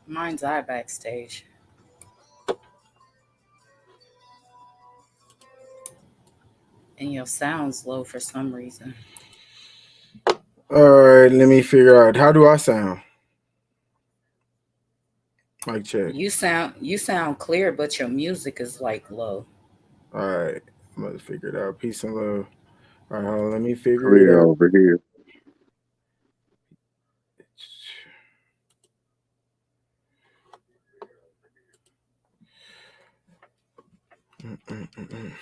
Mine's I backstage. And your sound's low for some reason. All right, let me figure out how do I sound. Mic check. You sound clear, but your music is like low. All right, I'm gonna figure it out. Peace and love. All right, hold on, let me figure it Clear out. over here. Mm-mm-mm-mm.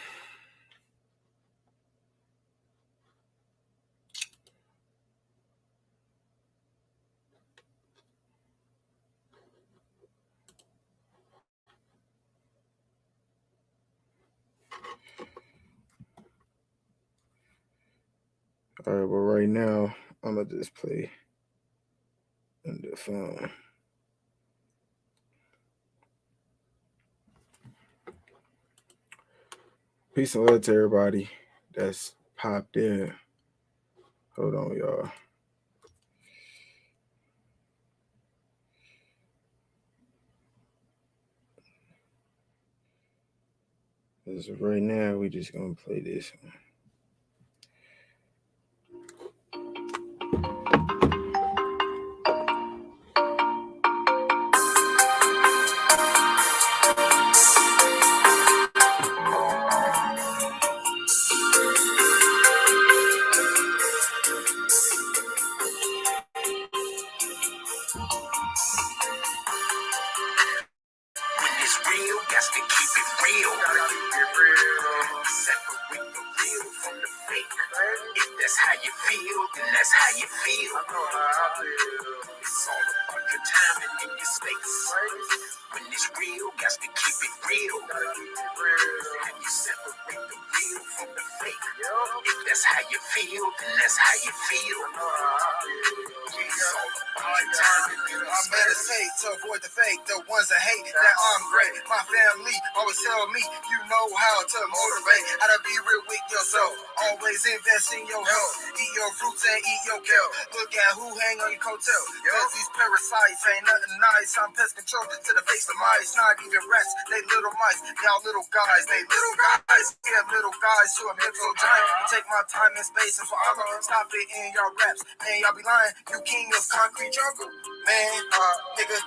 All right, well, right now I'm gonna just play on the phone. Peace and love to everybody that's popped in. Hold on, y'all. 'Cause right now we just gonna play this one. When it's real, got to keep it real. Separate the real from the fake. If that's how you feel, then that's how you feel. I know how I feel. It's all about your timing and your space. When it's real, got to keep it real. And you separate the real from the fake. If that's how you feel, then that's how you feel. It's all about your timing and your I space. meditate to avoid the fake, the ones that hate that I'm great. My family always tell me you know how to motivate, how to be real with yourself. Always invest in your health. Eat your fruits and eat your kale. Look at who hang on your coattail. Cause these parasites ain't nothing nice. I'm pest control to the face of mice. Not even rats, they little mice. Y'all little guys, they little guys. Yeah, little guys to a mental giant. You take my time and space and for I'ma stop it in y'all raps. Man, y'all be lying. You king of concrete jungle. Man, nigga,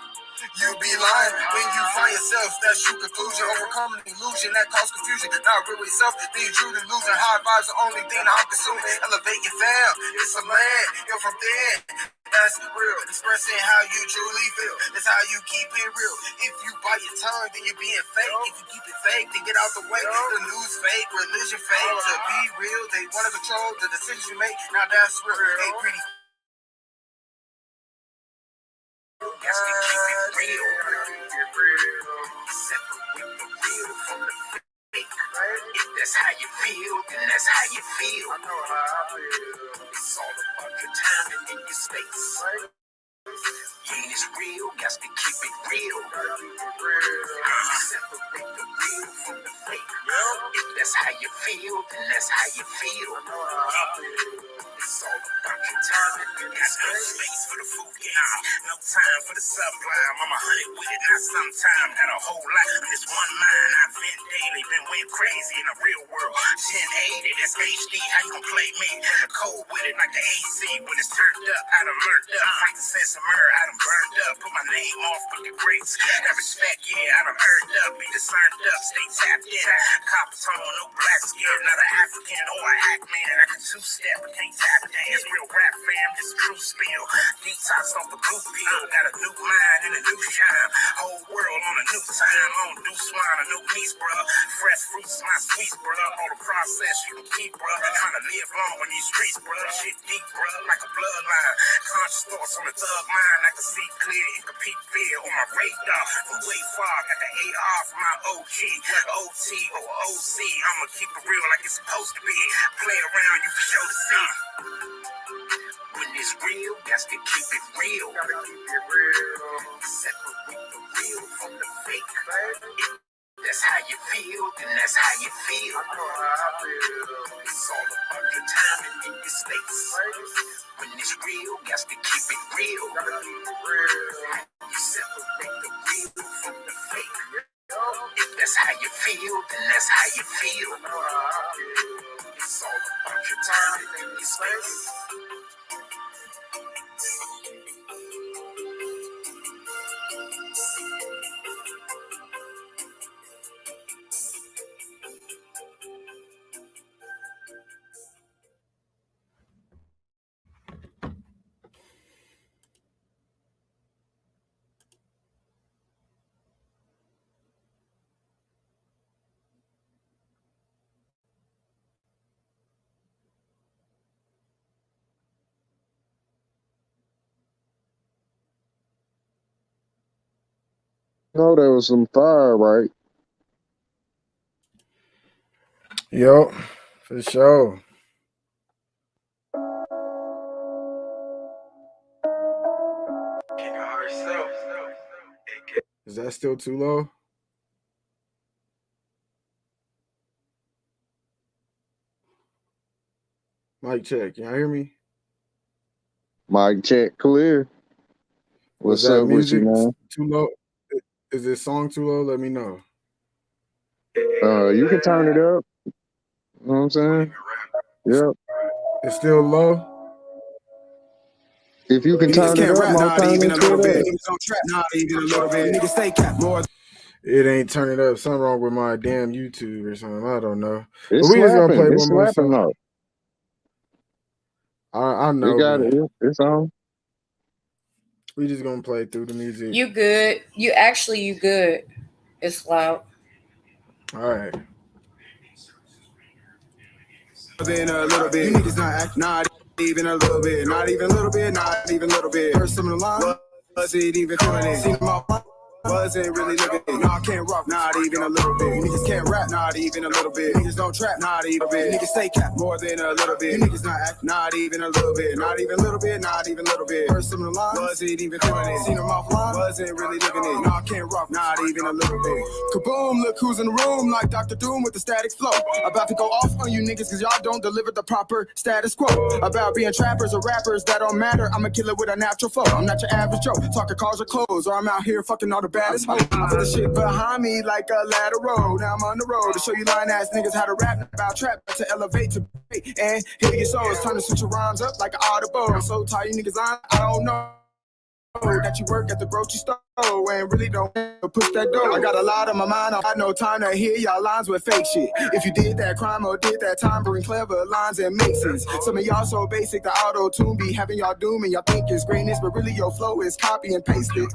you be lying when you find yourself. That's your conclusion. Overcoming illusion that cause confusion. Not real with yourself, being true to losing. High vibes the only thing that I'm consuming. Elevate your fam. It's a man. You're from there. That's real. Expressing how you truly feel. That's how you keep it real. If you bite your tongue, then you're being fake. If you keep it fake, then get out the way. The news fake, religion fake. To be real, they want to control the decisions you make. Now that's real. Hey, greedy. Got to keep it real. Separate the real from the fake. If that's how you feel, then that's how you feel. It's all about your timing and your space. Yeah, it's real, got to keep it real. Separate the real from the fake. If that's how you feel, then that's how you feel. It's all about your timing and your space. Space for the food game, no time for the sublime. I'm 100 with it, not sometime. Got a whole lot of this one mind. I vent daily, been went crazy in the real world. 1080, that's HD. How you gon' play me? The cold with it like the AC when it's turned up. I done learned up. Frankincense and myrrh, I done burned up. Put my name off with the greats. That respect, yeah, I done earned up. Be discerned up, stay tapped in. Copper tone, no black skin. Not an African or an act man. I can two-step, but can't tap dance. Real rap fam, this a true spill. Detox off the blue pill. Got a new mind and a new shine. Whole world on a new time. On do swine, a new piece, bruh. Fresh fruits, my sweets, bruh. All the process you can keep, bruh. Trying to live long on these streets, bruh. Shit deep, bruh, like a bloodline. Conscious thoughts on the thug mind. I can see clear and compete fear on my radar. From way far, got the AR from my OG. OT or OC. I'ma keep it real like it's supposed to be. Play around, you can show the see. When it's real, got to keep it real. Separate the real from the fake. If that's how you feel, then that's how you feel. It's all about your timing and your space. When it's real, got to keep it real. You separate the real from the fake. If that's how you feel, then that's how you feel. It's all about your timing and your space. No, there was some fire, right? Yup, for sure. Is that still too low? Mic check. Y'all hear me? Mic check clear. Was What's that up with you, music man? too low? Is this song too low? Let me know. You can turn it up. You know what I'm saying? Yep. It's still low? If you can Niggas turn it can't up, rap not Motown, even then a turn little bit. it up. Niggas don't trap not even a little bit. Niggas stay cap more. It ain't turning up. Something wrong with my damn YouTube or something. I don't know. It's But we just gonna slapping. play It's one more slapping song. though. I You know, got but it. It's on. we just gonna play through the music. You good. You good. It's loud. All right. Been a little bit. You niggas not act not even a little bit, not even a little bit, not even a little bit. Heard some of the line, was it even feeling it? Seen them all, wasn't really looking at it. No, I can't rock, not even a little bit. Niggas can't rap, not even a little bit. Niggas don't trap, not even a bit. Niggas stay capped more than a little bit. Niggas not act, not even a little bit. Not even a little bit, not even a little bit. Heard some of the line, wasn't even feeling it. Seen them offline, wasn't really looking at it. No, I can't rock, not even a little bit. Kaboom, look who's in the room, like Dr. Doom with the static flow. About to go off on you niggas cause y'all don't deliver the proper status quo. About being trappers or rappers, that don't matter. I'm a killer with a natural flow. I'm not your average Joe, talking cars or clothes, or I'm out here fucking all the baddest hoes. I put the shit behind me like a ladder road. Now I'm on the road to show you line ass niggas how to rap about trap, to elevate to and hear your souls. Time to switch your rhymes up like an audible. I'm so tired, you niggas I don't know that you work at the grocery store and really don't push that door. I got a lot on my mind, I got no time to hear y'all lines with fake shit. If you did that crime or did that time, bring clever lines and make sense. Some of y'all so basic, the auto-tune be having y'all doom and y'all think it's greatness, but really your flow is copy and pasted.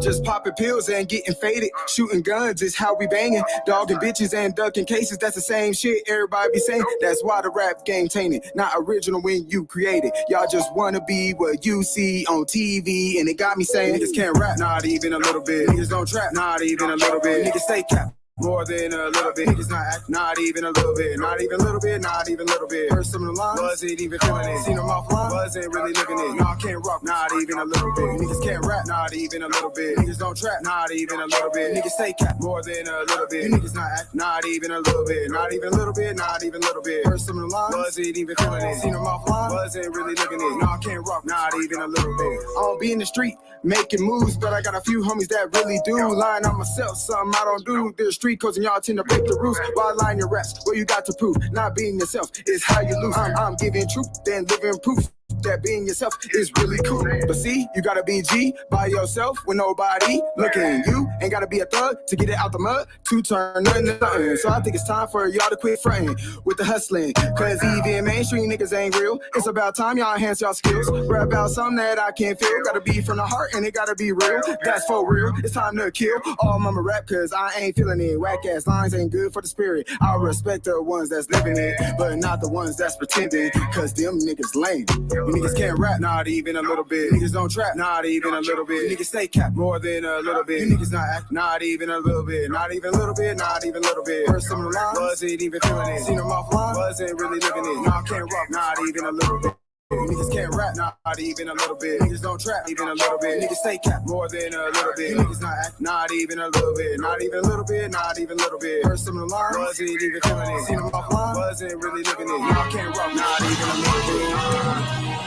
Just popping pills and getting faded. Shooting guns is how we banging. Dogging bitches and ducking cases, that's the same shit everybody be saying. That's why the rap game tainted. Not original when you create it. Y'all just wanna be what you see on TV, and it got me saying niggas can't rap, not even a little bit. Niggas don't trap, not even a little bit. Niggas stay capped more than a little bit. Niggas not act, not even a little bit. Not even a little bit, not even a little bit. Heard some of the lines, wasn't even feeling it. Seen them offline, wasn't really looking it. No, I can't rock, not even a little bit. Niggas can't rap, not even a little bit. Niggas don't trap, not even a little bit. Niggas stay capped more than a little bit. Niggas not act, not even a little bit. Not even a little bit, not even a little bit. Heard some of the lines, wasn't even feeling it. Seen them offline, wasn't really looking it. No, I can't rock, not even a little bit. I don't be in the street making moves, but I got a few homies that really do. Lying on myself, something I don't do. There's street codes and y'all tend to break the rules. Why line your reps? What you got to prove? Not being yourself is how you lose. I'm giving truth, then living proof that being yourself is really cool. But see, you gotta be G by yourself with nobody looking. You ain't gotta be a thug to get it out the mud to turn nothing to nothing. So I think it's time for y'all to quit fronting with the hustling, cause even mainstream niggas ain't real. It's about time y'all enhance y'all skills. Rap about something that I can't feel. Gotta be from the heart and it gotta be real. That's for real. It's time to kill all mama rap cause I ain't feeling it. Whack ass lines ain't good for the spirit. I respect the ones that's living it, but not the ones that's pretending, cause them niggas lame. Niggas can't rap, not even a little bit. Niggas don't trap, not even a little bit. Niggas stay capped more than a little bit. Niggas not act, not even a little bit. Not even a little bit, not even a little bit. Heard some of the lines, wasn't even feeling it. Seen them offline, wasn't really looking it. No, I can't rock, not even a little bit. Niggas can't rap, not even a little bit. Niggas don't trap, even a little bit. Niggas stay capped more than a little bit. Niggas not act, not even a little bit. Not even a little bit, not even a little bit. Heard some of the lines, wasn't even feeling it. Seen them offline, wasn't really looking it. No, I can't rock, not even a little bit.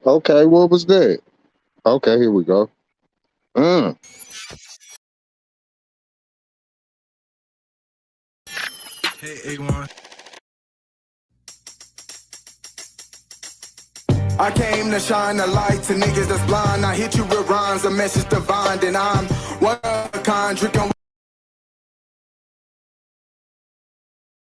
Okay, what was that? Okay, here we go. Hey, A1. I came to shine a light to niggas that's blind. I hit you with rhymes, a message divine. And I'm one of a kind, drinking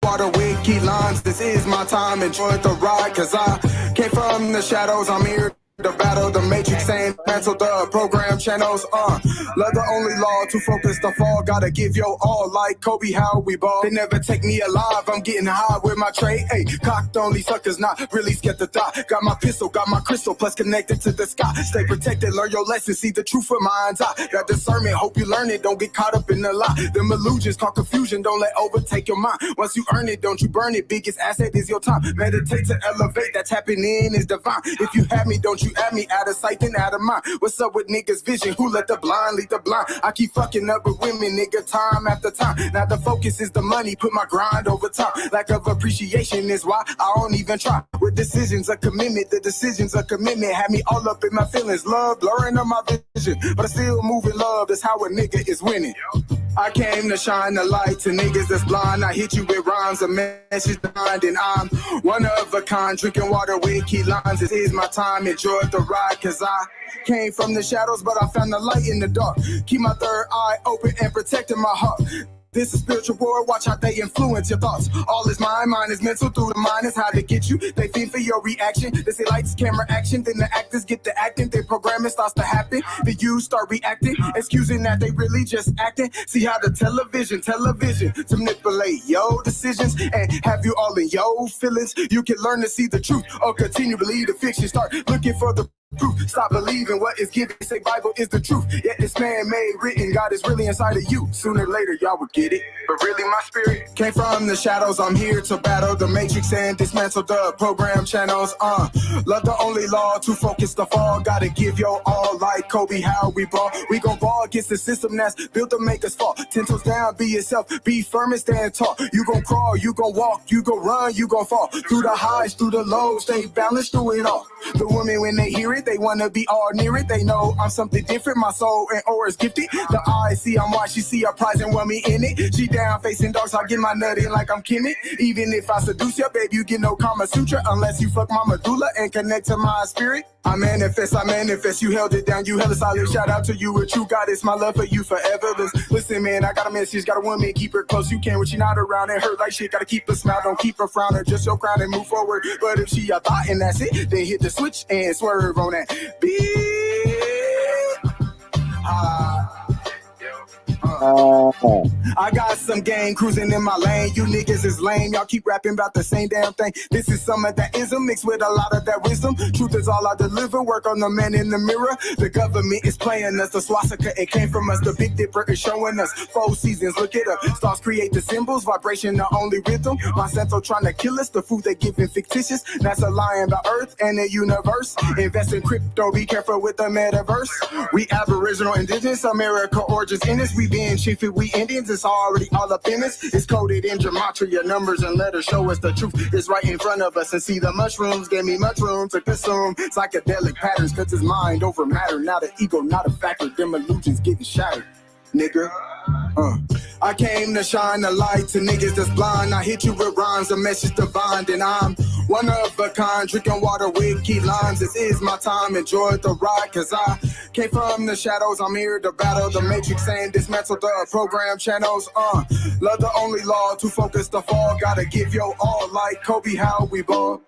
water with key lines. This is my time, enjoy the ride. Cause I came from the shadows, I'm here to battle the matrix and cancel the program channels. Love the only law to focus the fall. Gotta give your all like Kobe, how we ball. They never take me alive, I'm getting high with my tray. Hey, cocked only suckers, not really scared to die. Got my pistol, got my crystal, plus connected to the sky. Stay protected, learn your lesson, see the truth with mind's eye. Got discernment, hope you learn it, don't get caught up in the lie. Them illusions cause confusion, don't let overtake your mind. Once you earn it, don't you burn it. Biggest asset is your time. Meditate to elevate, that tapping in is divine. If you have me, don't you at me, out of sight and out of mind. What's up with niggas' vision? Who let the blind lead the blind? I keep fucking up with women, nigga, time after time. Now the focus is the money, put my grind over time. Lack of appreciation is why I don't even try. With decisions, a commitment, the decisions, a commitment. Had me all up in my feelings, love, blurring of my vision. But I still move in love, that's how a nigga is winning. I came to shine the light to niggas that's blind. I hit you with rhymes, a message behind, and I'm one of a kind, drinking water with key lines. This is my time, enjoy the ride, cause I came from the shadows, but I found the light in the dark. Keep my third eye open and protecting my heart. This is spiritual war, watch how they influence your thoughts. All is mind, mind is mental, through the mind is how they get you. They feed for your reaction. They say lights, camera, action. Then the actors get to acting. Their programming starts to happen. Then you start reacting, excusing that they really just acting. See how the television to manipulate your decisions and have you all in your feelings. You can learn to see the truth or continue to believe the fiction. Start looking for the proof. Stop believing what is given. Say Bible is the truth. Yet it's man-made written. God is really inside of you. Sooner or later, y'all would get it. But really, my spirit came from the shadows. I'm here to battle the matrix and dismantle the program channels. Love the only law to focus the fall. Gotta give your all like Kobe, how we ball. We gon' ball against the system that's built to make us fall. 10 toes down, be yourself. Be firm and stand tall. You gon' crawl, you gon' walk, you gon' run, you gon' fall. Through the highs, through the lows, stay balanced through it all. The women, when they hear it, they wanna be all near it. They know I'm something different. My soul and aura is gifted. The eyes see I'm watch, she see a prize and want me in it. She down facing dogs, I get my nut in like I'm Kemet. Even if I seduce ya, babe, you get no Kama Sutra unless you fuck my medulla and connect to my spirit. I manifest, you held it down, you hella solid. Shout out to you, a true goddess, my love for you forever. Listen, man, I got a message, got a woman, keep her close. You can when she not around, it hurt like shit. Gotta keep her smile, don't keep her frowning, just your crown and move forward. But if she a thought and that's it, then hit the switch and swerve on that beat. I got some game cruising in my lane. You niggas is lame. Y'all keep rapping about the same damn thing. This is some of that ism mixed with a lot of that wisdom. Truth is all I deliver. Work on the man in the mirror. The government is playing us. The swastika, it came from us. The Big Dipper is showing us. 4 seasons, look it up. Stars create the symbols. Vibration, the only rhythm. Monsanto trying to kill us. The food they giving fictitious. NASA lying the earth and the universe. Invest in crypto. Be careful with the metaverse. We Aboriginal, Indigenous, America origins in us. We being chiefy, we Indians. It's already all up in us. It's coded in gematria. Numbers and letters show us the truth is right in front of us. And see the mushrooms gave me much room to consume psychedelic patterns. Cause it's mind over matter. Not an ego, not a factor. Them illusions getting shattered, nigga. I came to shine the light to niggas that's blind. I hit you with rhymes, a message divine. And I'm one of a kind, drinking water with key limes. This is my time, enjoy the ride. Cause I came from the shadows, I'm here to battle the matrix and dismantle the program channels. Love the only law to focus the fall. Gotta give your all like Kobe, how we ball.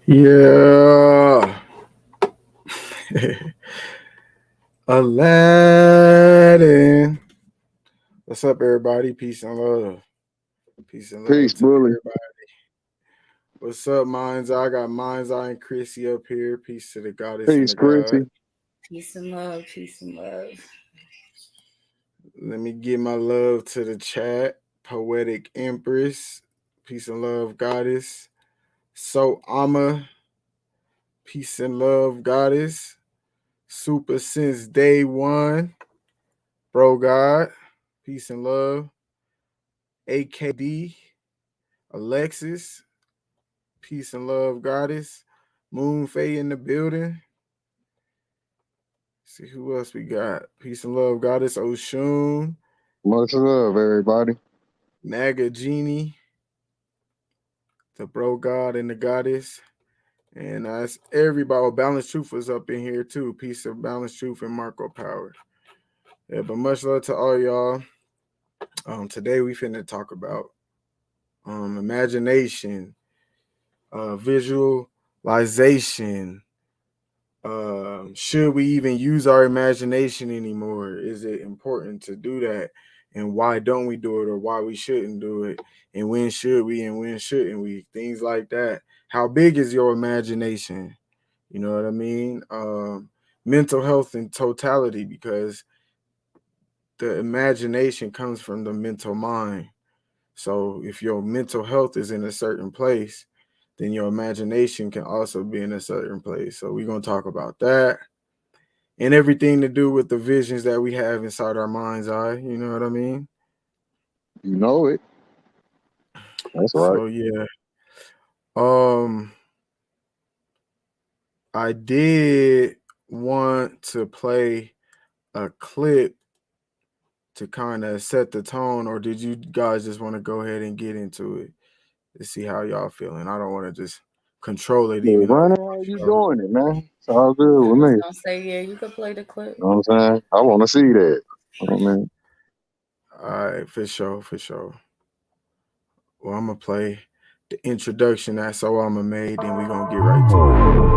Yeah. Aladdin. What's up, everybody? Peace and love. Peace and love. Peace, to bully. everybody. What's up, Mind's Eye? I got Mind's Eye and Chrissy up here. Peace to the goddess. Peace, and the God. Chrissy. Peace and love. Peace and love. Let me give my love to the chat. Poetic Empress. Peace and love, goddess. So Ama. Peace and love, goddess. Super since day one. Bro God. Peace and love. AKD. Alexis. Peace and love, goddess. Moon Faye in the building. See who else we got. Peace and love, goddess. Oshun. Much love, everybody. Naga Genie. The bro God and the goddess. And that's everybody. Balanced Truth was up in here too. Peace of Balanced Truth and Marco Power. Yeah, but much love to all y'all. Today we finna talk about imagination, visualization. Should we even use our imagination anymore? Is it important to do that? And why don't we do it, or why we shouldn't do it? And when should we and when shouldn't we? Things like that. How big is your imagination? You know what I mean? Mental health in totality, because the imagination comes from the mental mind. So if your mental health is in a certain place, then your imagination can also be in a certain place. So we're going to talk about that and everything to do with the visions that we have inside our mind's eye. You know what I mean? You know it. That's right. So yeah. I did want to play a clip to kind of set the tone, or did you guys just want to go ahead and get into it? to see how y'all feeling. I don't want to just control it, Yeah, even though running, it's how my you show. doing it, man? It's all good I with was me. gonna say, yeah, you could play the clip. You know what I'm saying? I want to see that. Oh, man. All right, for sure, for sure. Well, I'm gonna play the introduction that So I'ma made, then we gonna get right to it.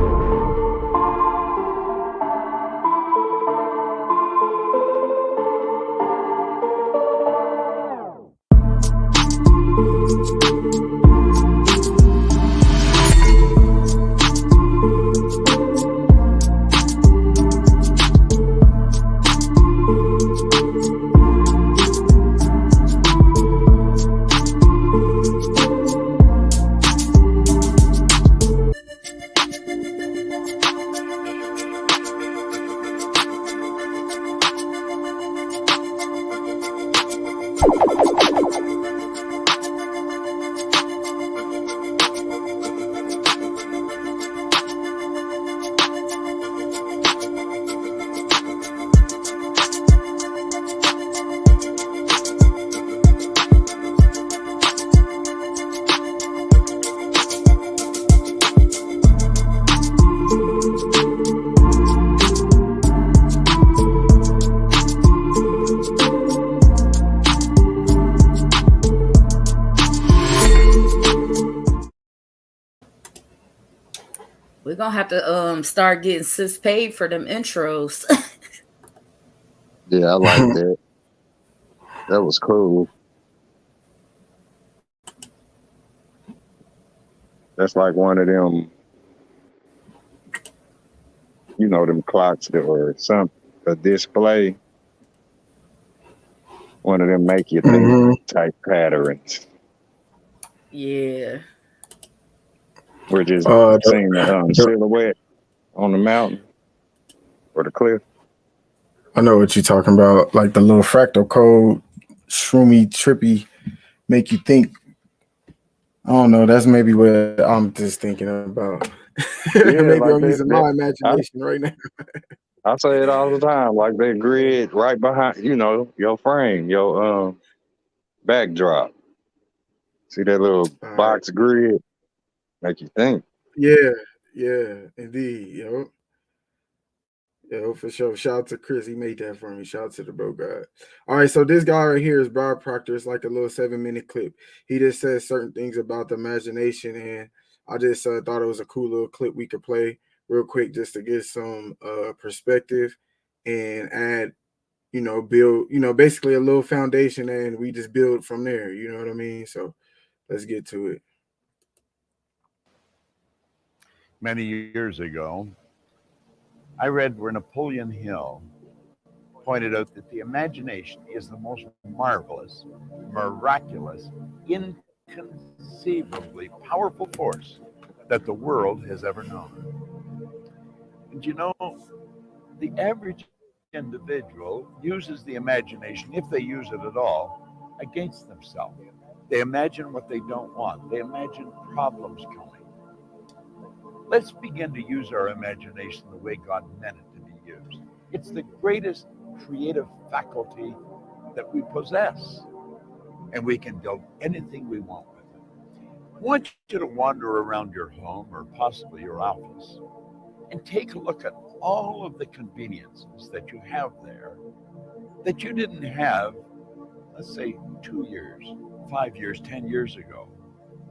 We're gonna have to start getting sis paid for them intros. Yeah, I like that. That was cool. That's like one of them, them clocks that or some a display. One of them make you think Mm-hmm. type patterns. Yeah. We're just The, seeing the the, silhouette on the mountain or the cliff. I know what you're talking about, like the little fractal code, shroomy, trippy, make you think. I don't know. That's maybe what I'm just thinking about. Yeah, Maybe like I'm using that. my imagination right now. I say it all the time, like that grid right behind, your frame, your backdrop. See that little All right. box grid? Make you think. Yeah, yeah, indeed. Yo, for sure. Shout out to Chris. He made that for me. Shout out to the bro guy. All right, so this guy right here is Bob Proctor. It's like a little 7-minute clip. He just says certain things about the imagination, and I just thought it was a cool little clip we could play real quick just to get some perspective and add, build, basically a little foundation, and we just build from there. You know what I mean? So let's get to it. Many years ago, I read where Napoleon Hill pointed out that the imagination is the most marvelous, miraculous, inconceivably powerful force that the world has ever known. And the average individual uses the imagination, if they use it at all, against themselves. They imagine what they don't want. They imagine problems coming. Let's begin to use our imagination the way God meant it to be used. It's the greatest creative faculty that we possess, and we can build anything we want with it. I want you to wander around your home or possibly your office and take a look at all of the conveniences that you have there that you didn't have, let's say, 2 years, 5 years, 10 years ago,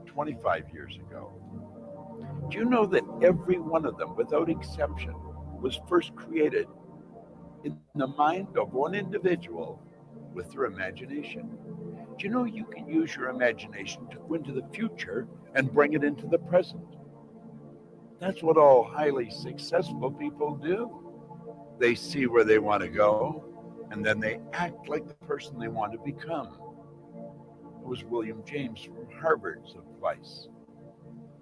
25 years ago. Do you know that every one of them, without exception, was first created in the mind of one individual with their imagination? Do you know you can use your imagination to go into the future and bring it into the present? That's what all highly successful people do. They see where they want to go, and then they act like the person they want to become. It was William James from Harvard's advice.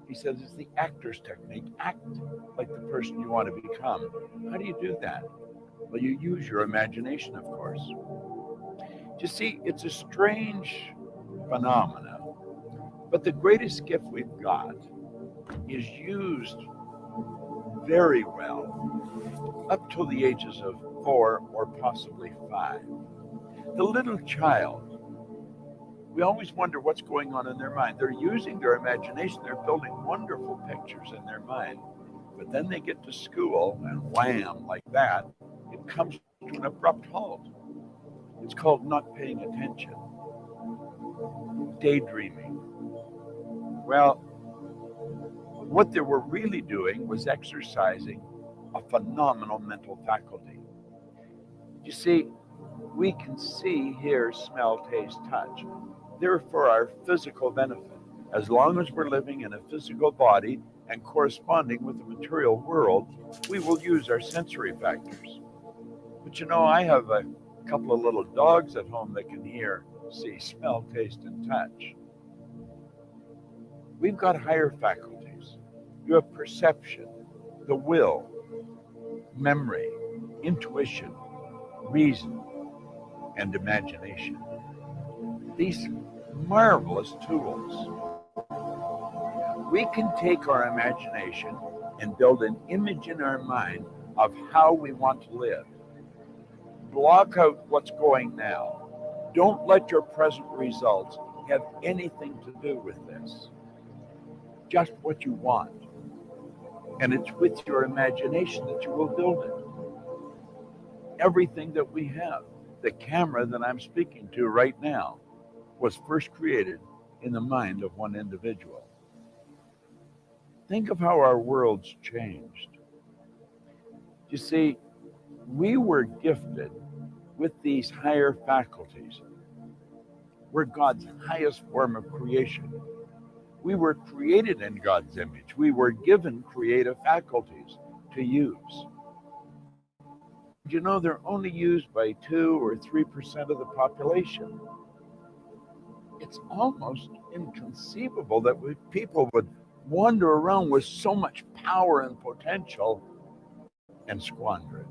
He says it's the actor's technique. Act like the person you want to become. How do you do that? Well, you use your imagination, of course. You see, it's a strange phenomena, but the greatest gift we've got is used very well up till the ages of 4 or possibly 5. The little child We always wonder what's going on in their mind. They're using their imagination. They're building wonderful pictures in their mind. But then they get to school and wham, like that, it comes to an abrupt halt. It's called not paying attention. Daydreaming. Well, what they were really doing was exercising a phenomenal mental faculty. You see, we can see, hear, smell, taste, touch. They're for our physical benefit. As long as we're living in a physical body and corresponding with the material world, we will use our sensory factors. But you know, I have a couple of little dogs at home that can hear, see, smell, taste, and touch. We've got higher faculties. You have perception, the will, memory, intuition, reason, and imagination. These marvelous tools. We can take our imagination and build an image in our mind of how we want to live. Block out what's going now. Don't let your present results have anything to do with this. Just what you want. And it's with your imagination that you will build it. Everything that we have, the camera that I'm speaking to right now, was first created in the mind of one individual. Think of how our world's changed. You see, we were gifted with these higher faculties. We're God's highest form of creation. We were created in God's image. We were given creative faculties to use. You know, they're only used by 2 or 3% of the population. It's almost inconceivable that people would wander around with so much power and potential and squander it.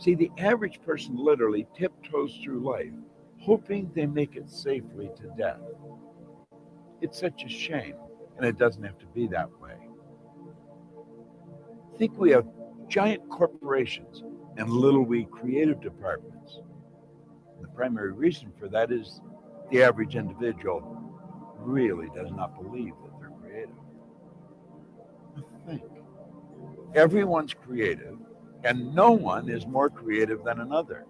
See, the average person literally tiptoes through life, hoping they make it safely to death. It's such a shame, and it doesn't have to be that way. I think we have giant corporations and little wee creative departments. And the primary reason for that is the average individual really does not believe that they're creative. Think. Everyone's creative, and no one is more creative than another.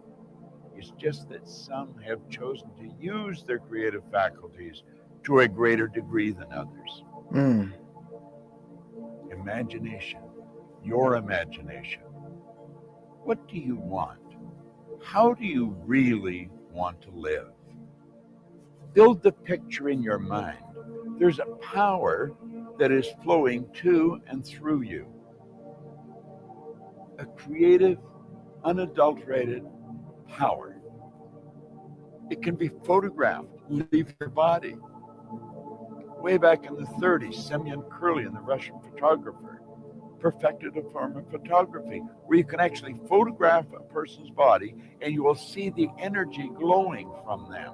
It's just that some have chosen to use their creative faculties to a greater degree than others. Imagination, your imagination. What do you want? How do you really want to live? Build the picture in your mind. There's a power that is flowing to and through you. A creative, unadulterated power. It can be photographed, leave your body. Way back in the 30s, Semyon Kurlin, the Russian photographer, perfected a form of photography where you can actually photograph a person's body and you will see the energy glowing from them.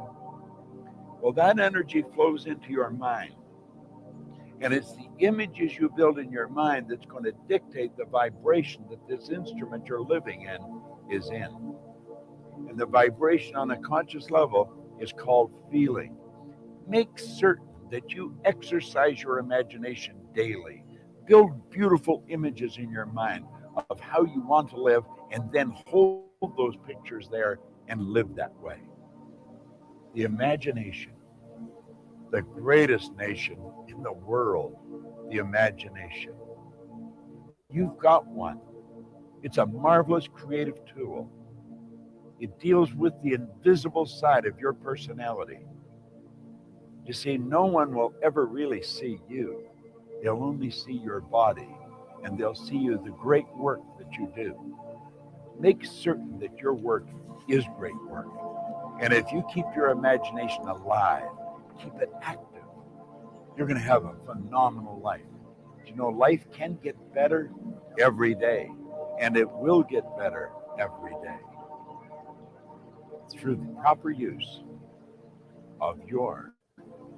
Well, that energy flows into your mind. And it's the images you build in your mind that's going to dictate the vibration that this instrument you're living in is in. And the vibration on a conscious level is called feeling. Make certain that you exercise your imagination daily. Build beautiful images in your mind of how you want to live, and then hold those pictures there and live that way. The imagination, the greatest nation in the world, the imagination. You've got one. It's a marvelous creative tool. It deals with the invisible side of your personality. You see, no one will ever really see you. They'll only see your body, and they'll see you the great work that you do. Make certain that your work is great work. And if you keep your imagination alive, keep it active, you're going to have a phenomenal life. You know, life can get better every day, and it will get better every day through the proper use of your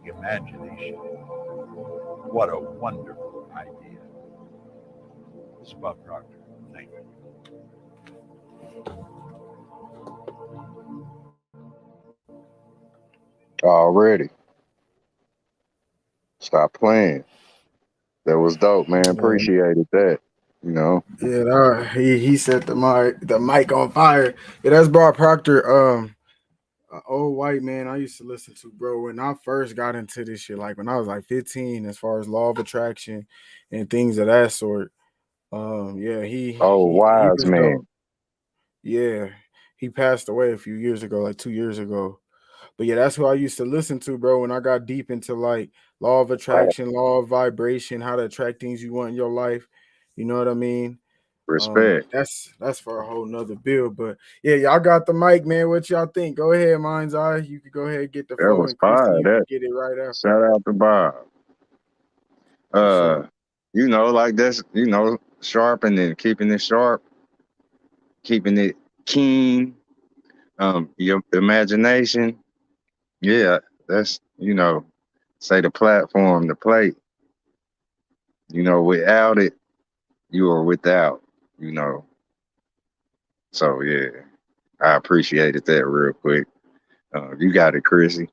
imagination. What a wonderful idea. This is Bob Proctor. Thank you. Already. Stop playing. That was dope, man. Yeah, Appreciated that. You know. yeah, he set the mic on fire. Yeah, that's Bob Proctor. An old white man I used to listen to, bro. When I first got into this shit, like when I was like 15, as far as law of attraction and things of that sort. Yeah, Oh, he wise was man. dope. Yeah, he passed away a few years ago, like 2 years ago. But yeah, that's who I used to listen to, bro. When I got deep into like law of attraction, law of vibration, how to attract things you want in your life. You know what I mean? Respect. That's for a whole nother bill. But yeah, y'all got the mic, man. What y'all think? Go ahead, Mind's Eye. You could go ahead and get the That flow, was and Chrissy, fire. you That could get it right after. shout out to Bob. For sure. You know, like that's sharpening, keeping it sharp, keeping it keen. Your imagination. Yeah, that's say the platform, the plate. Without it, you are without. You know. So yeah, I appreciated that real quick. You got it, Chrissy.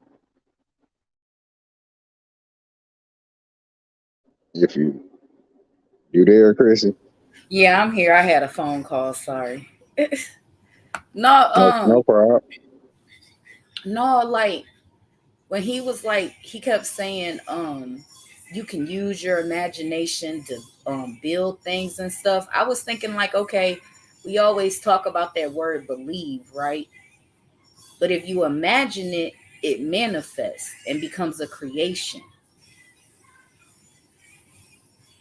If you there, Chrissy? Yeah, I'm here. I had a phone call. Sorry. No, No problem. no, like when he was like, he kept saying, you can use your imagination to build things and stuff. I was thinking like, okay, we always talk about that word believe, right? But if you imagine it, it manifests and becomes a creation.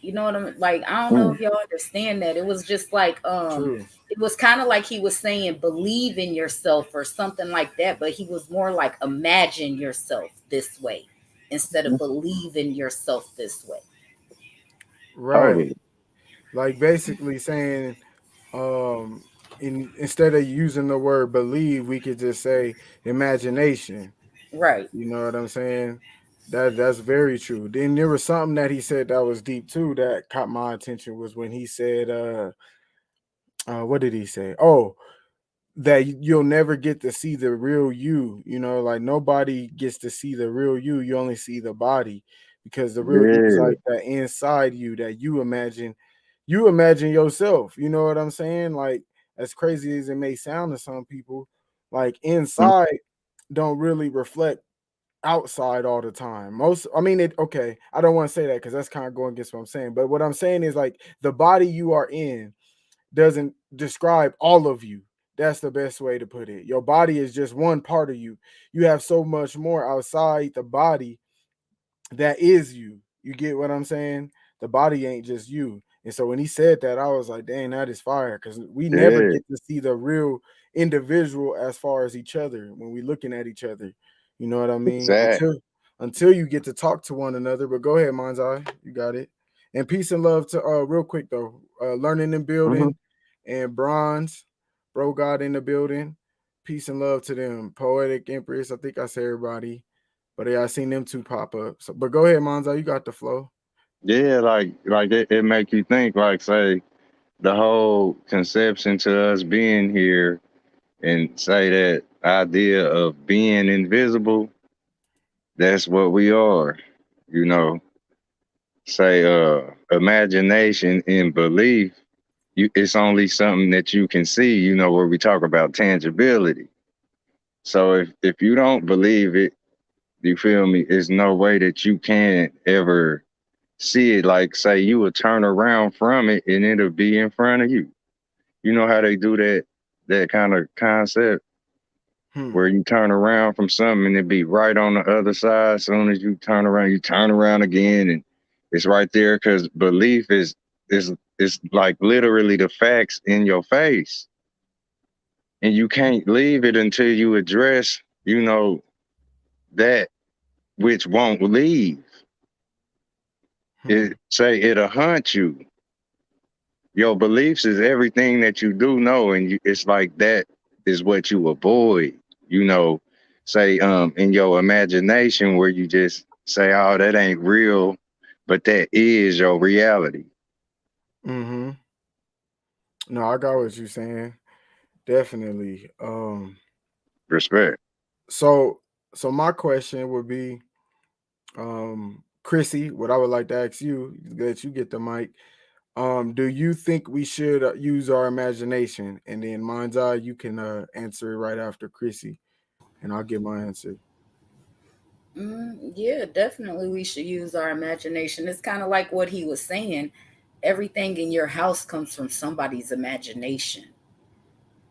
You know what I mean? Like, I don't know Mm, if y'all understand that. It was just like, True. it was kind of like he was saying, believe in yourself or something like that. But he was more like, imagine yourself this way instead of believe in yourself this way. Right. totally. Like basically saying, instead of using the word believe, we could just say imagination. Right. You know what I'm saying? That's very true. Then there was something that he said that was deep too that caught my attention was when he said, what did he say? Oh, that you'll never get to see the real you. You know, like nobody gets to see the real you. You only see the body because the real you is Yeah. like that inside you that you imagine. You imagine yourself. You know what I'm saying? Like as crazy as it may sound to some people, like Mm, inside don't really reflect outside all the time. I mean, okay, I don't want to say that because that's kind of going against what I'm saying. But what I'm saying is like the body you are in doesn't describe all of you. That's the best way to put it. Your body is just one part of you. You have so much more outside the body that is you. You get what I'm saying? The body ain't just you. And so when he said that, I was like, dang, that is fire. Because we never yeah. get to see the real individual as far as each other when we looking at each other. You know what I mean? Exact. Until you get to talk to one another. But go ahead, Mind's Eye. You got it. And peace and love to real quick though. Learning and Hmm. building and bronze, bro God in the building. Peace and love to them. Poetic Empress. I think I said everybody. But yeah, I seen them two pop up. So, but go ahead, Monzo, you got the flow. Yeah, like it make you think. Like, say the whole conception to us being here, and say that idea of being invisible. That's what we are. You know, say imagination and belief. It's only something that you can see. Where we talk about tangibility. So if you don't believe it, you feel me? There's no way that you can ever see it. Like, say you would turn around from it and it'll be in front of you. You know how they do that kind of concept Hmm. where you turn around from something and it be right on the other side. As soon as you turn around again and it's right there because belief is like literally the facts in your face. And you can't leave it until you address, that which won't leave. Hmm. It say it'll hunt you. Your beliefs is everything that you do know, and it's like that is what you avoid. You know, say in your imagination where you just say, "Oh, that ain't real," but that is your reality. Mm-hmm. No, I got what you're saying. Definitely. Respect. So So my question would be, Chrissy, what I would like to ask you, that you get the mic. Do you think we should use our imagination? And then Mind's Eye, you can answer it right after Chrissy, and I'll give my answer. Yeah, definitely we should use our imagination. It's kind of like what he was saying. Everything in your house comes from somebody's imagination.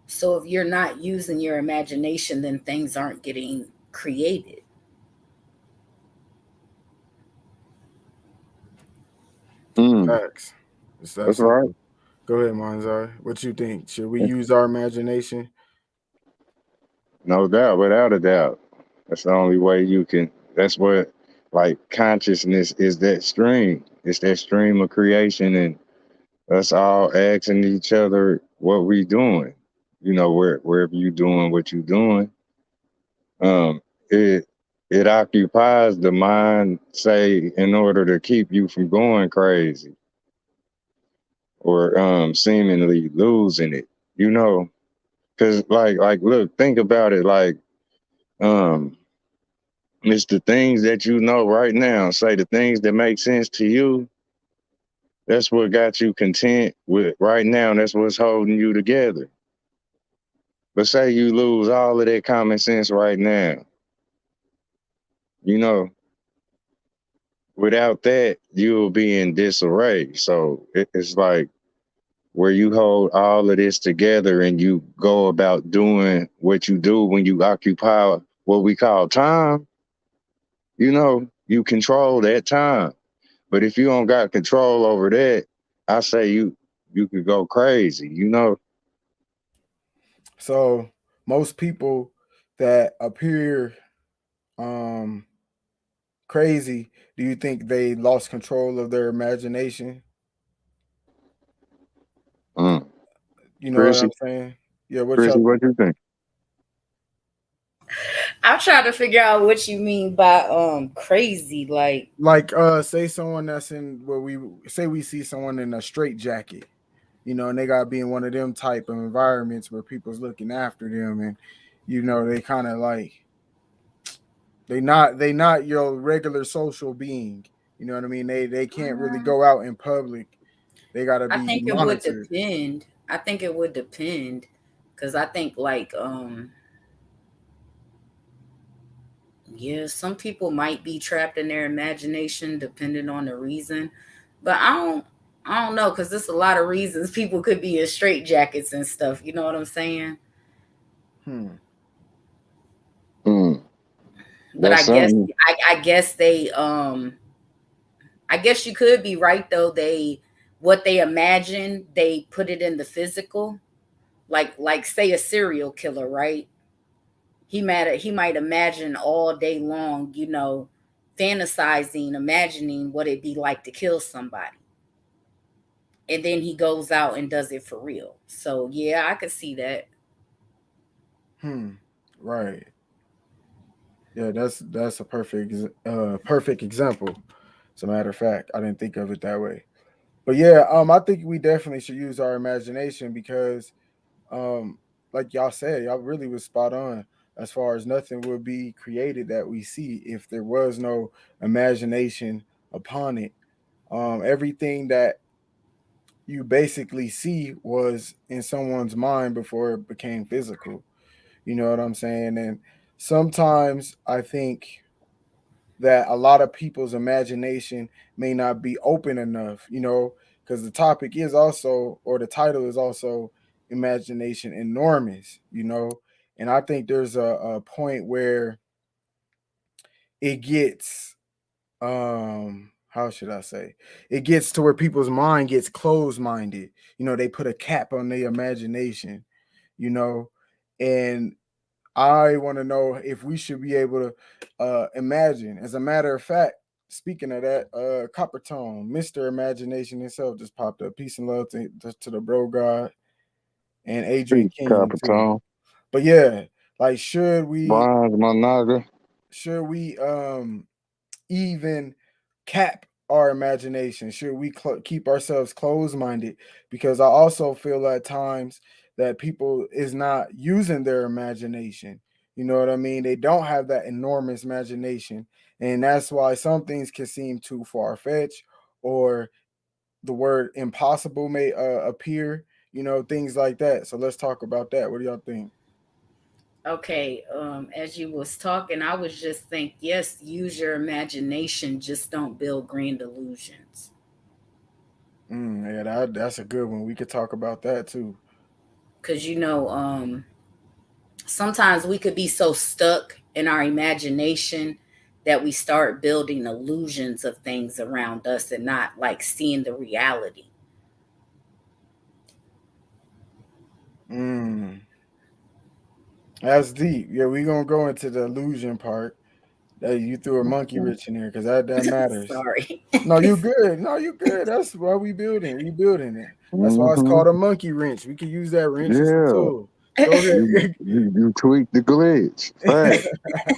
So if you're not using your imagination, then things aren't getting created. Mm, Facts. It's that that's right. simple. Go ahead, Mind's Eye. What you think? Should we use our imagination? No doubt, without a doubt. That's the only way you can. That's what, like, consciousness is, that stream. It's that stream of creation, and us all asking each other what we doing. Wherever you doing what you doing, um, it it occupies the mind, say, in order to keep you from going crazy or seemingly losing it. You know, because look, think about it. Like, um, it's the things that you know right now. Say the things that make sense to you. That's what got you content with right now. That's what's holding you together. But say you lose all of that common sense right now, you know, without that, you'll be in disarray. So it's like where you hold all of this together and you go about doing what you do when you occupy what we call time, you control that time. But if you don't got control over that, I say you could go crazy. So most people that appear um crazy, do you think they lost control of their imagination? Mm. You know what Chrissy, I'm saying? Yeah, what Chrissy, y'all what think? you think? I'm trying to figure out what you mean by crazy. Like, Like say someone that's in where we say we see someone in a straight jacket, and they gotta be in one of them type of environments where people's looking after them, and they kind of like they not your regular social being. You know what I mean? They can't really um, go out in public. They gotta I be think it would monitored. depend. I think it would depend because I think like yeah, some people might be trapped in their imagination depending on the reason, but I don't know because there's a lot of reasons people could be in straight jackets and stuff. You know what I'm saying? Hmm. Mm. But That's something. I guess they I guess you could be right though. They what they imagine, they put it in the physical. Like say a serial killer, right? He might imagine all day long, fantasizing, imagining what it'd be like to kill somebody. And then he goes out and does it for real. So yeah, I could see that. Hmm. Right. Yeah, that's a perfect example. As a matter of fact, I didn't think of it that way. But yeah, I think we definitely should use our imagination because, um, like y'all said, y'all really was spot on. As far as nothing would be created that we see if there was no imagination upon it. Everything that you basically see was in someone's mind before it became physical. You know what I'm saying? And sometimes I think that a lot of people's imagination may not be open enough, because the topic is also, or the title is also, imagination enormous, and I think there's a point where it gets, how should I say, it gets to where people's mind gets closed minded. They put a cap on their imagination, you know, and I want to know if we should be able to imagine. As a matter of fact, speaking of that, Copper Tone, Mr. Imagination himself just popped up. Peace and love to the bro God and Adrian Peace, King Copper too. Tone. But yeah, like Bronze Monaga. should we even cap our imagination? Should we keep ourselves closed minded? Because I also feel at times that people is not using their imagination. You know what I mean? They don't have that enormous imagination. And that's why some things can seem too far fetched, or the word impossible may appear, things like that. So let's talk about that. What do y'all think? Okay, as you was talking, I was just think, yes, use your imagination, just don't build grand illusions. Yeah, that's a good one. We could talk about that too. Because sometimes we could be so stuck in our imagination that we start building illusions of things around us and not like seeing the reality. Mm, that's deep. Yeah, we gonna go into the illusion part. You threw a monkey wrench in there because that matters. Sorry. No, you good. No, you good. That's why we building. We building it. That's why it's Hmm. called a monkey wrench. We can use that wrench as a Yeah, tool. Go you, ahead. you tweak the glitch, fact,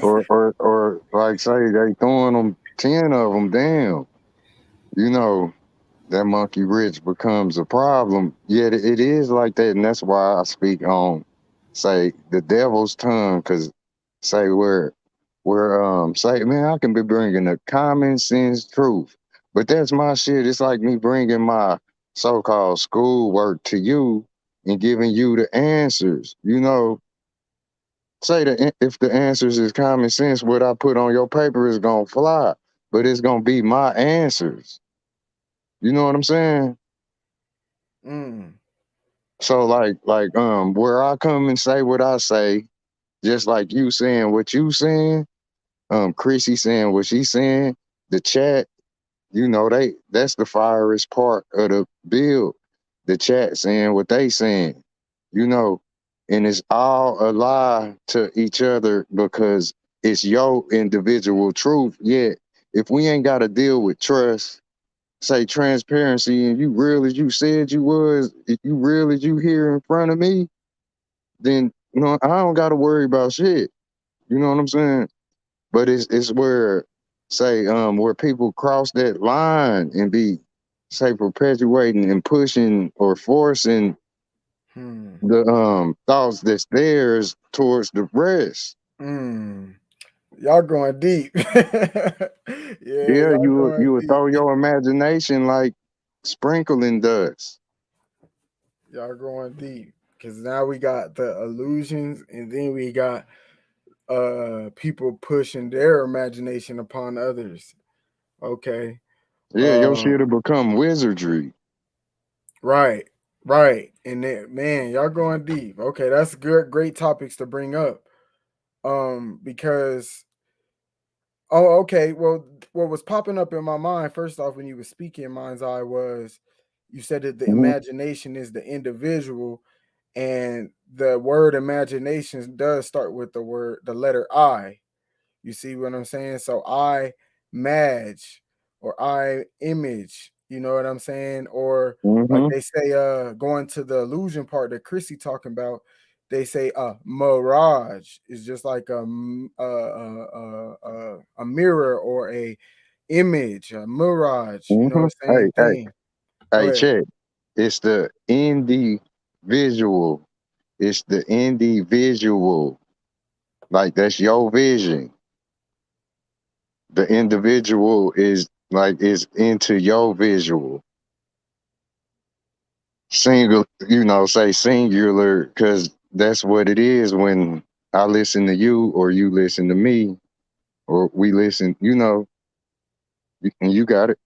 or like say they throwing them 10 of them. Damn, you know that monkey rich becomes a problem. Yet it is like that, and that's why I speak on say the devil's tongue, because say where say man, I can be bringing the common sense truth, but that's my shit. It's like me bringing my so-called schoolwork to you and giving you the answers. Say that if the answers is common sense, what I put on your paper is gonna fly, but it's gonna be my answers. You know what I'm saying? Mm, So where I come and say what I say, just like you saying what you saying, Chrissy saying what she saying, the chat, that's the fireest part of the build. The chat saying what they saying, you know, and it's all a lie to each other because it's your individual truth. Yet if we ain't gotta deal with trust, say transparency, and you real as you said you was, if you real as you here in front of me, then I don't got to worry about shit. You know what I'm saying? But it's where say where people cross that line and be say perpetuating and pushing or forcing hmm, the thoughts that's theirs towards the rest. mm. Y'all going deep. Yeah, Yeah, y'all you going would deep. throw your imagination like sprinkling dust. Y'all going deep. Cause now we got the illusions, and then we got people pushing their imagination upon others. Okay. Yeah, your Uh shit'll become wizardry. right. Right. And then, man, y'all going deep. Okay, that's good, great topics to bring up. Because okay. Well, what was popping up in my mind first off when you were speaking, mind's eye, was you said that the Hmm. imagination is the individual, and the word imagination does start with the letter I. You see what I'm saying? So I match, or I image. You know what I'm saying? Or like Hmm. they say, going to the illusion part that Chrissy talking about, they say mirage is just like a mirror or a image, a mirage. Hey, Same hey, thing. Go hey, ahead. check. It's the individual. It's the individual. Like that's your vision. The individual is into your visual. Single, say singular, because that's what it is when I listen to you or you listen to me or we listen, and you got it.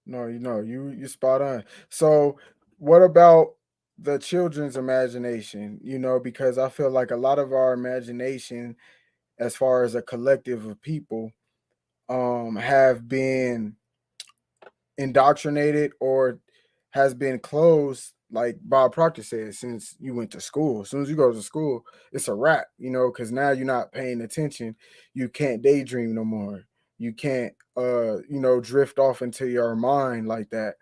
No, you spot on. So, what about the children's imagination? Because I feel like a lot of our imagination, as far as a collective of people, have been indoctrinated or has been closed. Like Bob Proctor said, since you went to school, as soon as you go to school, it's a wrap. Because now you're not paying attention. You can't daydream no more. You can't, drift off into your mind like that,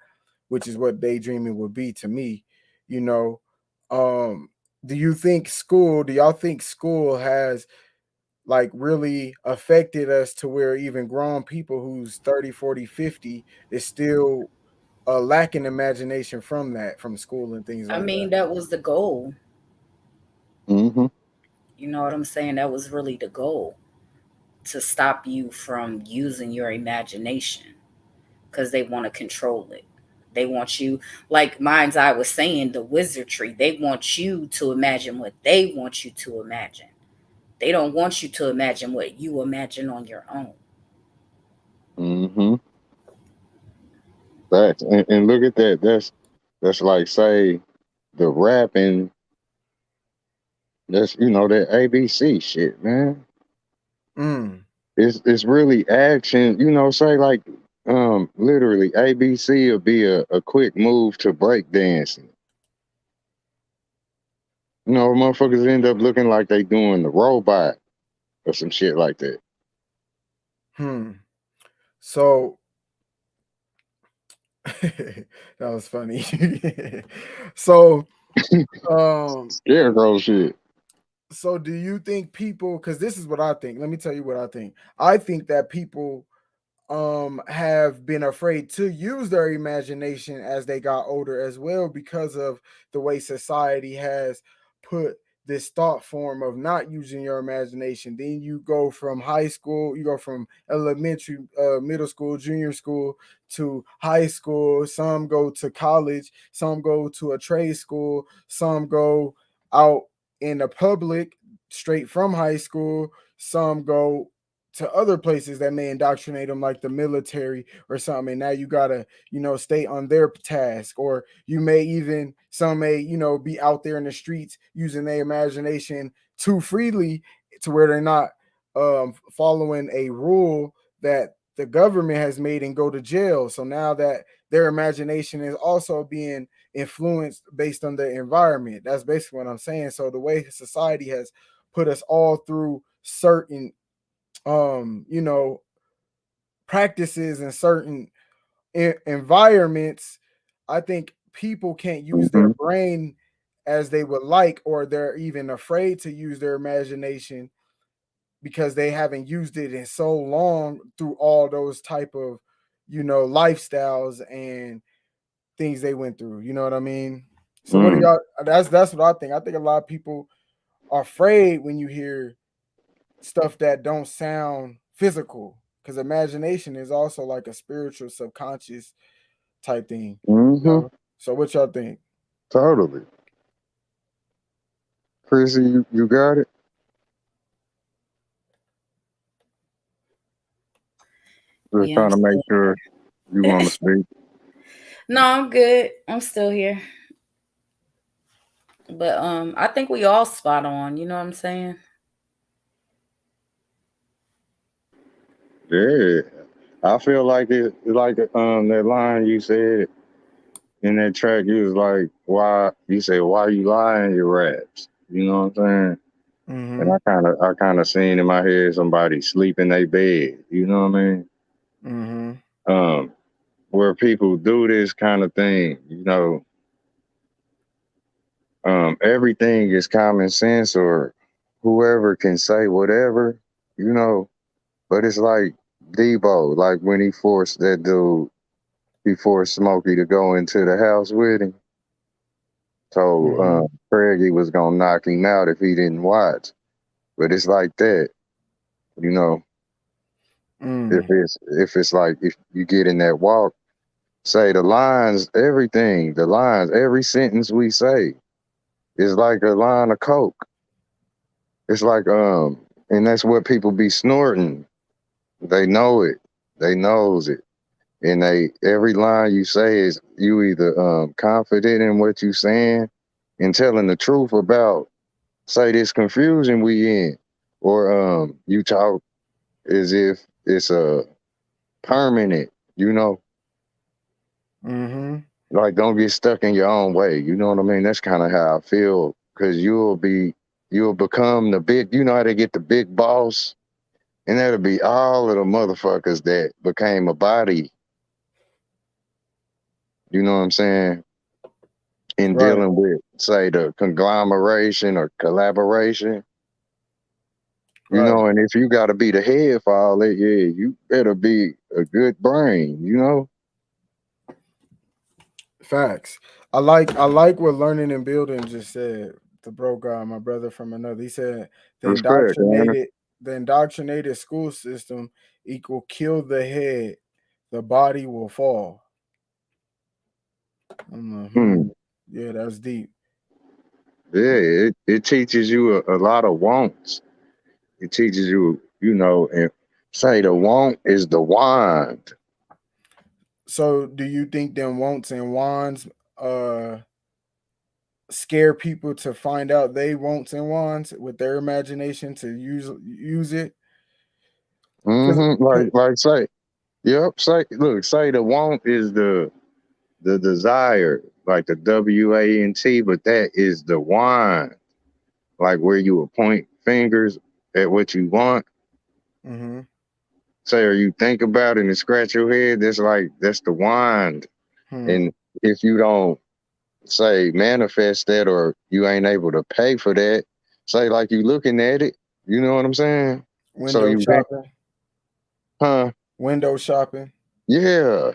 which is what daydreaming would be to me. You know, um, do y'all think school has like really affected us to where even grown people who's 30, 40, 50 is still lacking imagination from school and things I like that? mean, that was the goal. Hmm. You know what I'm saying? That was really the goal, to stop you from using your imagination, because they want to control it. They want you, like Mind's Eye was saying, the wizardry. They want you to imagine what they want you to imagine. They don't want you to imagine what you imagine on your own. Mm-hmm. That and look at that. That's like say the rapping. That's that ABC shit, man. Mm. It's really action. Say like literally ABC will be a quick move to break dancing. Motherfuckers end up looking like they doing the robot or some shit like that. So that was funny. So Scarecrow shit. so do you think people, because this is what I think. Let me tell you what I think. I think that people have been afraid to use their imagination as they got older as well, because of the way society has put this thought form of not using your imagination. Then you go from high school, you go from elementary, middle school, junior school to high school. Some go to college, some go to a trade school, some go out in the public straight from high school, some go to other places that may indoctrinate them, like the military or something. And now you gotta, stay on their task. Or you may even, some may, be out there in the streets using their imagination too freely, to where they're not following a rule that the government has made, and go to jail. So now that their imagination is also being influenced based on the environment. That's basically what I'm saying. So the way society has put us all through certain you know, practices and certain environments, I think people can't use their Mm-hmm. brain as they would like, or they're even afraid to use their imagination because they haven't used it in so long through all those type of, lifestyles and things they went through. You know what I mean? So what do Mm. y'all? That's what I think. I think a lot of people are afraid when you hear stuff that don't sound physical, because imagination is also like a spiritual subconscious type thing. Mm-hmm. So what y'all think? Totally. Chrissy, you got it? Just Yeah, I'm trying to make still sure you want to speak. No, I'm good. I'm still here. But I think we all spot on, you know what I'm saying? Yeah. I feel like like that line you said in that track, you was like, why you lying your raps? You know what I'm saying? And Mm-hmm. I kinda seen in my head somebody sleep in their bed, you know what I mean? Mm-hmm. Um, where people do this kind of thing, everything is common sense, or whoever can say whatever, you know, but it's like Debo, like when he forced Smokey to go into the house with him. Told Mm-hmm. Craig he was gonna knock him out if he didn't watch. But it's like that, you know. Mm. If it's like if you get in that walk, say the lines, everything, the lines, every sentence we say is like a line of coke. It's like and that's what people be snorting. They know it. They knows it. And every line you say is you either confident in what you saying and telling the truth about, say, this confusion we in, or you talk as if it's a permanent, you know, Mm-hmm. like don't get stuck in your own way. You know what I mean? That's kind of how I feel, because you'll become the big, you know how they get the big boss, and that'll be all of the motherfuckers that became a body. You know what I'm saying? In Right. dealing with, say, the conglomeration or collaboration, Right. and if you got to be the head for all that, yeah, you better be a good brain, you know? Facts. I like what learning and building just said. the bro guy, my brother from another. He said Respect, man. the indoctrinated school system equal kill the head, the body will fall. I'm like, Hmm. yeah, that's deep. Yeah, it teaches you a lot of wants. It teaches you, and say the want is the wand. So do you think them wants and wands scare people to find out they wants and wands with their imagination to use it? Like say, yep. Say the want is the desire, like the WANT, but that is the wand, like where you will point fingers at what you want. Mm-hmm. Say, or you think about it and scratch your head. That's the wand. Hmm. And if you don't say manifest that, or you ain't able to pay for that, say like you looking at it, you know what I'm saying? So Window you shopping. huh? Window shopping. Yeah.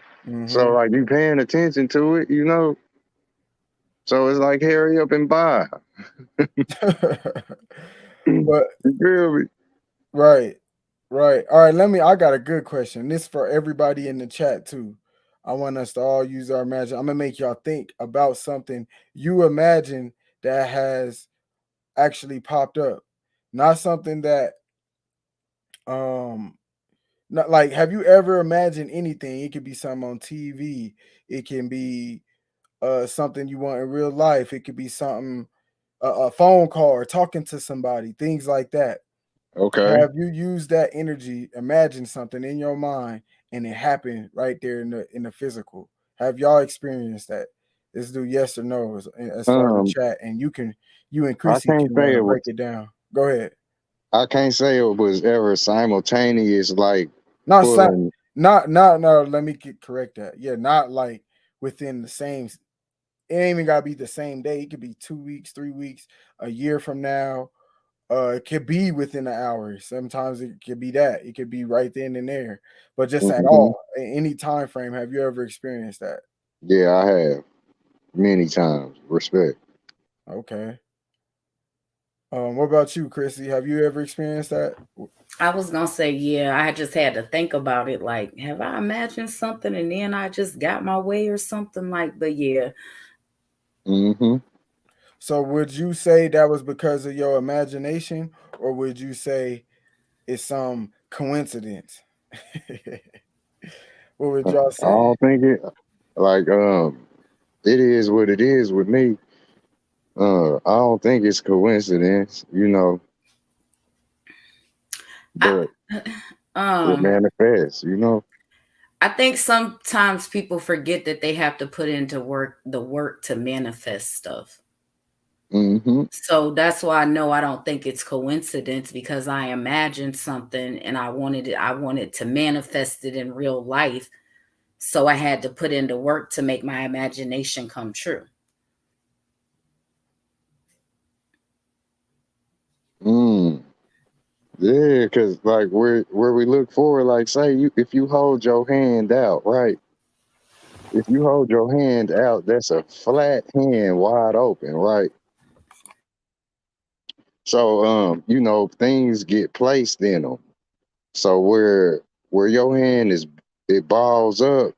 So Mm-hmm. like you paying attention to it, So it's like hurry up and buy. But You feel me? right, right. All right, I got a good question. This for everybody in the chat too. I want us to all use our imagination. I'm gonna make y'all think about something you imagine that has actually popped up. Not something that not like, have you ever imagined anything? It could be something on TV, it can be something you want in real life, it could be something a phone call or talking to somebody, things like that. Okay. Have you used that energy, imagine something in your mind, and it happened right there in the physical? Have y'all experienced that? Let's do yes or no as far as the Um, chat, and you and I Chrissy can't can say it was. break it down. Go ahead. I can't say it was ever simultaneous, like Not si- pulling. not no. Let me correct that. Yeah, not like within the same. It ain't even gotta be the same day. It could be 2 weeks, 3 weeks, a year from now. It could be within an hour. Sometimes it could be that. It could be right then and there. But just at Mhm. all, any time frame, have you ever experienced that? Yeah, I have many times. Respect. Okay. What about you, Chrissy? Have you ever experienced that? I was gonna say, yeah, I just had to think about it. Like, have I imagined something and then I just got my way or something like? But yeah, Mm-hmm. So would you say that was because of your imagination, or would you say it's some coincidence? What would I y'all say? don't think it like it is what it is with me. I don't think it's coincidence, I but it um manifests. I think sometimes people forget that they have to put into the work to manifest stuff. Mm-hmm. So that's why I know I don't think it's coincidence, because I imagined something and I wanted to manifest it in real life. So I had to put into work to make my imagination come true. Mm. Yeah, because like where we look forward, like say if you hold your hand out, right? If you hold your hand out, that's a flat hand wide open, right? So things get placed in them. So where your hand is, it balls up.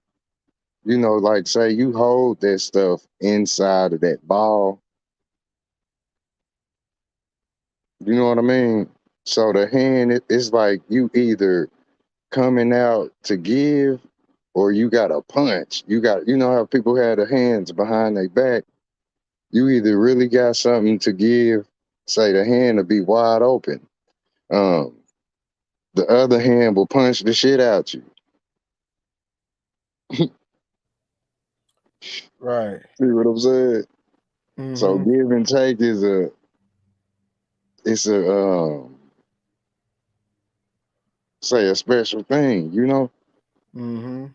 Like say you hold that stuff inside of that ball. You know what I mean? So the hand it's like you either coming out to give, or you got a punch. How people have their hands behind their back. You either really got something to give, say the hand will be wide open. Um, the other hand will punch the shit out you. See Right. what I'm saying? So Mm-hmm. give and take is say a special thing. Mm-hmm.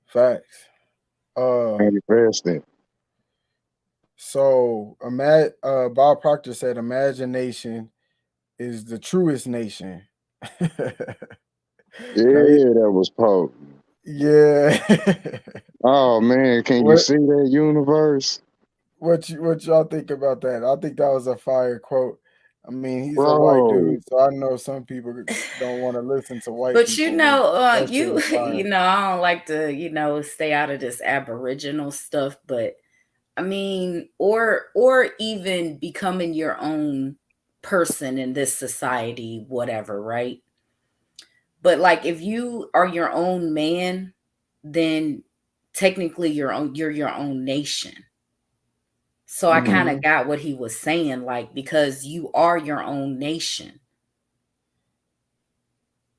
Facts. Uh Manifesting. so Bob Proctor said imagination is the truest nation. Now, Yeah, that was potent. yeah. Oh man, can you what see that universe? what y'all think about that? I think that was a fire quote. I mean, he's a white Bro, dude, so I know some people don't want to listen to white But people, but that shit you was fire. I don't like to stay out of this Aboriginal stuff, but I mean, or even becoming your own person in this society, whatever, right? But like if you are your own man, then technically you're your own nation. So I kind mhm, of got what he was saying, like, because you are your own nation.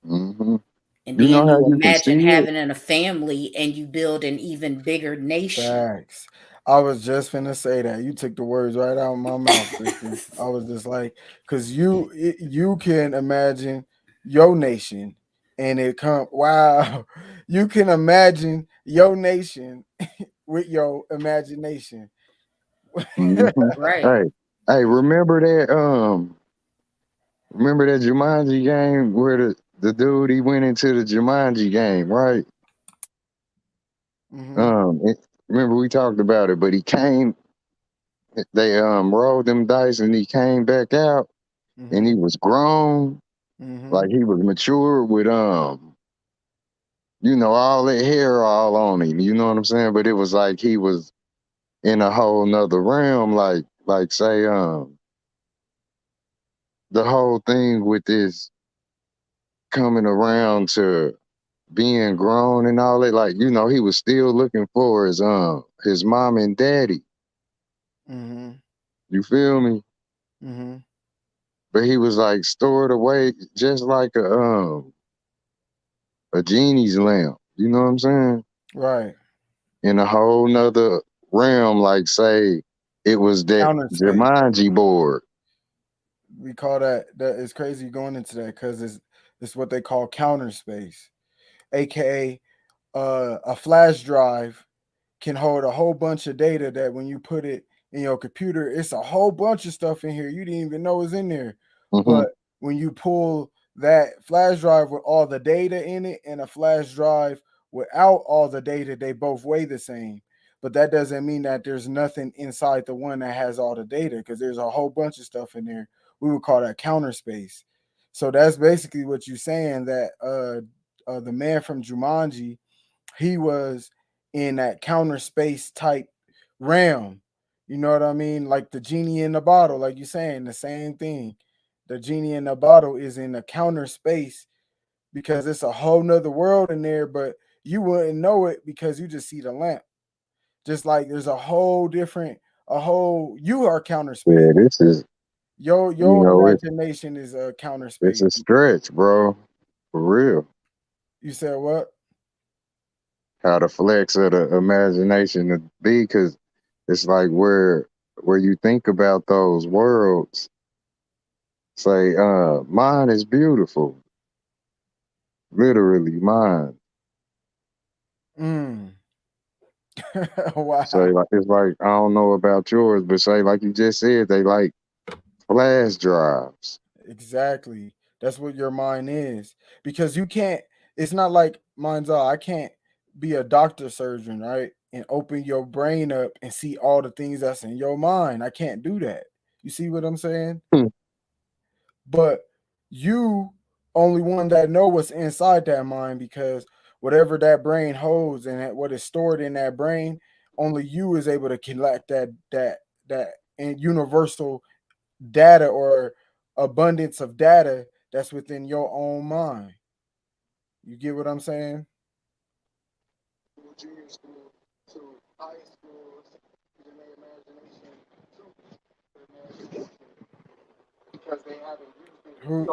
mhm. And You know then how you you can see imagine it? having a family and you build an even bigger nation. Facts. I was just finna say that. You took the words right out of my mouth, Christian. I was just like, because you can imagine your nation, and it come. Wow, you can imagine your nation with your imagination. Mhm. Right. Hey, hey, remember that Jumanji game where the dude he went into the Jumanji game, right? Hmm. Remember we talked about it, but he came. They rolled them dice and he came back out and Hmm. he was grown, Hmm. like he was mature with all that hair all on him. You know what I'm saying? But it was like he was in a whole nother realm, like say the whole thing with this coming around to being grown and all that, like, he was still looking for his mom and daddy. Hmm. You feel me? Hmm. But he was like stored away just like a genie's lamp. You know what I'm saying? Right. In a whole nother realm, like say it was that Counter space. Jumanji board. We call that. It's crazy going into that because it's what they call counter space, aka a flash drive can hold a whole bunch of data that when you put it in your computer, it's a whole bunch of stuff in here you didn't even know was in there. Hmm. But when you pull that flash drive with all the data in it and a flash drive without all the data, they both weigh the same. But that doesn't mean that there's nothing inside the one that has all the data because there's a whole bunch of stuff in there. We would call that counter space. So that's basically what you're saying that the man from Jumanji, he was in that counter space type realm. You know what I mean? Like the genie in the bottle, like you're saying, the same thing. The genie in the bottle is in the counter space because it's a whole nother world in there, but you wouldn't know it because you just see the lamp. Just like there's you are counter Yeah, space. this is, Your it, imagination is a counter it's space. a stretch, bro. For real. You said what? How the flex of the imagination to be, because it's like where you think about those worlds, say, mine is beautiful. Literally mine. Mm. Say Wow. like it's like I don't know about yours, but say like you just said, they like flash drives. Exactly. That's what your mind is. Because you can't, it's not like mine's all. I can't be a doctor surgeon, right? And open your brain up and see all the things that's in your mind. I can't do that. You see what I'm saying? Hmm. But you only one that know what's inside that mind because whatever that brain holds and what is stored in that brain, only you is able to collect that and universal data or abundance of data that's within your own mind. You get what I'm saying? Who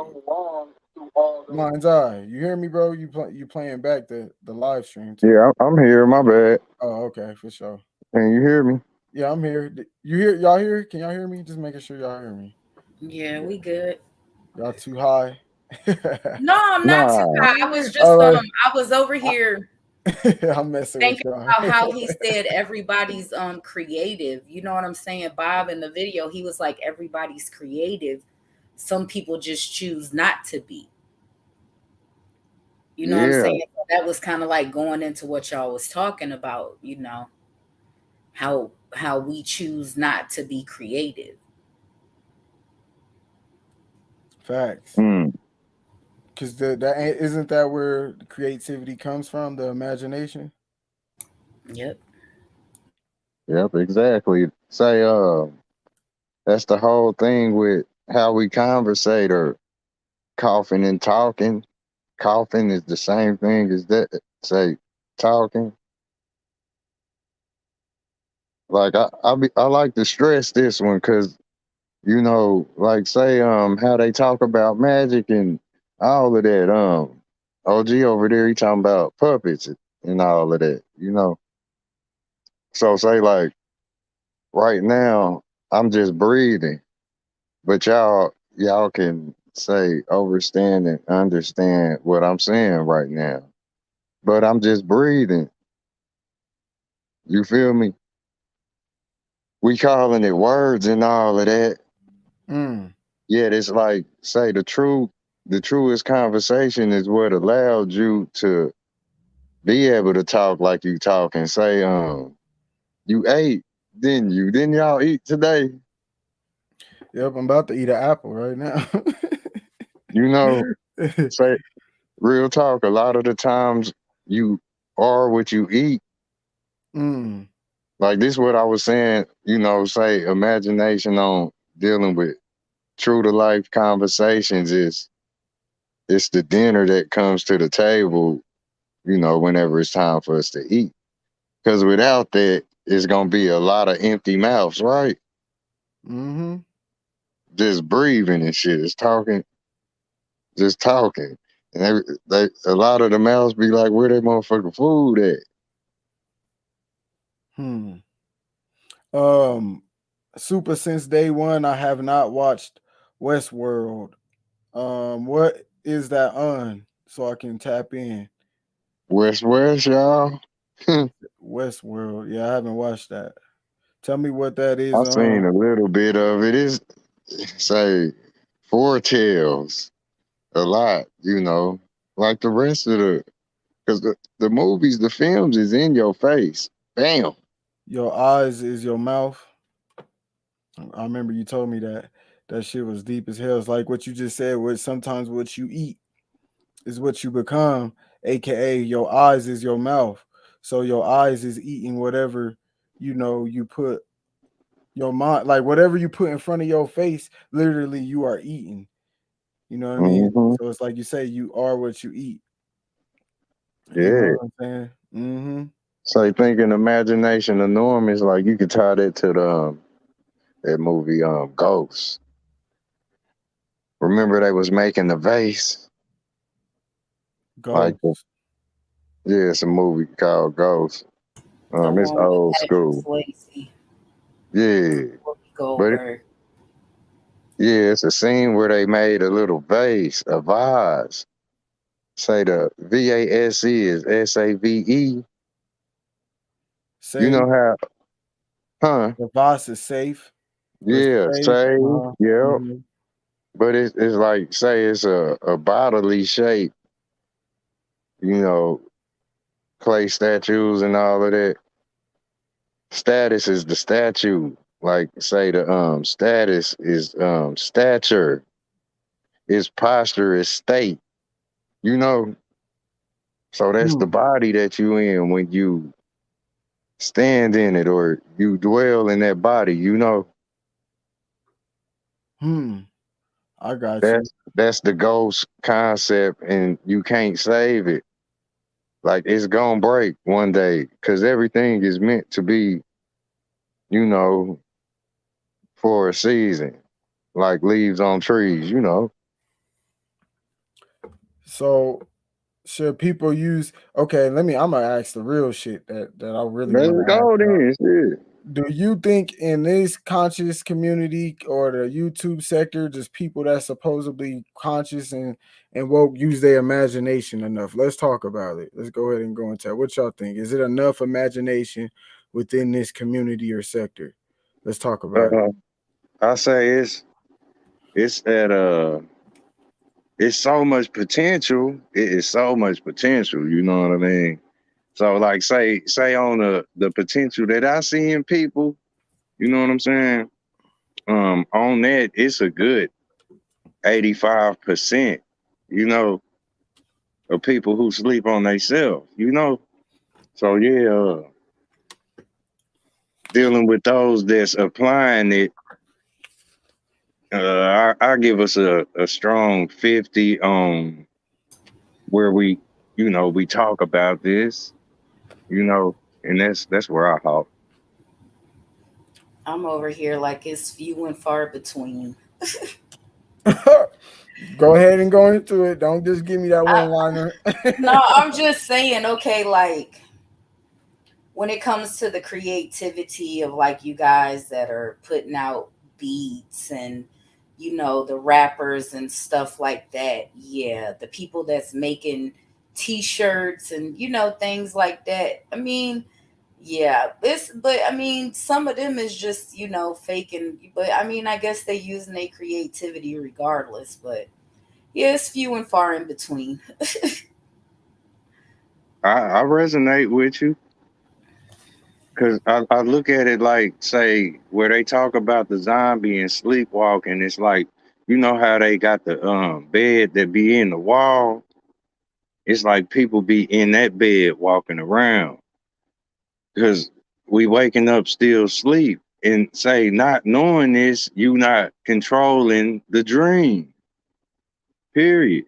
Mind's Eye. You hear me, bro? You playing back the live stream too. Yeah, I'm here. My bad. Oh, okay, for sure. Can you hear me? Yeah, I'm here. You hear y'all here? Can y'all hear me? Just making sure y'all hear me. Yeah, Yeah. we good. Y'all too high. No, I'm not too Nah. high. I was All just right. I was over here I'm messing with thinking y'all. about how he said everybody's creative. You know what I'm saying? Bob in the video, he was like everybody's creative. Some people just choose not to be. You know what I'm Yeah. saying? So that was kind of like going into what y'all was talking about, how how we choose not to be creative. Facts. Mm, Because that isn't that where creativity comes from, the imagination. Yep. yep, exactly. Say, that's the whole thing with how we conversate or coughing and talking. Coughing is the same thing as that. Say, talking. Like I like to stress this one because like say how they talk about magic and all of that. OG over there, he talking about puppets and all of that. So say like right now, I'm just breathing, but y'all can say overstand and understand what I'm saying right now. But I'm just breathing. You feel me? We calling it words and all of that. Mm. Yet it's like say the truest conversation is what allowed you to be able to talk like you talk and say, you ate, didn't you? Didn't y'all eat today? Yep, I'm about to eat an apple right now. You know, say real talk. A lot of the times you are what you eat. Mm. Like this, what I was saying. Say imagination on dealing with true to life conversations is it's the dinner that comes to the table. Whenever it's time for us to eat, because without that, it's gonna be a lot of empty mouths, right? Mm-hmm. Just breathing and shit. It's talking, just talking, and a lot of the mouths be like, "Where that motherfucking food at?" Hmm. Um, Super since day one, I have not watched Westworld. What is that on? So I can tap in. West, y'all. I Westworld. Yeah, I haven't watched that. Tell me what that is seen on. a little bit of it. Is say foretells a lot, like the rest of because the movies, the films is in your face. Bam. Your eyes is your mouth. I remember you told me that. That shit was deep as hell. It's like what you just said, where sometimes what you eat is what you become, aka your eyes is your mouth. So your eyes is eating whatever you put your mind, like whatever you put in front of your face, literally you are eating. You know what I mean? Hmm. So it's like you say, you are what you eat. You know Yeah. what I'm saying? Mm-hmm. So you thinking imagination enormous, like you could tie that to the that movie Ghost. Remember they was making the vase? Like Ghost. yeah, it's a movie called Ghost. The It's one with old Patrick school. Swayze, Yeah. Whoopi But Goldberg. yeah, it's a scene where they made a little vase, a vase. Say the VASE is SAVE. You Safe. know how huh? The boss is safe or Yeah, safe. save, yeah. Mhm. But it's like say it's a bodily shape, you know, clay statues and all of that. Status is the statue. Like say the status is stature. Its posture is state. You know, so that's the Hmm. body that you in when you stand in it or you dwell in that body. Hmm. I got you. That's the ghost concept, and you can't save it. Like it's gonna break one day because everything is meant to be, you know, for a season, like leaves on trees. So should people use okay, I'm gonna ask the real shit that I really want Let's to ask go y'all. then. Shit. Do you think in this conscious community or the YouTube sector, just people that supposedly conscious and woke use their imagination enough? Let's talk about it. Let's go ahead and go into it. What y'all think? Is it enough imagination within this community or sector? Let's talk about it. Uh, I say it's at it's so much potential. It is so much potential. You know what I mean? So like say on the potential that I see in people, You know what I'm saying? On that, it's a good 85%, you know, of people who sleep on themselves, you know. So yeah, dealing with those that's applying it, I give us a strong 50 on where we, you know, we talk about this, you know, and that's where I hope. I'm over here like it's few and far between. Go ahead and go into it. Don't just give me that I, one liner. no, I'm just saying, okay, like when it comes to the creativity of like you guys that are putting out beats and the rappers and stuff like that, yeah, the people that's making t-shirts and things like that, I mean, yeah, but I mean some of them is just faking, but I mean I guess they using their creativity regardless, but yeah, it's few and far in between. I resonate with you because I look at it like, say, where they talk about the zombie and sleepwalking, it's like, you know how they got the bed that be in the wall? It's like people be in that bed walking around because we waking up still sleep and say not knowing this, you not controlling the dream, period.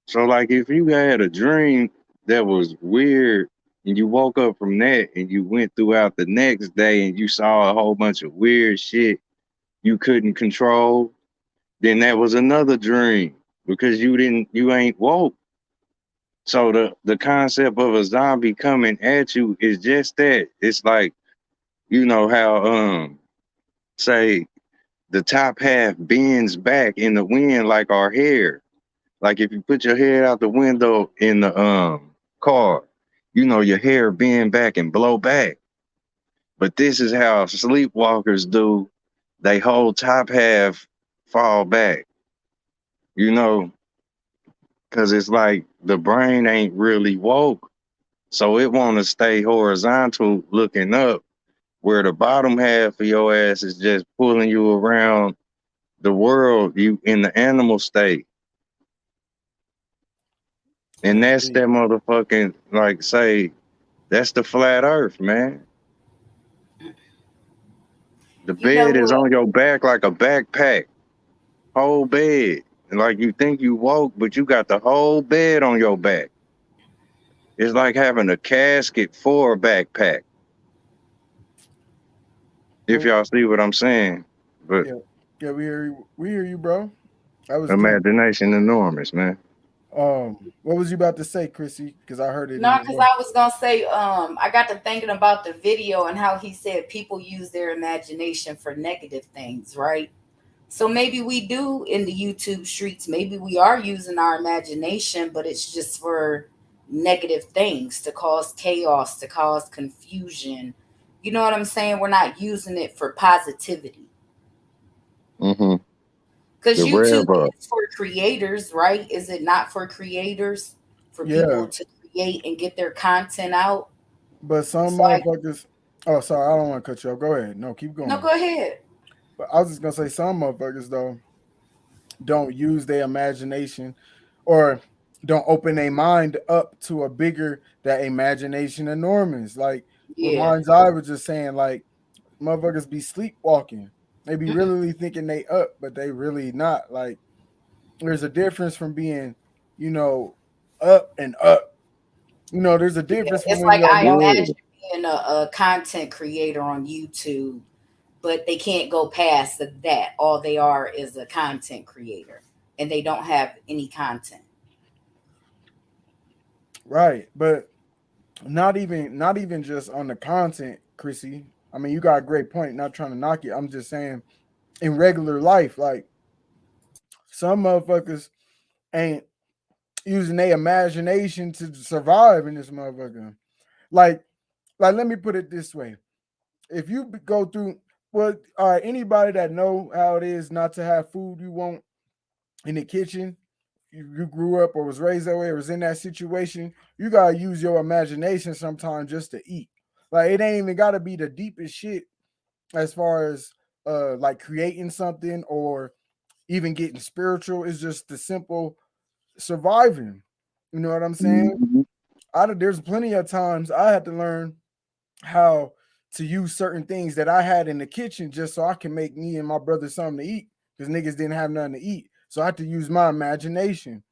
So like if you had a dream that was weird and you woke up from that and you went throughout the next day and you saw a whole bunch of weird shit you couldn't control, then that was another dream because you ain't woke. So the concept of a zombie coming at you is just that. It's like, you know how say the top half bends back in the wind like our hair. Like if you put your head out the window in the car, you know your hair bend back and blow back. But this is how sleepwalkers do. They whole top half fall back, you know, because it's like the brain ain't really woke. So it want to stay horizontal looking up, where the bottom half of your ass is just pulling you around the world, you in the animal state. And That's that's deep. that motherfucking, like, say, that's the flat earth, man. The You know bed is what? on your back like a backpack, whole bed. And like you think you woke, but you got the whole bed on your back. It's like having a casket for a backpack, if Well, y'all see what I'm saying. But yeah, yeah, we hear you. We hear you, bro. That was deep. imagination enormous, man. What was you about to say, Chrissy? Because I heard it in No, the because room. I was gonna say, I got to thinking about the video and how he said people use their imagination for negative things, right? So maybe we do in the YouTube streets. Maybe we are using our imagination, but it's just for negative things to cause chaos, to cause confusion. You know what I'm saying? We're not using it for positivity Mm-hmm. because The rev YouTube up. is for creators, right? Is it not for creators? For Yeah, people to create and get their content out? but some So I motherfuckers. Oh, sorry, I don't want to cut you off. Go ahead. No, keep no, going. go ahead. But I was just gonna say some motherfuckers though don't use their imagination or don't open their mind up to a bigger that imagination enormous. Like what Yeah. mine's I was just saying, like motherfuckers be sleepwalking. They be Mm-mm. really thinking they up, but they really not. Like there's a difference from being, you know, up and up. There's a Yeah. difference from It's when like you're I low. Yeah. imagine being a content creator on YouTube, but they can't go past that. All they are is a content creator, and they don't have any content. Right. But not even just on the content, Chrissy. I mean, you got a great point. Not trying to knock it. I'm just saying in regular life, like some motherfuckers ain't using their imagination to survive in this motherfucker. Like, like let me put it this way: if you go through, well, all right, anybody that know how it is not to have food you want in the kitchen, you grew up or was raised that way or was in that situation, you gotta use your imagination sometimes just to eat. Like it ain't even gotta be the deepest shit. as far as like creating something or even getting spiritual. It's just the simple surviving. You know what I'm saying? Mhm. There's plenty of times I had to learn how to use certain things that I had in the kitchen just so I can make me and my brother something to eat because niggas didn't have nothing to eat. So I had to use my imagination.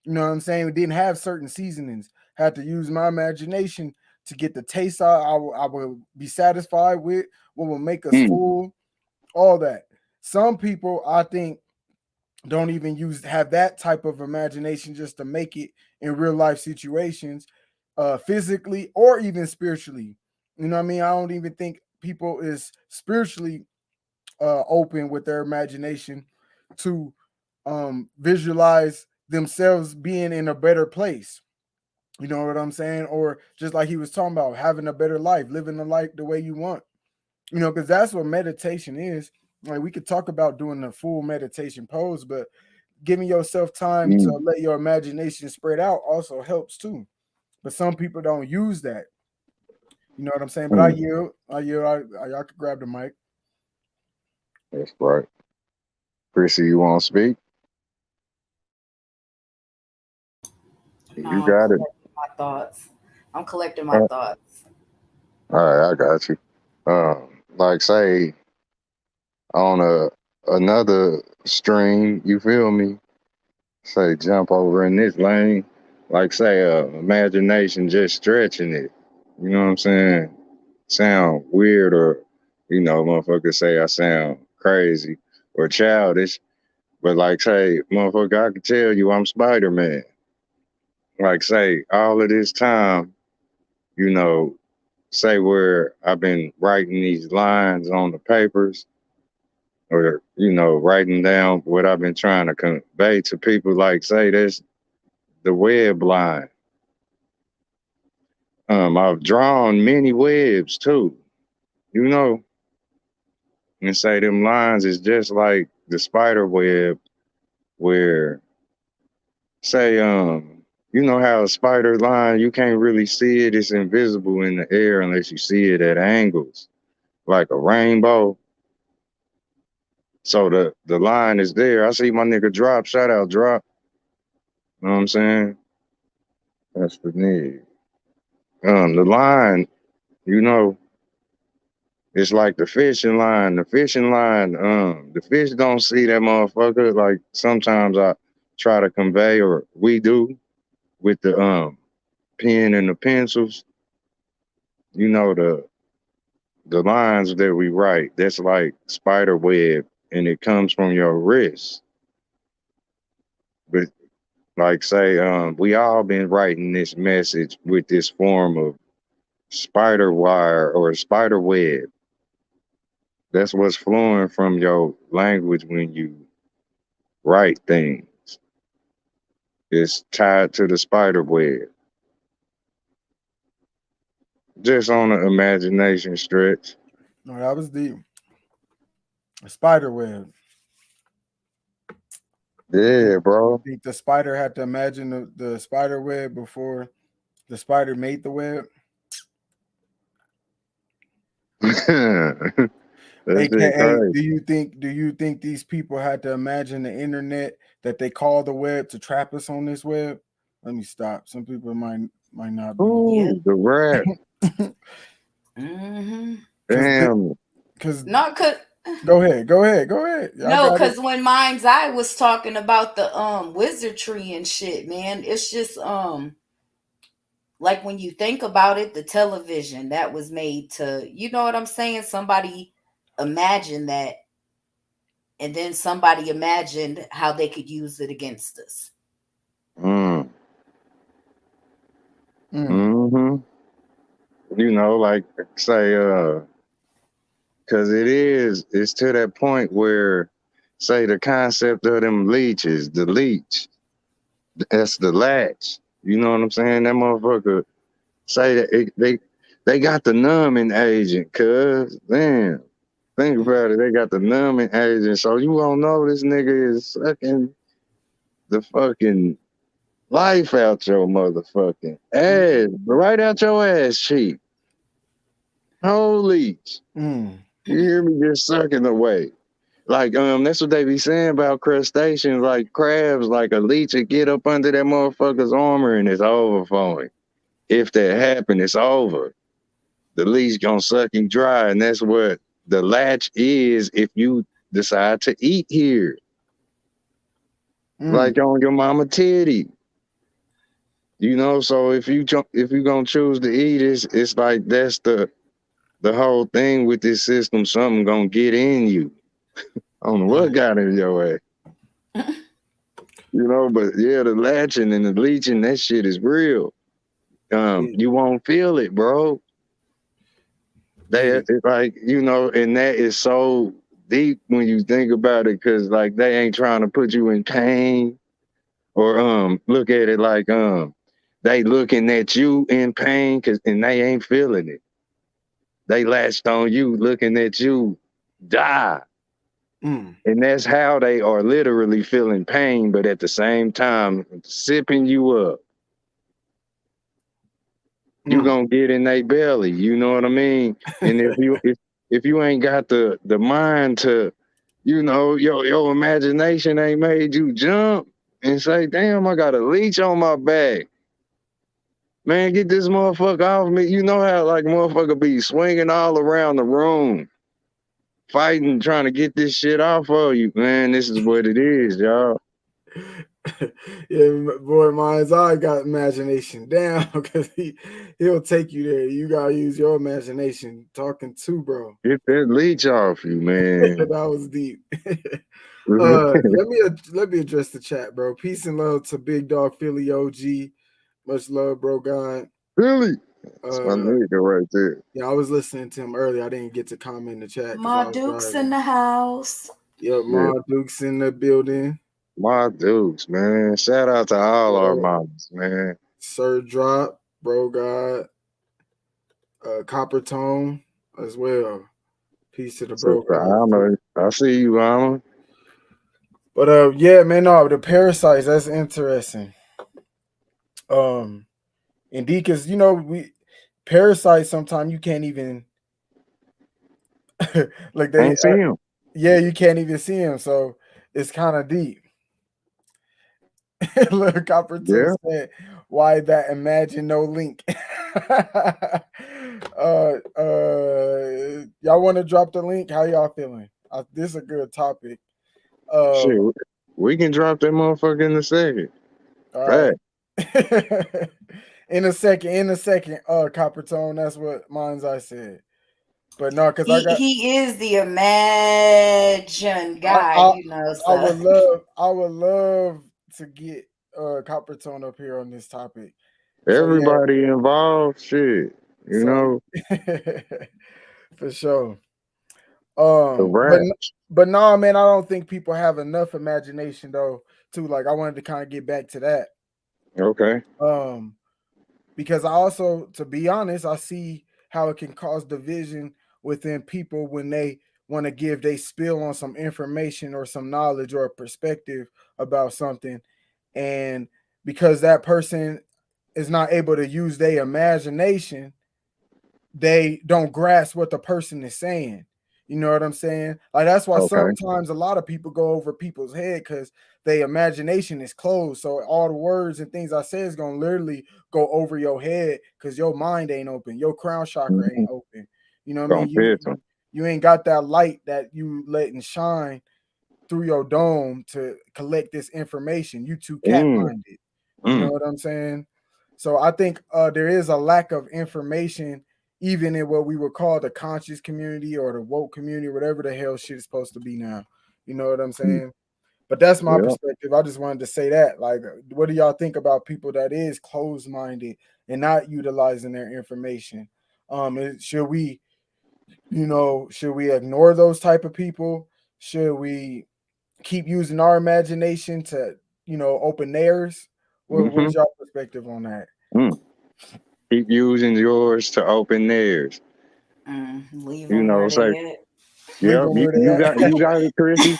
You know what I'm saying? We didn't have certain seasonings. Had to use my imagination to get the taste I will be satisfied with, what will make us Mm. full, all that. Some people, I think, don't even have that type of imagination just to make it in real life situations, physically or even spiritually. You know what I mean? I don't even think people is spiritually open with their imagination to visualize themselves being in a better place. You know what I'm saying? Or just like he was talking about, having a better life, living the life the way you want. You know, because that's what meditation is. Like, we could talk about doing the full meditation pose, but giving yourself time to Mm. let your imagination spread out also helps too. But some people don't use that. You know what I'm saying? But I Mm. yield. Y'all could grab the mic. That's right. Chrissy, you want to speak? No, You I'm got it. collecting my thoughts. I'm collecting my Uh, thoughts. all right, I got you. Like say on another stream, you feel me? Say jump over in this lane. Like say imagination just stretching it. You know what I'm saying? Sound weird or motherfuckers say I sound crazy or childish. But like say, motherfucker, I can tell you I'm Spider-Man. Like say all of this time, you know, say where I've been writing these lines on the papers or writing down what I've been trying to convey to people. Like say that's the web line. I've drawn many webs too, you know, and say them lines is just like the spider web where say you know how a spider line you can't really see it, it's invisible in the air unless you see it at angles like a rainbow. So the line is there. I see my nigga Drop, shout out Drop. You know what I'm saying? That's the need. The line, you know, it's like the fishing line. The fishing line, the fish don't see that motherfucker. Like sometimes I try to convey, or we do, with the pen and the pencils. You know the lines that we write. That's like spider web, and it comes from your wrist. But like say, we all been writing this message with this form of spider wire or spider web. That's what's flowing from your language when you write things. It's tied to the spider web. Just on an imagination stretch. No, that was the spider web. Yeah, You bro. think the spider had to imagine the spider web before the spider made the web? That shit AKA, crazy. do you think these people had to imagine the internet that they call the web to trap us on this web? Let me stop. Some people might not be, Yeah. Ooh, the rap. Mm-hmm. Damn. because No, cause go ahead. Y'all no, got it. cause when Mind's Eye was talking about the wizardry and shit, man, it's just like when you think about it, the television that was made to, you know what I'm saying? Somebody imagined that, and then somebody imagined how they could use it against us. Mm. Mm, Mm-hmm. Like say, cause it's to that point where say the concept of them leeches, the leech, that's the latch. You know what I'm saying? That motherfucker say that they got the numbing agent, cuz damn. Think about it, they got the numbing agent. So you won't know this nigga is sucking the fucking life out your motherfucking ass, right out your ass cheek. Holy. mm. You hear me? Just sucking away. Like, that's what they be saying about crustaceans, like crabs, like a leech will get up under that motherfucker's armor and it's over for him. If that happen, it's over. The leech gonna suck him dry, and that's what the latch is if you decide to eat here. Like on your mama titty. You know, so if you gonna choose to eat, it's like that's the whole thing with this system. Something gonna get in you. I don't know what got in your ass. You know, but yeah, the latching and the leeching, that shit is real. You won't feel it, bro. It's like, you know, and that is so deep when you think about it, because like they ain't trying to put you in pain or look at it like they looking at you in pain and they ain't feeling it. They latched on you looking at you die. And that's how they are literally feeling pain, but at the same time sipping you up. You gonna get in their belly, you know what I mean? And if you ain't got the mind to, you know, your imagination ain't made you jump and say, damn, I got a leech on my back. Man, get this motherfucker off me. You know how like motherfucker be swinging all around the room, fighting, trying to get this shit off of you. Man, this is what it is, y'all. Yeah, boy, mine's I got imagination down because he'll take you there. You gotta use your imagination talking to, bro. Get that leech off you, man. That was deep. Let me address the chat, bro. Peace and love to Big Dog Philly OG. Much love, bro. God. Philly. That's my nigga right there. Yeah, I was listening to him earlier. I didn't get to comment in the chat. Ma Duke's in the house. Yep, Ma Duke's in the building. Ma Dukes, man. Shout out to all our moms, man. Sir Drop, Bro God, Copper Tone as well. Peace to the Bro God. I see you, mama. But yeah, man, no, the parasites, that's interesting. Indeed, because you know, parasites sometimes you can't even like they see them. Yeah, you can't even see them, so it's kind of deep. Look, Copper Tone said, why that imagine no link? Y'all want to drop the link? How y'all feeling? This is a good topic. Shit, we can drop that motherfucker in a second. All right. in a second, Copper Tone. That's what mine's I said. But no, because he is the imagine guy, you know. So. I would love to get Copper Tone up here on this topic. Everybody involved, shit. You know. For sure. But no, man, I don't think people have enough imagination though. Too, like I wanted to kind of get back to that. Okay. Because I also, to be honest, I see how it can cause division within people when they want to give they spill on some information or some knowledge or a perspective about something, and because that person is not able to use their imagination, they don't grasp what the person is saying. You know what I'm saying? Like that's why sometimes a lot of people go over people's head because their imagination is closed. So all the words and things I say is gonna literally go over your head because your mind ain't open, your crown chakra ain't open. You know what I mean? You ain't got that light that you letting shine through your dome to collect this information. You too cat-minded. You know what I'm saying? So I think there is a lack of information even in what we would call the conscious community or the woke community, whatever the hell shit is supposed to be now. You know what I'm saying? But that's my perspective. I just wanted to say that. Like, what do y'all think about people that is closed-minded and not utilizing their information? Should we ignore those type of people? Should we keep using our imagination to, open theirs? What's your perspective on that? Keep using yours to open theirs. Leave them where they at. Yeah, you got it, Chrissy.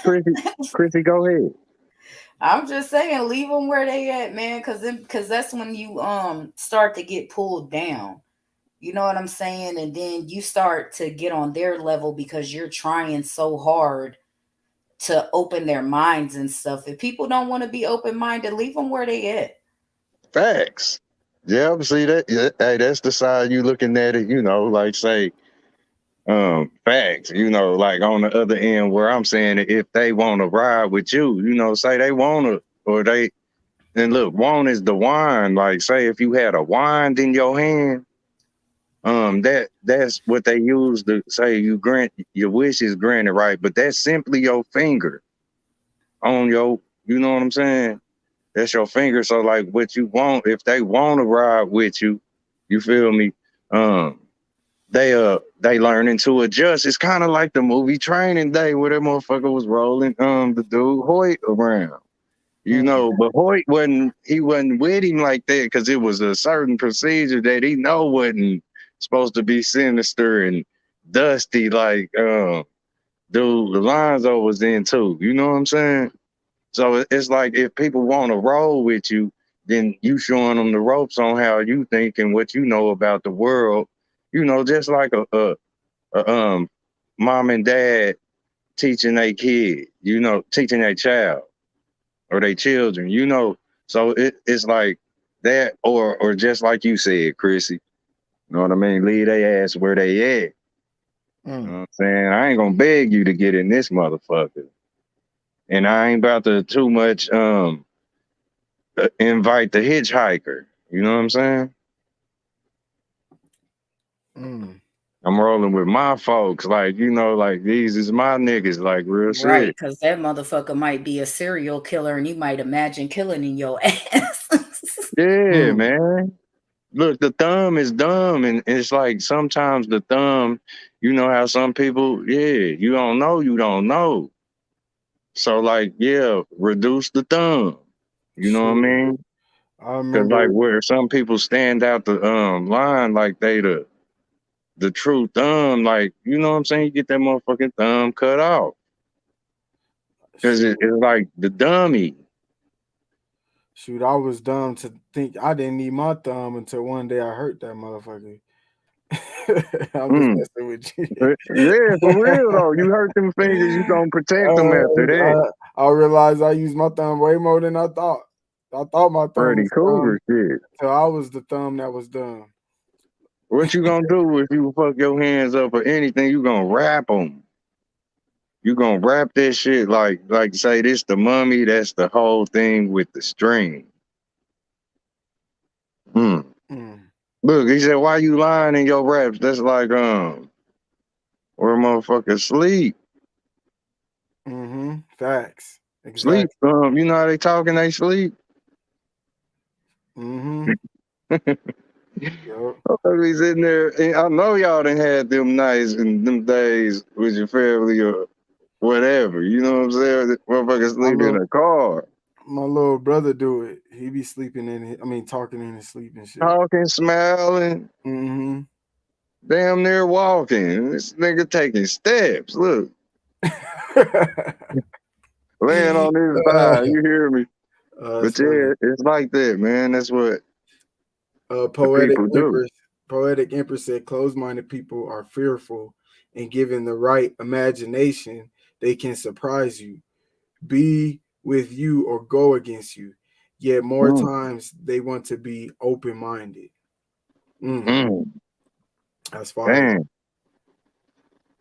Chrissy, go ahead. I'm just saying, leave them where they at, man, because that's when you start to get pulled down. You know what I'm saying? And then you start to get on their level because you're trying so hard to open their minds and stuff. If people don't want to be open minded, leave them where they at. Facts. Yeah, see that? Yeah, hey, that's the side you looking at it. Like say, facts. Like on the other end where I'm saying that if they want to ride with you, say they want to, or they. And look, want is the wine. Like say if you had a wine in your hand, that's what they use to say you grant your wish is granted, right? But that's simply your finger on your. You know what I'm saying? That's your finger. So like what you want, if they want to ride with you, you feel me? They learning to adjust. It's kind of like the movie Training Day where that motherfucker was rolling the dude Hoyt around. But Hoyt wasn't with him like that because it was a certain procedure that he know wasn't supposed to be sinister and dusty like dude Alonzo was in too. You know what I'm saying? So it's like if people want to roll with you, then you showing them the ropes on how you think and what you know about the world. Just like a mom and dad teaching a kid, teaching a child or their children, So it's like that, or just like you said, Chrissy. You know what I mean? Leave their ass where they at. You know what I'm saying? I ain't gonna beg you to get in this motherfucker. And I ain't about to too much invite the hitchhiker. You know what I'm saying? I'm rolling with my folks, like like these is my niggas, like real shit. Right, because that motherfucker might be a serial killer and you might imagine killing in your ass. Yeah, man. Look, the thumb is dumb, and it's like sometimes the thumb, how some people, you don't know. So like, reduce the thumb. You know what I mean? I Because remember like where some people stand out the line like they the true thumb, like you know what I'm saying? You get that motherfucking thumb cut off because it's like the dummy. Shoot, I was dumb to think I didn't need my thumb until one day I hurt that motherfucker. I'm just messing with you. Yeah, for real though. You hurt them fingers, you gonna protect them after that. I realized I used my thumb way more than I thought. I thought my thumb Freddy was Krueger shit. So I was the thumb that was dumb. What you gonna do if you fuck your hands up or anything? You gonna wrap them. You gonna wrap that shit like say this the mummy. That's the whole thing with the string. Look, he said, "Why you lying in your raps?" That's like where motherfuckers sleep. Facts. Exactly. Sleep. You know how they talk and they sleep. He's in there. I know y'all done had them nights and them days with your family or whatever. You know what I'm saying? Motherfuckers sleep in a car. My little brother do it. He be sleeping talking in his sleep and shit. Talking, smiling. Damn near walking. This nigga taking steps. Look. Laying on his side. You hear me? But yeah, it's like that, man. That's what Poetic Empress said closed-minded people are fearful, and given the right imagination, they can surprise you, be with you, or go against you. Yet more times they want to be open-minded. That's fire.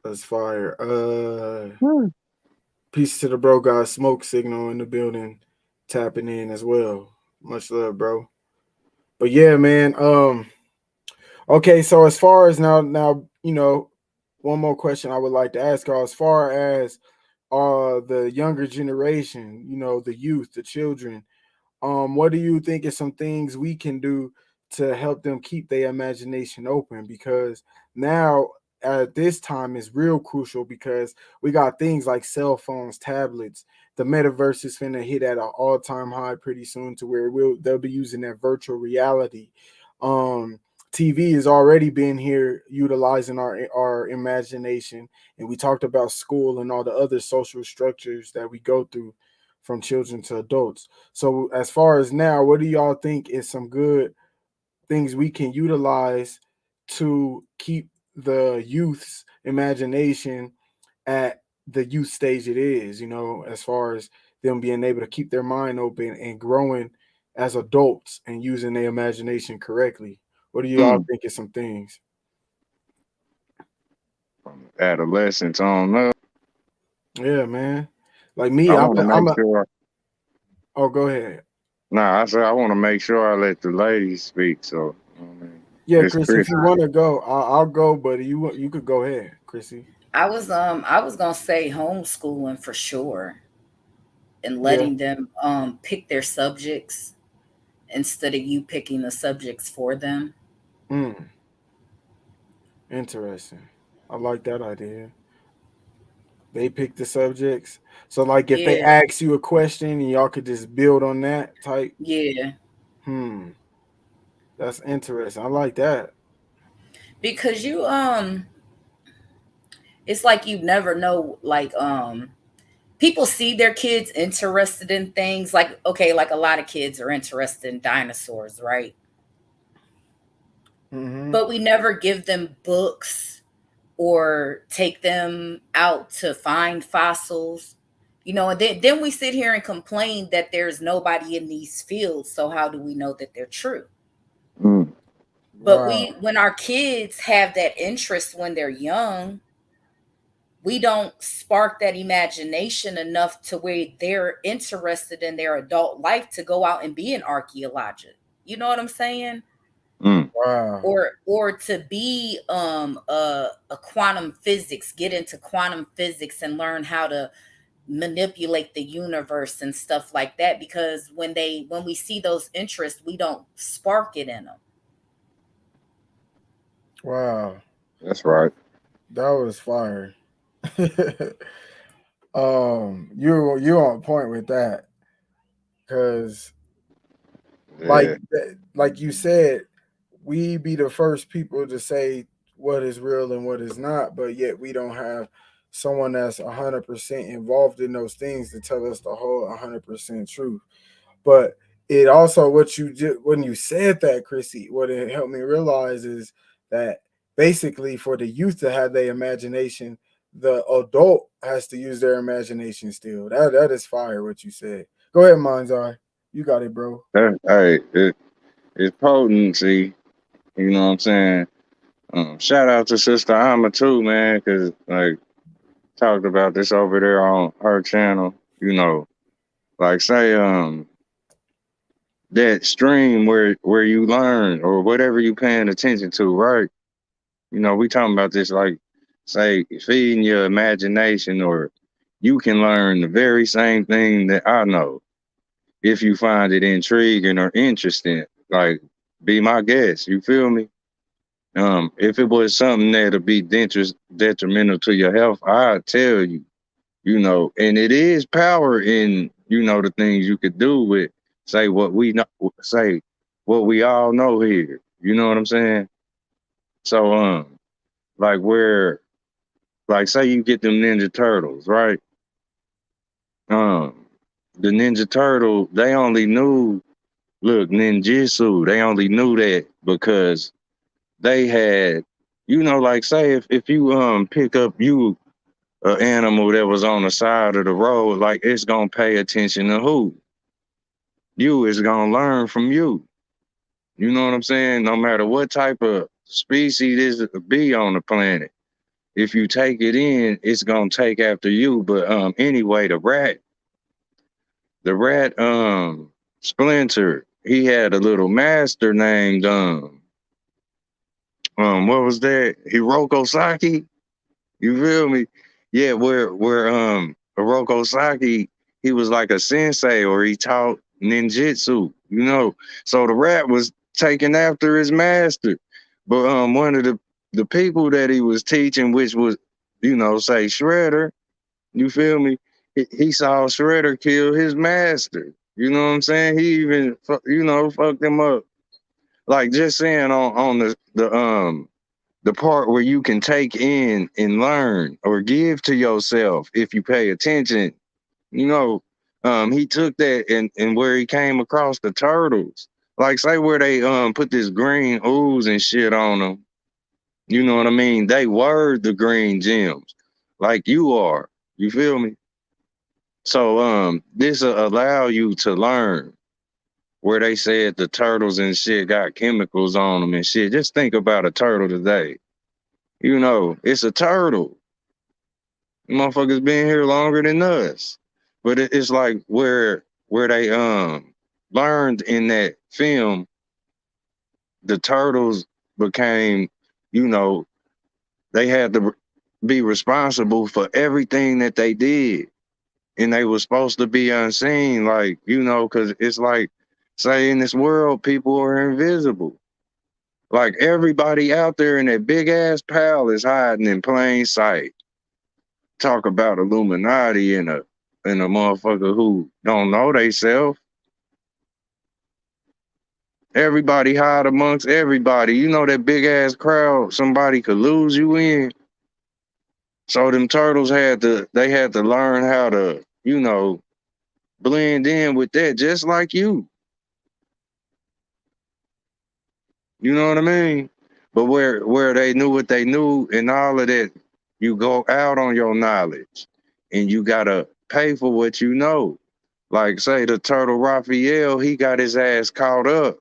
That's fire. Peace to the bro guy. Smoke signal in the building, tapping in as well. Much love, bro. But yeah, man. Okay, so as far as now, one more question I would like to ask y'all. As far as the younger generation, the youth, the children, what do you think is some things we can do to help them keep their imagination open? Because now at this time is real crucial because we got things like cell phones, tablets. The metaverse is finna hit at an all-time high pretty soon to where they'll be using that virtual reality. TV has already been here utilizing our imagination, and we talked about school and all the other social structures that we go through from children to adults. So as far as now, what do y'all think is some good things we can utilize to keep the youth's imagination at the youth stage it is, as far as them being able to keep their mind open and growing as adults and using their imagination correctly? What do you all Mm. think of some things? From adolescence on up, Yeah, man. Like me, I I'm want to a, make I'm a sure. oh, go ahead. Nah, I said I want to make sure I let the ladies speak. So, I mean, Yeah, it's Chris, if Chris. you want to go, I'll go, but you could go ahead, Chrissy. I was gonna say homeschooling for sure, and Yeah. letting them pick their subjects instead of you picking the subjects for them. Mm, interesting. I like that idea. They pick the subjects. So like if they Yeah, ask you a question and y'all could just build on that type. yeah. Hmm. That's interesting. I like that. Because it's like you never know, like people see their kids interested in things, like okay, like a lot of kids are interested in dinosaurs, right? Mm-hmm. But we never give them books or take them out to find fossils. And then we sit here and complain that there's nobody in these fields, so how do we know that they're true? Mm. But Wow. when our kids have that interest when they're young, we don't spark that imagination enough to where they're interested in their adult life to go out and be an archaeologist. You know what I'm saying? Mm. Wow. Or to be a quantum physics, get into quantum physics and learn how to manipulate the universe and stuff like that, because when we see those interests, we don't spark it in them. Wow. That's right. That was fire. You're on point with that because Yeah. like you said, we be the first people to say what is real and what is not, but yet we don't have someone that's 100% involved in those things to tell us the whole 100% truth. But it also, what you did when you said that, Chrissy, what it helped me realize is that basically for the youth to have their imagination, the adult has to use their imagination still. That is fire what you said. Go ahead, Manzar. You got it, bro. Hey, it's potency. You know what I'm saying? Shout out to Sister Alma too, man, because like talked about this over there on her channel. You know, like say that stream where you learn or whatever you paying attention to, right? You know, we talking about this like say feeding your imagination, or you can learn the very same thing that I know if you find it intriguing or interesting. Like, be my guest. You feel me? If it was something that'll be detrimental to your health, I'd tell you, and it is power in, the things you could do with, say, what we know, say, what we all know here. You know what I'm saying? So, like like, say you get them Ninja Turtles, right? Um, the Ninja Turtle, they only knew, look, ninjutsu, they only knew that because they had, like say if you pick up you an animal that was on the side of the road, like it's gonna pay attention to who? You is gonna learn from you. You know what I'm saying? No matter what type of species this be on the planet, if you take it in, it's gonna take after you. But anyway, the rat Splinter, he had a little master named what was that? Hiroko Saki. You feel me? Yeah, where Hiroko Saki, he was like a sensei, or he taught ninjutsu, So the rat was taking after his master. But one of the people that he was teaching, which was, say Shredder, you feel me? He saw Shredder kill his master. You know what I'm saying? He even fucked him up. Like, just saying on the part where you can take in and learn or give to yourself if you pay attention. You know, he took that and where he came across the turtles. Like, say where they put this green ooze and shit on them. You know what I mean? They were the green gems, like you are. You feel me? So this will allow you to learn where they said the turtles and shit got chemicals on them and shit. Just think about a turtle today. You know, it's a turtle. Motherfuckers been here longer than us. But it's like where they learned in that film, the turtles became, you know, they had to be responsible for everything that they did. And they were supposed to be unseen, like, you know, because it's like, say in this world, people are invisible. Like everybody out there in that big ass pal is hiding in plain sight. Talk about Illuminati and a motherfucker who don't know they self. Everybody hide amongst everybody. You know that big ass crowd somebody could lose you in. So them turtles had to learn how to, you know, blend in with that just like you. You know what I mean? But where they knew what they knew and all of that, you go out on your knowledge and you gotta pay for what you know. Like say the turtle Raphael, he got his ass caught up.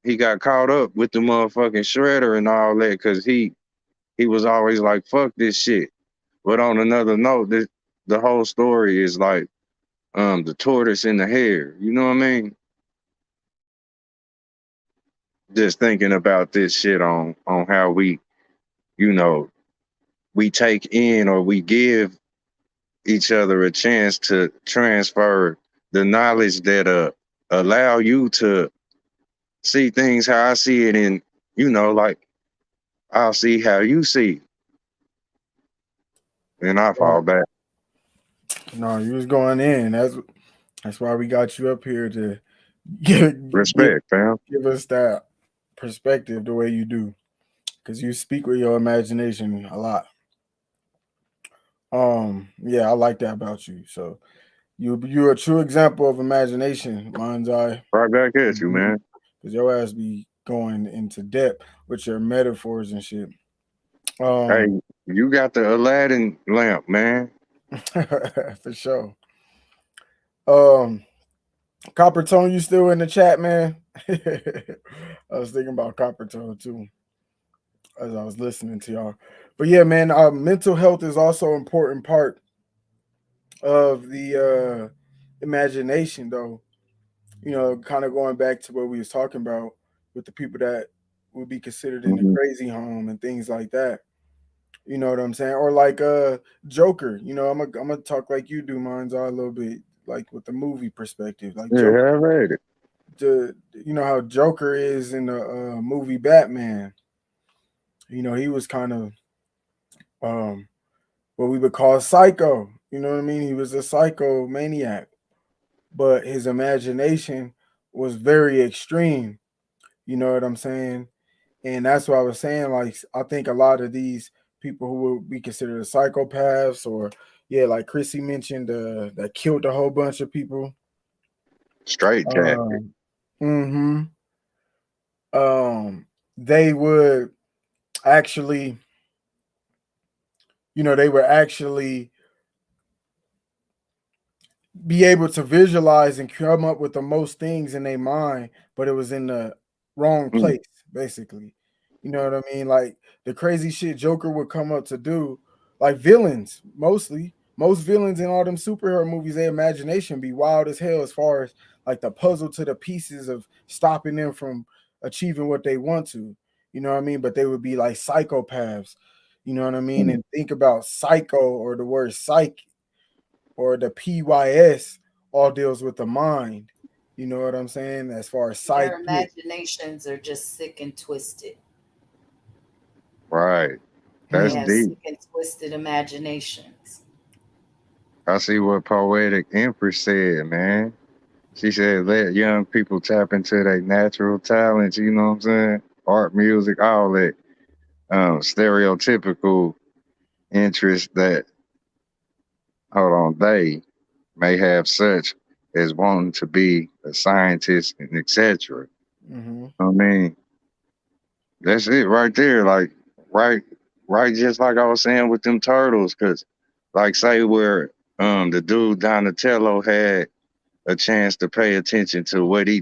He got caught up with the motherfucking shredder and all that because he was always like, fuck this shit. But on another note, the whole story is like the tortoise and the hare. You know what I mean? Just thinking about this shit on how we, you know, we take in or we give each other a chance to transfer the knowledge that allow you to see things how I see it, and you know, like I'll see how you see, and I fall Right. back. No, you was going in. That's why we got you up here to give Respect, fam. give us that perspective the way you do, because you speak with your imagination a lot. Yeah, I like that about you. So you're a true example of imagination, mind's eye. Right back at you, man. Because your ass be going into depth with your metaphors and shit. Hey, you got the Aladdin lamp, man. For sure. Um, Copper Tone, you still in the chat, man? I was thinking about Copper Tone too as I was listening to y'all. But yeah, man, mental health is also an important part of the imagination, though. You know, kind of going back to what we was talking about with the people that would be considered in the Mhm. crazy home and things like that. You know what I'm saying? Or like Joker. You know, I'm gonna talk like you do, mine's are a little bit like with the movie perspective. Like Yeah, Joker, have at it. you know how Joker is in the movie Batman. You know, he was kind of um what we would call psycho. You know what I mean? He was a psychomaniac, but his imagination was very extreme. You know what I'm saying? And that's what I was saying. Like, I think a lot of these people who would be considered psychopaths, or yeah, like Chrissy mentioned, that killed a whole bunch of people. Straight jacket. Um, hmm they would actually, they would actually be able to visualize and come up with the most things in their mind, but it was in the wrong Mm. place, basically. You know what I mean? Like the crazy shit Joker would come up to do, like villains, mostly. Most villains in all them superhero movies, their imagination be wild as hell as far as like the puzzle to the pieces of stopping them from achieving what they want to. You know what I mean? But they would be like psychopaths. You know what I mean? Mm. And think about psycho or the word psych or the PYS all deals with the mind. You know what I'm saying? As far as Their psychic. imaginations are just sick and twisted. Right. They That's have Mhm. deep. sick and twisted imaginations. I see what Poetic Empress said, man. She said let young people tap into their natural talents, you know what I'm saying? Art, music, all that. Stereotypical interests that, hold on, they may have such as wanting to be a scientist and etc. Mhm. I mean, that's it right there. Like right, right. Just like I was saying with them turtles, because like say where the dude Donatello had a chance to pay attention to what he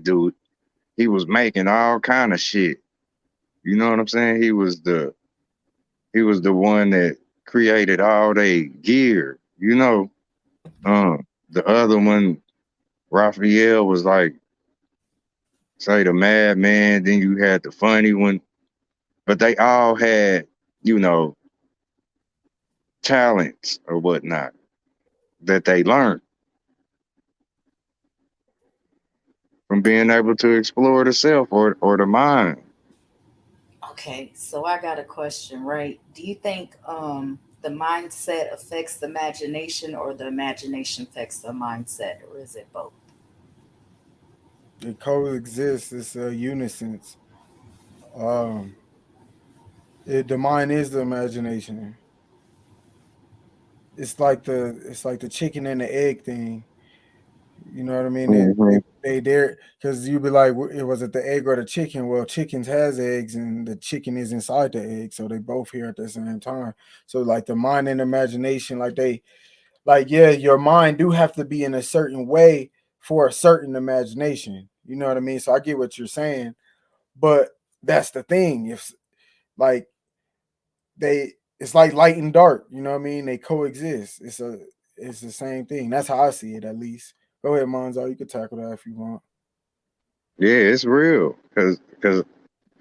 was making all kind of shit. You know what I'm saying? He was the one that created all they gear. You know, the other one, Raphael, was like say the madman. Then you had the funny one, but they all had you know talents or whatnot that they learned from being able to explore the self or the mind. Okay, so I got a question, right? Do you think the mindset affects the imagination or the imagination affects the mindset, or is it both? It coexists. It's a unison. Um, the mind is the imagination. It's like the chicken and the egg thing. You know what I mean? Hmm. They there because you'd be like, it was it the egg or the chicken? Well, chickens has eggs, and the chicken is inside the egg, so they both here at the same time. So like the mind and imagination, like yeah, your mind do have to be in a certain way for a certain imagination. You know what I mean? So I get what you're saying, but that's the thing. If like it's like light and dark. You know what I mean? They coexist. It's the same thing. That's how I see it, at least. Go ahead, Monzo. You can tackle that if you want. Yeah, it's real because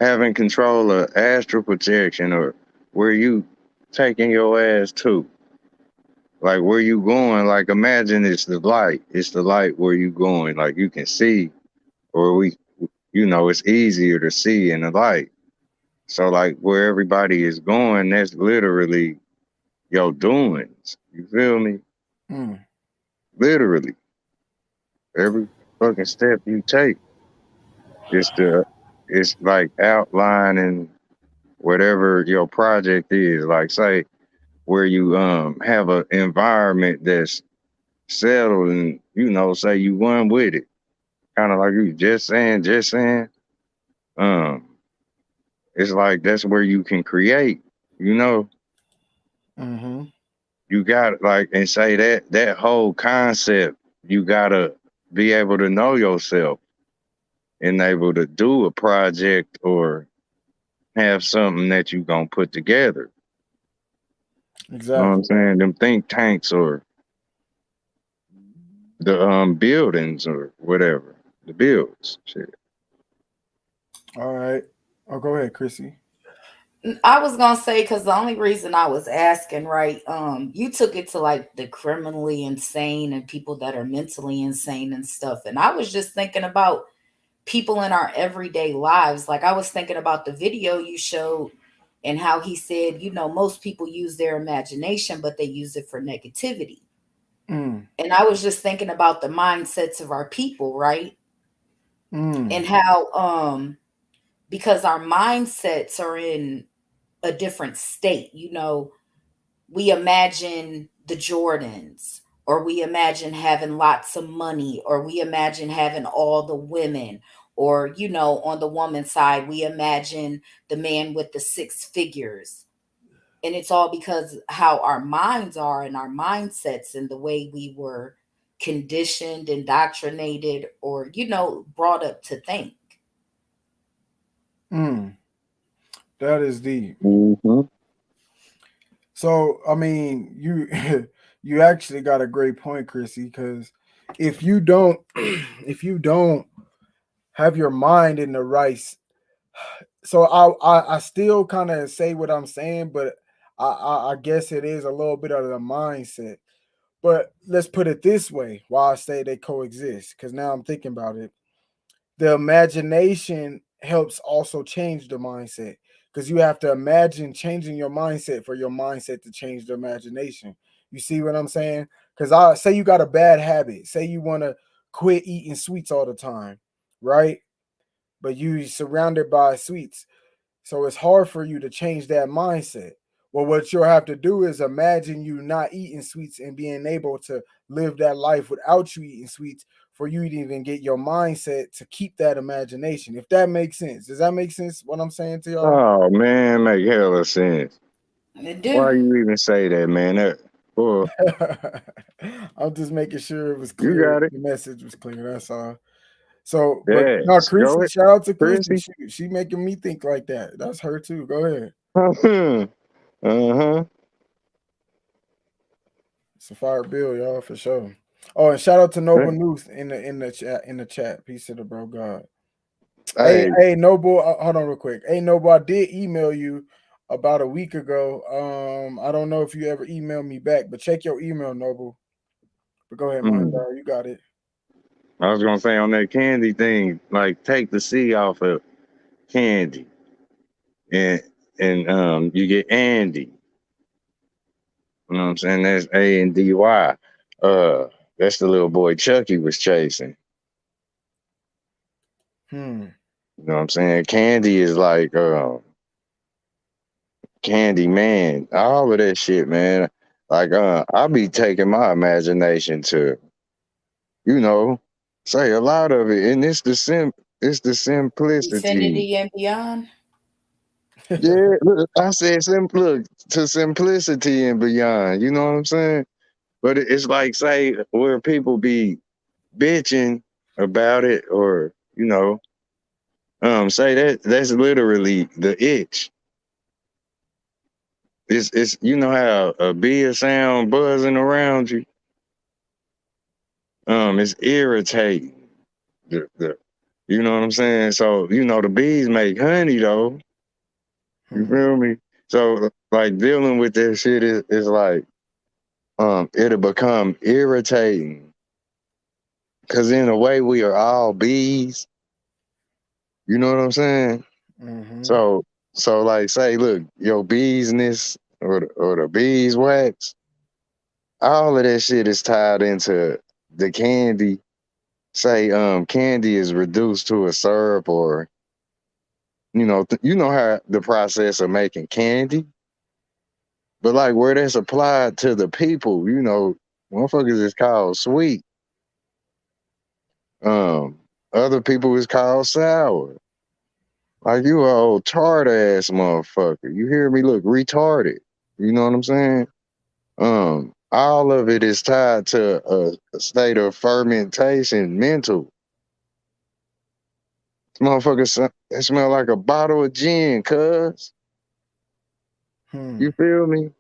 having control of astral projection or where you taking your ass to, like where you going. Like imagine it's the light. It's the light where you going. Like you can see, or it's easier to see in the light. So like where everybody is going, that's literally your doings. You feel me? Mm, Literally, every fucking step you take, it's the it's like outlining whatever your project is. Like say where you have an environment that's settled and say you won with it. Kind of like you just saying. Um, it's like that's where you can create. You know, mm-hmm. you got like and say that whole concept. You gotta be able to know yourself and able to do a project or have something that you gonna put together. You know what I'm Exactly. saying? Them think tanks or the buildings or whatever. The builds. Shit. All right. Oh, go ahead, Chrissy. I was gonna say because the only reason I was asking, right? You took it to like the criminally insane and people that are mentally insane and stuff, and I was just thinking about people in our everyday lives. Like I was thinking about the video you showed and how he said, most people use their imagination, but they use it for negativity. Mm, And I was just thinking about the mindsets of our people, right? mm, And how because our mindsets are in a different state, we imagine the Jordans, or we imagine having lots of money, or we imagine having all the women, or, on the woman's side, we imagine the man with the six figures. And it's all because how our minds are and our mindsets and the way we were conditioned, indoctrinated, or, brought up to think. mm. That is deep. Mm-hmm. So, I mean, you you actually got a great point, Chrissy, because if you don't if you don't have your mind in the right so I still kind of say what I'm saying, but I guess it is a little bit of the mindset. But let's put it this way: why I say they coexist, because now I'm thinking about it. The imagination helps also change the mindset, because you have to imagine changing your mindset for your mindset to change the imagination. You see what I'm saying? Because I say you got a bad habit, say you want to quit eating sweets all the time, right? But you surrounded by sweets, so it's hard for you to change that mindset. Well, what you'll have to do is imagine you not eating sweets and being able to live that life without you eating sweets for you to even get your mindset to keep that imagination. If that makes sense. Does that make sense what I'm saying to y'all? Oh man, make hella sense. It Why do. you even say that, man? Boy, I'm just making sure it was you clear. got it. The message was clear. That's all. So, but no, Yes. Go Chrissy, ahead, shout out to Chrissy. Chrissy. She making me think like that. That's her too. Go ahead. Uh-huh. It's a fire bill, y'all, for sure. Oh, and shout out to Noble News in the chat. Peace to the bro God. Hey, Hey, Noble, hold on real quick. Hey, Noble, I did email you about a week ago. I don't know if you ever emailed me back, but check your email, Noble. But go ahead, man. You got it. I was gonna say on that candy thing, like take the C off of candy, and you get Andy. You know what I'm saying? That's ANDY. That's the little boy Chucky was chasing. You know what I'm saying? Candy is like Candy Man. All of that shit, man. Like I'll be taking my imagination to, you know, say a lot of it, and it's the simplicity. Infinity and beyond. Yeah, look, I said look to simplicity and beyond. You know what I'm saying? But it's like say where people be bitching about it, or say that's literally the itch. It's you know how a bee will sound buzzing around you. It's irritating. The you know what I'm saying? So the bees make honey though. You feel me? So like dealing with that shit is like it'll become irritating. Cause in a way we are all bees. You know what I'm saying? So like say, look, your beesness or the beeswax, all of that shit is tied into the candy. Say candy is reduced to a syrup, or you know how the process of making candy, but like where that's applied to the people, motherfuckers is called sweet. Other people is called sour. Like you a old tart ass motherfucker. You hear me? Look retarded. You know what I'm saying? All of it is tied to a state of fermentation, mental. This motherfucker, it smell like a bottle of gin, cuz. You feel me?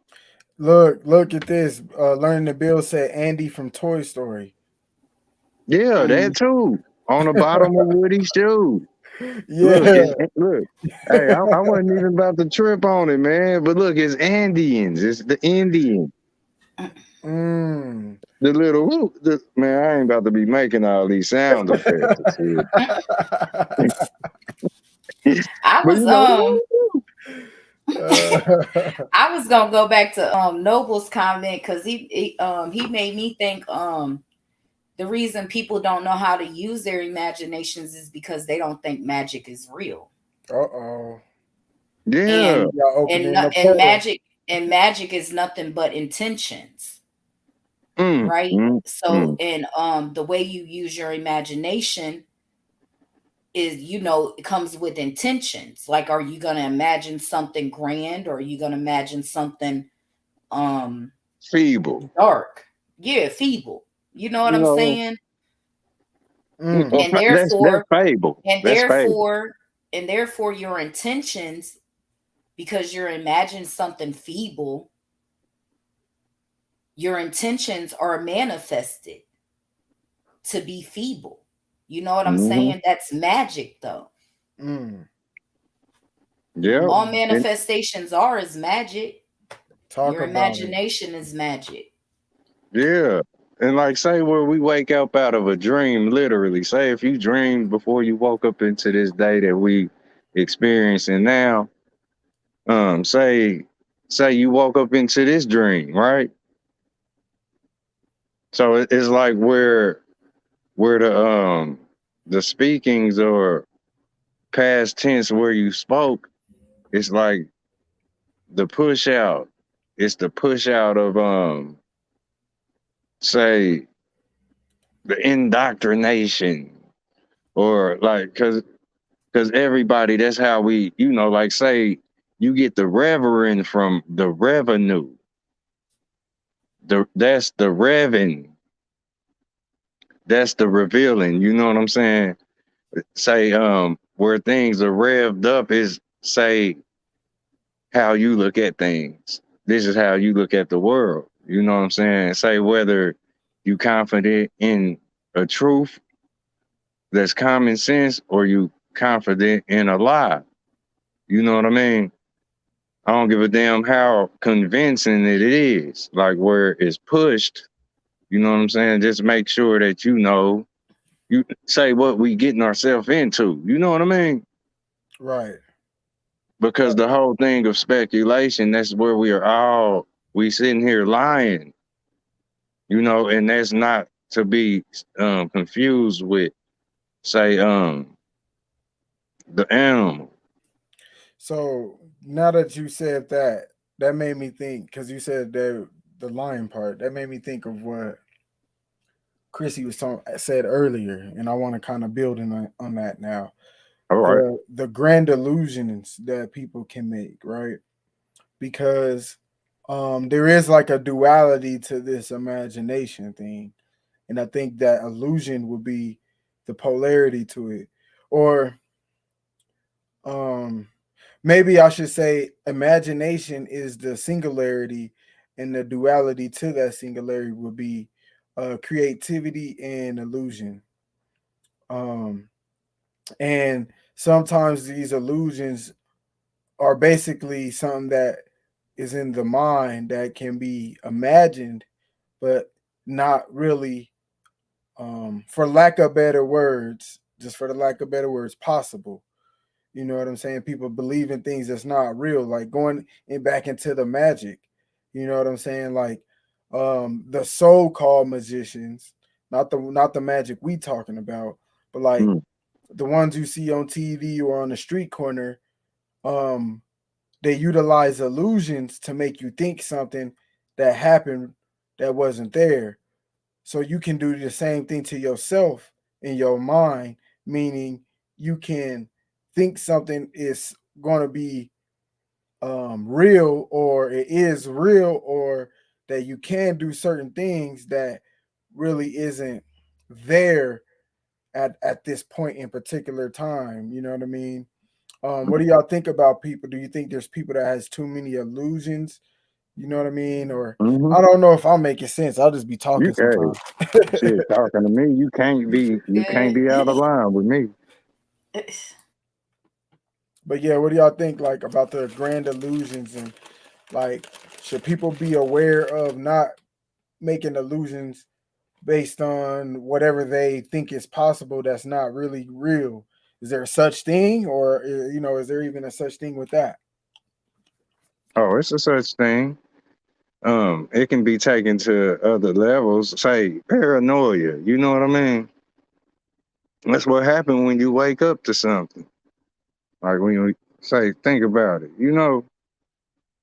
Look at this. Learning the Bill said Andy from Toy Story. Yeah, that too. On the bottom of Woody's shoe. Yeah. Look. Hey, I wasn't even about to trip on it, man. But look, it's Andeans. It's the Indian. The little man, I ain't about to be making all these sound effects. I But was I was gonna go back to Noble's comment because he made me think the reason people don't know how to use their imaginations is because they don't think magic is real. Yeah. And magic is nothing but intentions. Right? So and the way you use your imagination is, it comes with intentions. Like, are you going to imagine something grand, or are you going to imagine something feeble, dark? Yeah, feeble. You know what I'm saying? Well, And therefore, that's fable. And therefore your intentions, because you're imagining something feeble, your intentions are manifested to be feeble. You know what I'm saying? That's magic, though. Yeah. All manifestations is magic. Your imagination is magic. Yeah. And like say where we wake up out of a dream, literally. Say if you dreamed before you woke up into this day that we experiencing now, say you woke up into this dream, right? So it's like where the speakings or past tense where you spoke, it's like the push out. It's the push out of say the indoctrination, or like, cause everybody, that's how we, like say you get the reverend from the revenue. That's the revving. That's the revealing. You know what I'm saying? Say where things are revved up is, say, how you look at things. This is how you look at the world. You know what I'm saying? Say whether you confident in a truth that's common sense, or you confident in a lie. You know what I mean? I don't give a damn how convincing it is, like where it's pushed. You know what I'm saying? Just make sure that you say what we getting ourselves into. You know what I mean? Right. Because the whole thing of speculation, that's where we sitting here lying, and that's not to be confused with, say, the animal. So now that you said that, that made me think, because you said the lion part, that made me think of what Chrissy said earlier, and I want to kind of build on that now. All right. The grand illusions that people can make, right? Because there is like a duality to this imagination thing, and I think that illusion would be the polarity to it, or um maybe I should say imagination is the singularity, and the duality to that singularity would be creativity and illusion. Um, and sometimes these illusions are basically something that is in the mind that can be imagined, but not really, for lack of better words, just for the lack of better words, possible. You know what I'm saying? People believe in things that's not real, like going back into the magic. You know what I'm saying? Like the so-called magicians, not the magic we talking about, but like Mm. the ones you see on TV or on the street corner. Um, they utilize illusions to make you think something that happened that wasn't there. So you can do the same thing to yourself in your mind, meaning you can think something is going to be real, or it is real, or that you can do certain things that really isn't there at this point in particular time. You know what I mean? What do y'all think about people? Do you think there's people that has too many illusions? You know what I mean? Or Mm-hmm. I don't know if I'm making sense. I'll just be You talking can. sometimes. Shit, talking to me, you can't be out of line with me. But yeah, what do y'all think like about the grand illusions, and like should people be aware of not making illusions based on whatever they think is possible that's not really real? Is there such thing, or is there even a such thing with that? Oh, it's a such thing. It can be taken to other levels. Say paranoia. You know what I mean? That's what happened when you wake up to something. Like when you say, think about it.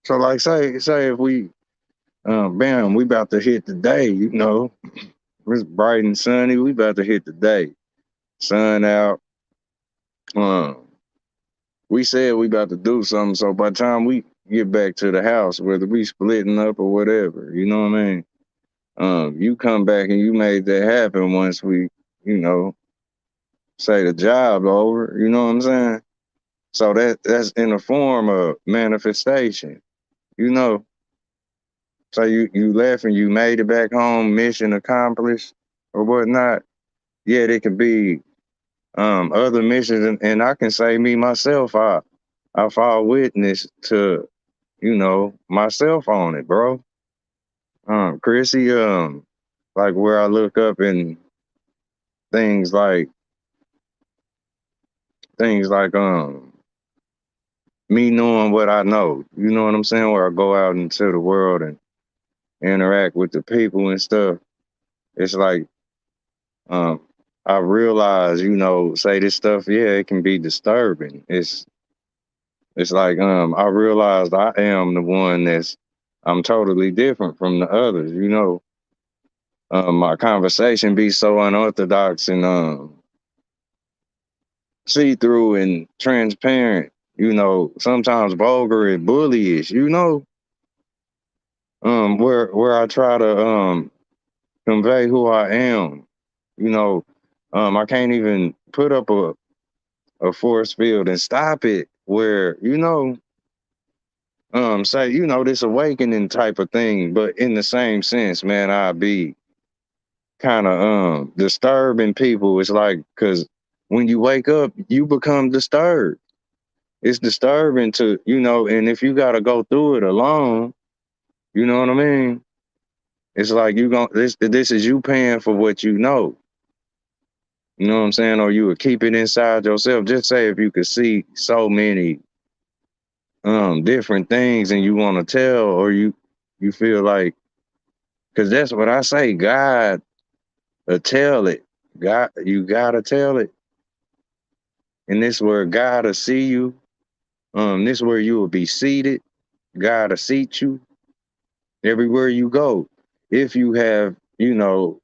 So like say if we bam, we about to hit the day. It's bright and sunny. We about to hit the day. Sun out. Um, we said we about to do something. So by the time we get back to the house, whether we splitting up or whatever, you know what I mean? You come back and you made that happen once we, you know, say the job over. You know what I'm saying? So that's in the form of manifestation. You know, so you left and you made it back home, mission accomplished or whatnot. Yet it could be other missions, and I can say me myself, I fall witness to, myself on it, bro. Chrissy, like where I look up and things like things like me knowing what I know. You know what I'm saying? Where I go out into the world and interact with the people and stuff. It's like um I realize, say this stuff, yeah, it can be disturbing. It's like I realized I am the one I'm totally different from the others. my conversation be so unorthodox and see through and transparent, sometimes vulgar and bullyish, where I try to convey who I am. You know, I can't even put up a force field and stop it where, say, this awakening type of thing, but in the same sense, man, I'd be kind of disturbing people. It's like, because when you wake up, you become disturbed. It's disturbing to, and if you got to go through it alone, you know what I mean? It's like this is you paying for what you know. You know what I'm saying? Or you would keep it inside yourself. Just say if you could see so many different things and you want to tell, or you feel like, because that's what I say, God tell it. God, you gotta tell it. And this where God will see you. This where you will be seated. God will seat you everywhere you go. If you have, the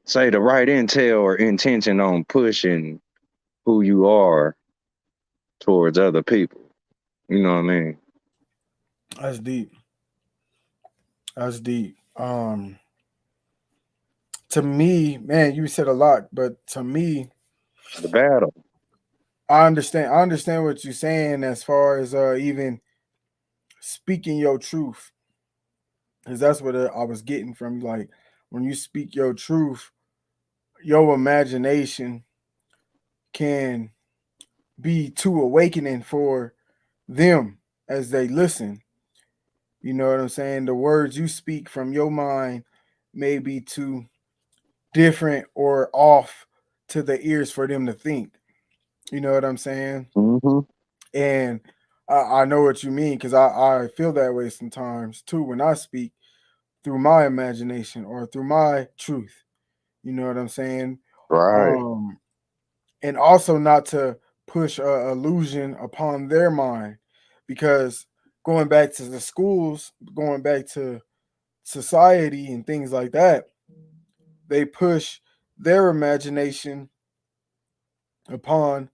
say the right intel or intention on pushing who you are towards other people. You know what I mean? That's deep. That's deep. To me, man, you said a lot, but to me, The battle. I understand. I understand what you're saying as far as even speaking your truth, because that's what I was getting from you. Like when you speak your truth, your imagination can be too awakening for them as they listen. You know what I'm saying? The words you speak from your mind may be too different or off to the ears for them to think. You know what I'm saying? Mm-hmm. And I know what you mean because I feel that way sometimes too when I speak through my imagination or through my truth. You know what I'm saying? Right. Um, and also not to push a illusion upon their mind because going back to the schools, going back to society and things like that, they push their imagination upon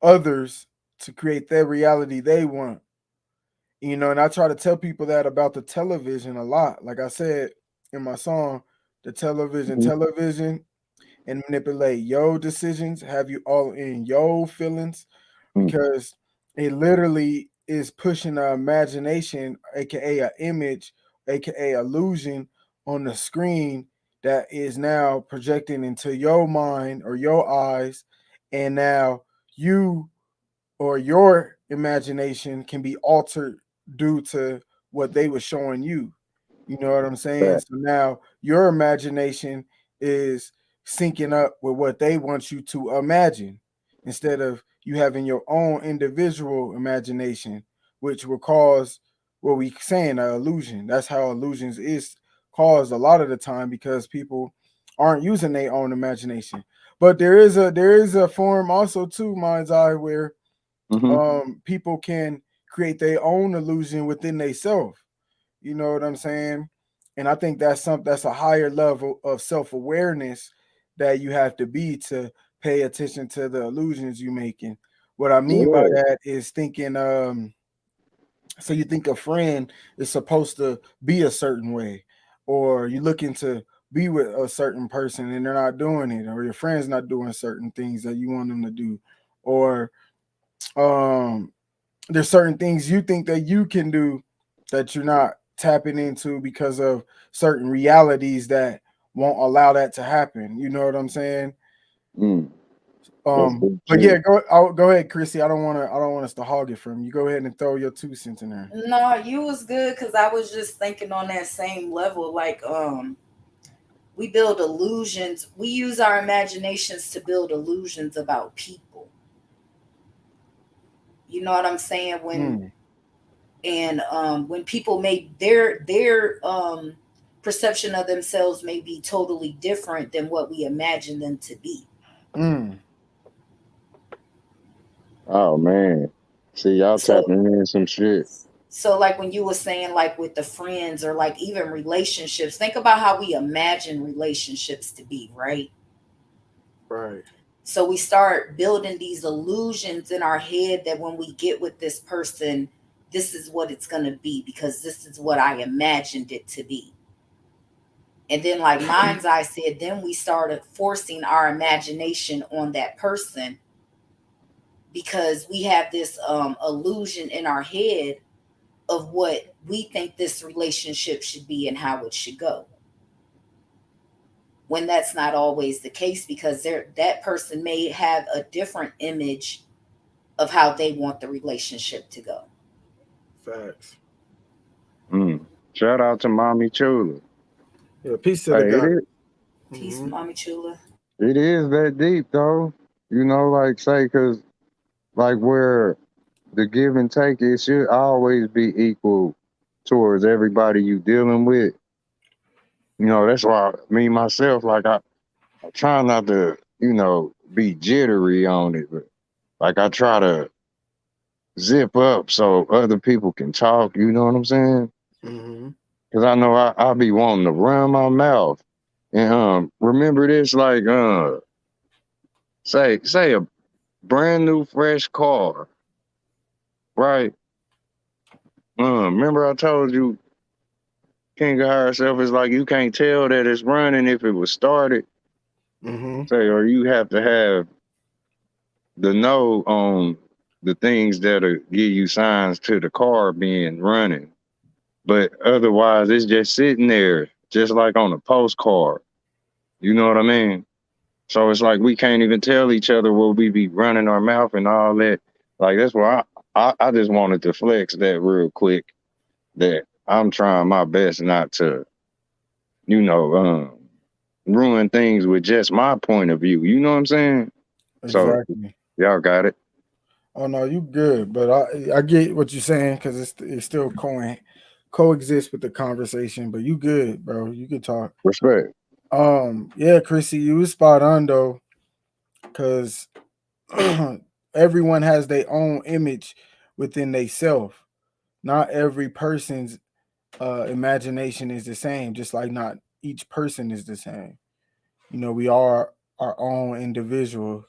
others to create their reality they want. And I try to tell people that about the television a lot. Like I said in my song, the Mm-hmm. television and manipulate your decisions, have you all in your feelings, because it literally is pushing the imagination, aka a image, aka illusion on the screen that is now projecting into your mind or your eyes, and now you or your imagination can be altered due to what they were showing you. You know what I'm saying? Right. So now your imagination is syncing up with what they want you to imagine instead of you having your own individual imagination, which will cause what we saying an illusion. That's how illusions is caused a lot of the time because people aren't using their own imagination. But there is a form also too, mind's eye, where Mm-hmm. people can create their own illusion within themselves. You know what I'm saying? And I think that's a higher level of self-awareness that you have to be to pay attention to the illusions you're making. What I mean by Yeah. that is thinking so you think a friend is supposed to be a certain way, or you're looking to be with a certain person and they're not doing it, or your friend's not doing certain things that you want them to do, or um there's certain things you think that you can do that you're not tapping into because of certain realities that won't allow that to happen. You know what I'm saying? Mm. That's big But yeah, shit. go ahead, Chrissy. I don't want us to hog it from you. Go ahead and throw your 2 cents in there. No, you was good because I was just thinking on that same level. Like, we build illusions. We use our imaginations to build illusions about people. You know what I'm saying? Mm, When people make their perception of themselves may be totally different than what we imagine them to be. mm. Oh man. See, y'all So tapping in some shit. So like when you were saying like with the friends or like even relationships, think about how we imagine relationships to be, right? Right. So we start building these illusions in our head that when we get with this person, this is what it's going to be because this is what I imagined it to be. And then, like Mind's Eye said, then we started forcing our imagination on that person because we have this illusion in our head of what we think this relationship should be and how it should go. When that's not always the case because that person may have a different image of how they want the relationship to go. Facts. Mm. Shout out to Mommy Chula. Yeah, peace to the Hey, God. Peace, Mm-hmm. Mommy Chula. it is that deep though. You know, like say, cause like where the give and take, it should always be equal towards everybody you dealing with. You know, that's why me myself, like I try not to, you know, be jittery on it, but like I try to zip up so other people can talk. You know what I'm saying? Mm-hmm. Cause I know I be wanting to run my mouth. And remember this, like say a brand new fresh car, right? Remember I told you King of Higher Self is like you can't tell that it's running if it was started. Mm-hmm. Say, or you have to have the know on the things that'll give you signs to the car being running. But otherwise, it's just sitting there, just like on a postcard. You know what I mean? So it's like we can't even tell each other what we be running our mouth and all that. Like that's why I just wanted to flex that real quick. That I'm trying my best not to, you know, ruin things with just my point of view. You know what I'm saying? So Exactly. y'all got it. Oh no, you good, but I get what you're saying because it's still coexist with the conversation. But you good, bro. You can talk. Respect. Yeah, Chrissy, you was spot on though, because everyone has their own image within themselves. Not every person's imagination is the same, just like not each person is the same. You know, we are our own individual.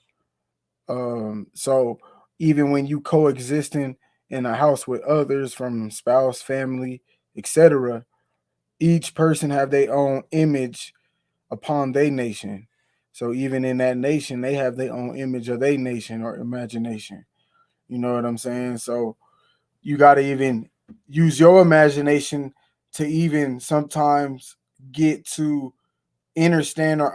So even when you coexisting in a house with others from spouse, family, etc., each person have their own image upon their nation. So even in that nation, they have their own image of their nation or imagination. You know what I'm saying? So you got to even use your imagination to even sometimes get to understand or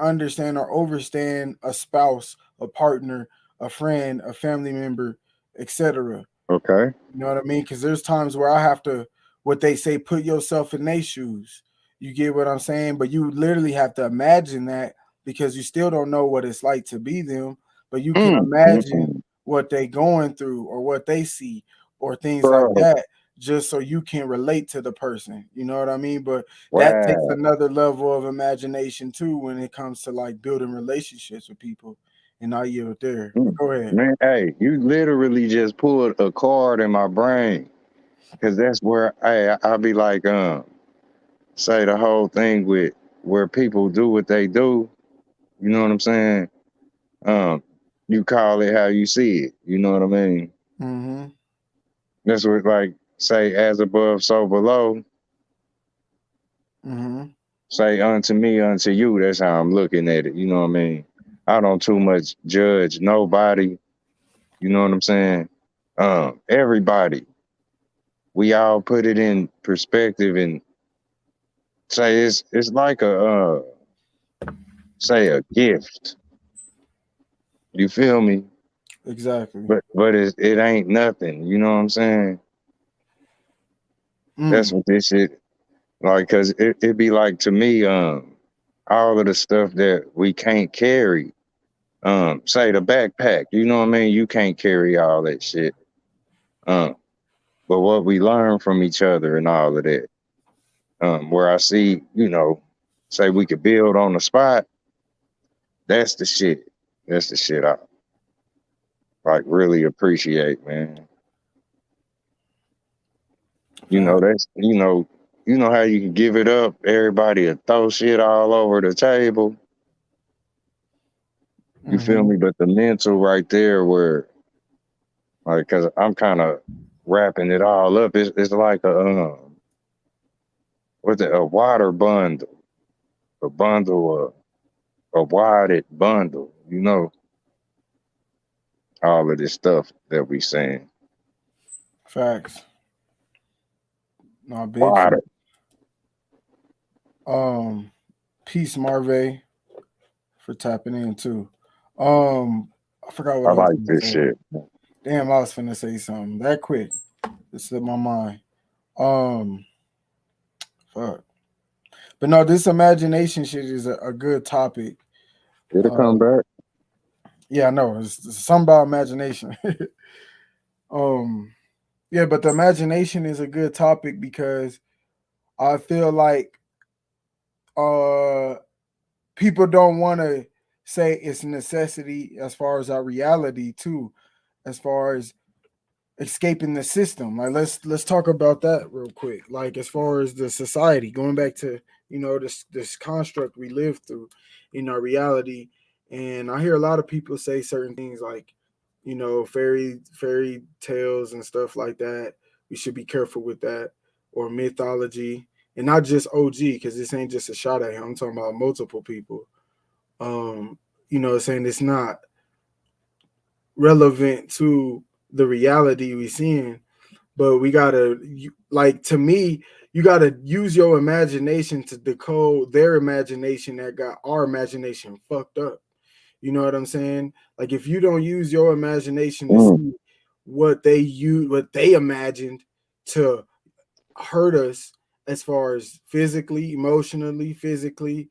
overstand a spouse, a partner, a friend, a family member, etc. Okay. You know what I mean? Because there's times where I have to, what they say, put yourself in their shoes. You get what I'm saying? But you literally have to imagine that because you still don't know what it's like to be them, but you can imagine Mm. what they going through or what they see or things like Bro. that just so you can relate to the person. You know what I mean? But that takes Wow. another level of imagination too when it comes to like building relationships with people. And I yield there. But Mm. go ahead. Man, hey, you literally just pulled a card in my brain. Cause that's where I be like, say the whole thing with where people do what they do. You know what I'm saying? Um, you call it how you see it. You know what I mean? Mm-hmm. That's what like say as above, so below. Mm-hmm. Say unto me, unto you. That's how I'm looking at it. You know what I mean? I don't too much judge nobody. You know what I'm saying? Everybody. We all put it in perspective and say it's like a say a gift. You feel me? Exactly. But it ain't nothing. You know what I'm saying? That's Mm. what this shit like. Cause it be like to me, all of the stuff that we can't carry. Say the backpack. You know what I mean? You can't carry all that shit. Um, but what we learn from each other and all of that. Where I see, you know, say we could build on the spot. That's the shit. That's the shit I like really appreciate, man. You know, that's you know how you can give it up, everybody will throw shit all over the table. You feel Mhm. me? But the mental right there where like cause I'm kind of wrapping it all up. It's like what's it, a water bundle, a bundle a wadded bundle, you know, all of this stuff that we saying. Facts. No, big Water. facts. Peace, Marve, for tapping in too. I forgot what I I was like gonna this say. shit. Damn, I was finna say something that quick. It slipped my mind. Fuck. But no, this imagination shit is a good topic. It'll come back. Yeah, I know. It's something about imagination. um, yeah, but the imagination is a good topic because I feel like people don't want to say it's a necessity as far as our reality too, as far as escaping the system. Like let's talk about that real quick. Like as far as the society, going back to this construct we live through in our reality. And I hear a lot of people say certain things like, fairy tales and stuff like that. We should be careful with that, or mythology, and not just OG, because this ain't just a shot at him. I'm talking about multiple people. Saying it's not relevant to the reality we seeing, but we gotta, like, to me, you gotta use your imagination to decode their imagination that got our imagination fucked up. You know what I'm saying? Like if you don't use your imagination to Mm. see what they imagined to hurt us, as far as physically, emotionally, physically,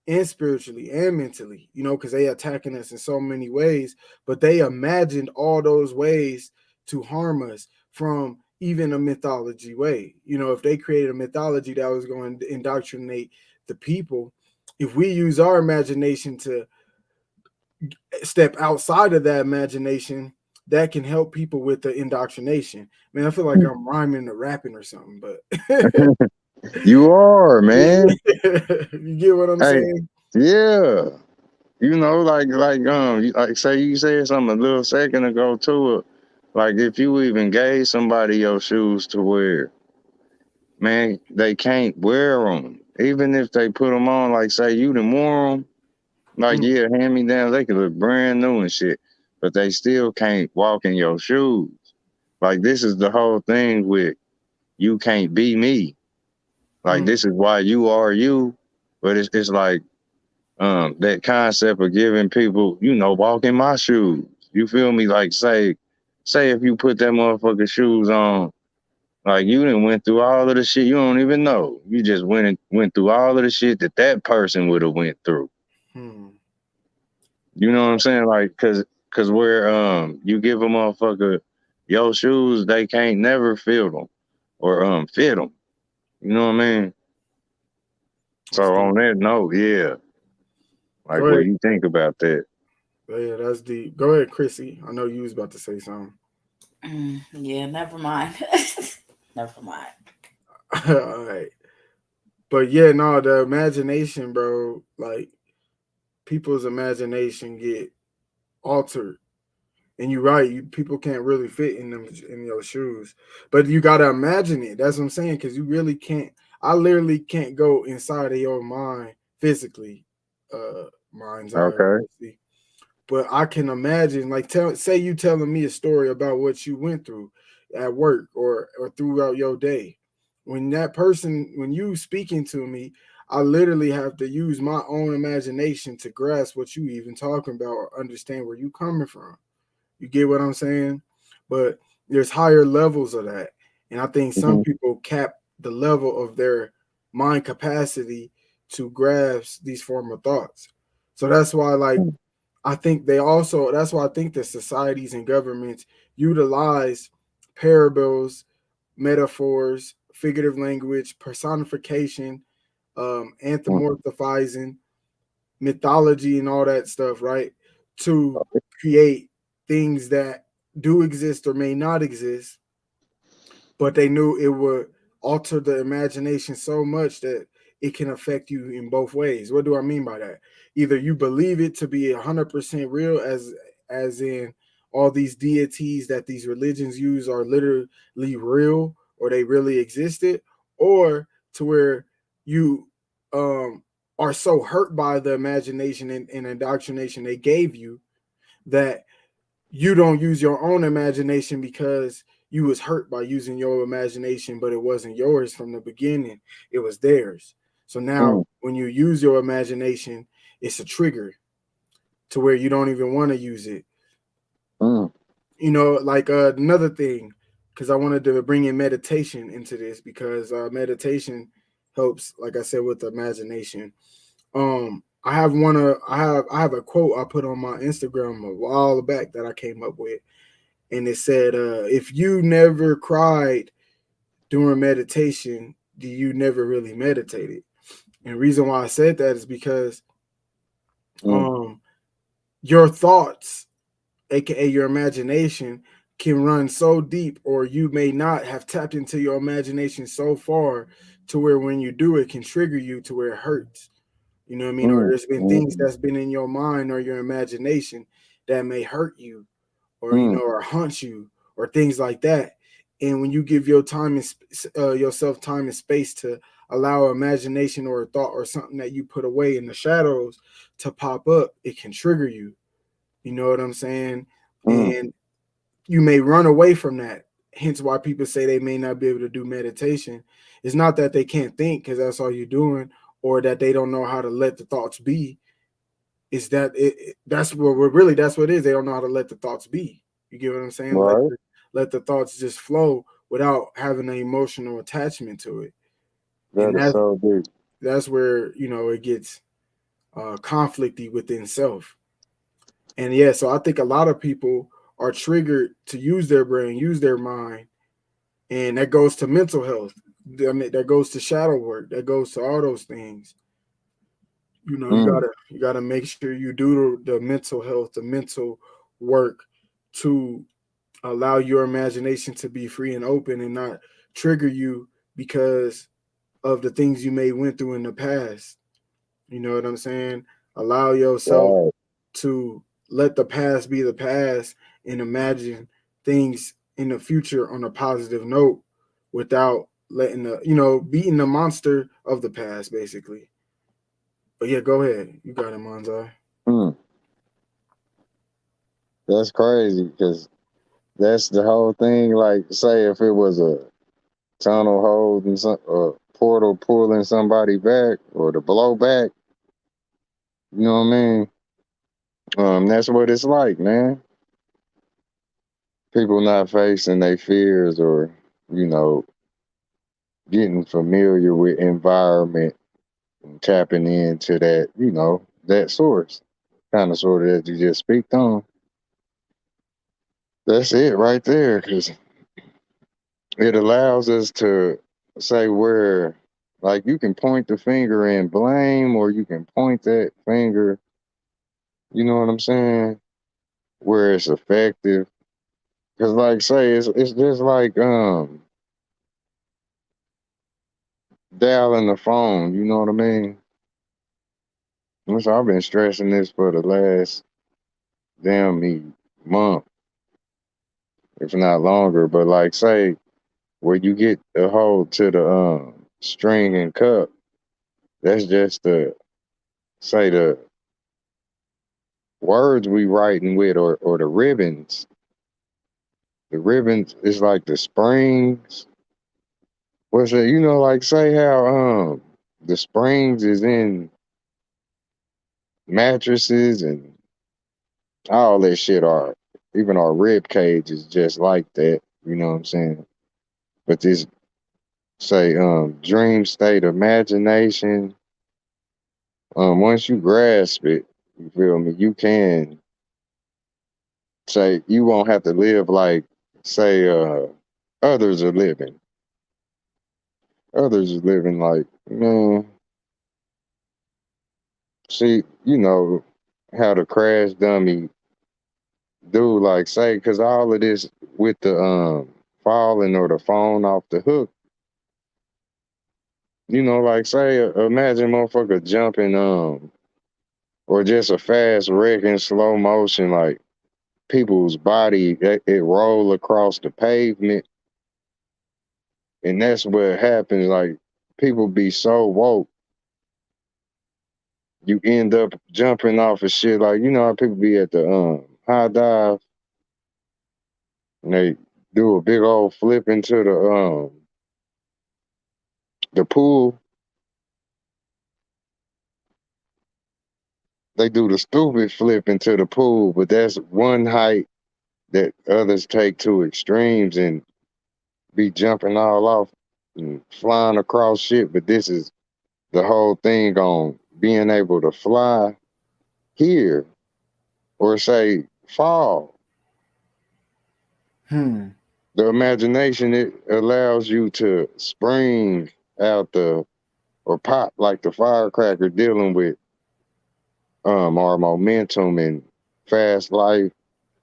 and spiritually and mentally, because they attacking us in so many ways, but they imagined all those ways to harm us from even a mythology way. If they created a mythology that was going to indoctrinate the people, if we use our imagination to step outside of that imagination, that can help people with the indoctrination. Man, I feel like I'm rhyming or rapping or something, but You are, man. you get what I'm Hey, saying? yeah. You know, like say you said something a little second ago to it. Like if you even gave somebody your shoes to wear, man, they can't wear them. Even if they put them on, like say you done wore them, like Mm, yeah, hand me down, they could look brand new and shit, but they still can't walk in your shoes. Like this is the whole thing with you can't be me. Like mm. this is why you are you, but it's like that concept of giving people, walk in my shoes. You feel me? Like say if you put that motherfucker shoes on, like you done went through all of the shit you don't even know. You just went through all of the shit that person would have went through. Hmm. You know what I'm saying? Like cause where you give a motherfucker your shoes, they can't never feel them or fit them. You know what I mean? So That's on deep. that note, yeah. Like Go what ahead. do you think about that? Yeah, that's deep. Go ahead, Chrissy. I know you was about to say something. Yeah, never mind. Never mind. All right. But yeah, no, the imagination, bro, like people's imagination get altered. And you're right, people can't really fit in your shoes. But you gotta imagine it. That's what I'm saying. Cause you really can't, I literally can't go inside of your mind physically, mind's eye, Okay. Chrissy. But I can imagine, like, say you telling me a story about what you went through at work or throughout your day. When you speaking to me, I literally have to use my own imagination to grasp what you even talking about or understand where you coming from. You get what I'm saying? But there's higher levels of that. And I think some Hmm. people cap the level of their mind capacity to grasp these form of thoughts. So that's why, like, that's why I think that societies and governments utilize parables, metaphors, figurative language, personification, anthropomorphizing, mythology, and all that stuff, right? To create things that do exist or may not exist, but they knew it would alter the imagination so much that it can affect you in both ways. What do I mean by that? Either you believe it to be 100% real, as in all these deities that these religions use are literally real, or they really existed, or to where you are so hurt by the imagination and indoctrination they gave you that you don't use your own imagination because you was hurt by using your imagination, but it wasn't yours from the beginning. It was theirs. So now Mm, when you use your imagination, it's a trigger to where you don't even want to use it. mm, Like another thing, because I wanted to bring in meditation into this, because meditation helps, like I said, with the imagination. I have a quote I put on my Instagram a while back that I came up with, and it said, if you never cried during meditation, do you never really meditated? And the reason why I said that is because mm, um your thoughts, aka your imagination, can run so deep, or you may not have tapped into your imagination so far to where when you do it can trigger you to where it hurts. You know what I mean? Or mm, there's been things mm, that's been in your mind or your imagination that may hurt you, or mm, or haunt you, or things like that. And when you give your time and yourself time and space to allow imagination or a thought or something that you put away in the shadows to pop up, it can trigger you. You know what I'm saying? mm. And you may run away from that. Hence why people say they may not be able to do meditation. It's not that they can't think because that's all you're doing, or that they don't know how to let the thoughts be. Is that that's what we're really, that's what it is. They don't know how to let the thoughts be. You get what I'm saying? Right. Let the thoughts just flow without having an emotional attachment to it. And That is so deep. that's where it gets conflicty within self. And yeah, so I think a lot of people are triggered to use their brain, use their mind, and that goes to mental health. I mean, that goes to shadow work. That goes to all those things. You Mm, gotta make sure you do the mental health, the mental work, to allow your imagination to be free and open and not trigger you because of the things you may went through in the past. You know what I'm saying? Allow yourself right. to let the past be the past and imagine things in the future on a positive note without letting beating the monster of the past, basically. But yeah, go ahead. You got it, Monzai. Mm. That's crazy because that's the whole thing. Like, say if it was a tunnel holding some portal pulling somebody back or the blowback, you know what I mean? That's what it's like, man. People not facing their fears or, you know, getting familiar with environment and tapping into that, that source. Kind of sort of that you just speak on. That's it right there. Cause it allows us to say where, like, you can point the finger and blame, or you can point that finger, you know what I'm saying, where it's effective. Because, like, say, it's just like dialing the phone, you know what I mean? Which I've been stressing this for the last damn me month, if not longer. But, like, say, where you get the hold to the string and cup, that's just the, say, the words we writing with, or the ribbons. The ribbons is like the springs. What's it? Like, say how the springs is in mattresses and all that shit are. Even our rib cage is just like that. You know what I'm saying? But this, say, dream state imagination. Once you grasp it, you feel me? You can say you won't have to live like, say, others are living. Others are living like, man, see, how the crash dummy do, like, say, because all of this with the falling or the phone off the hook. You know, like say, imagine motherfucker jumping, or just a fast wreck in slow motion, like people's body, it roll across the pavement, and that's what happens. Like people be so woke, you end up jumping off of shit. Like you know how people be at the high dive and they do a big old flip into the pool. They do the stupid flip into the pool, but that's one height that others take to extremes and be jumping all off and flying across shit. But this is the whole thing on being able to fly here or say fall. Hmm. The imagination, it allows you to spring out the or pop like the firecracker dealing with our momentum and fast life.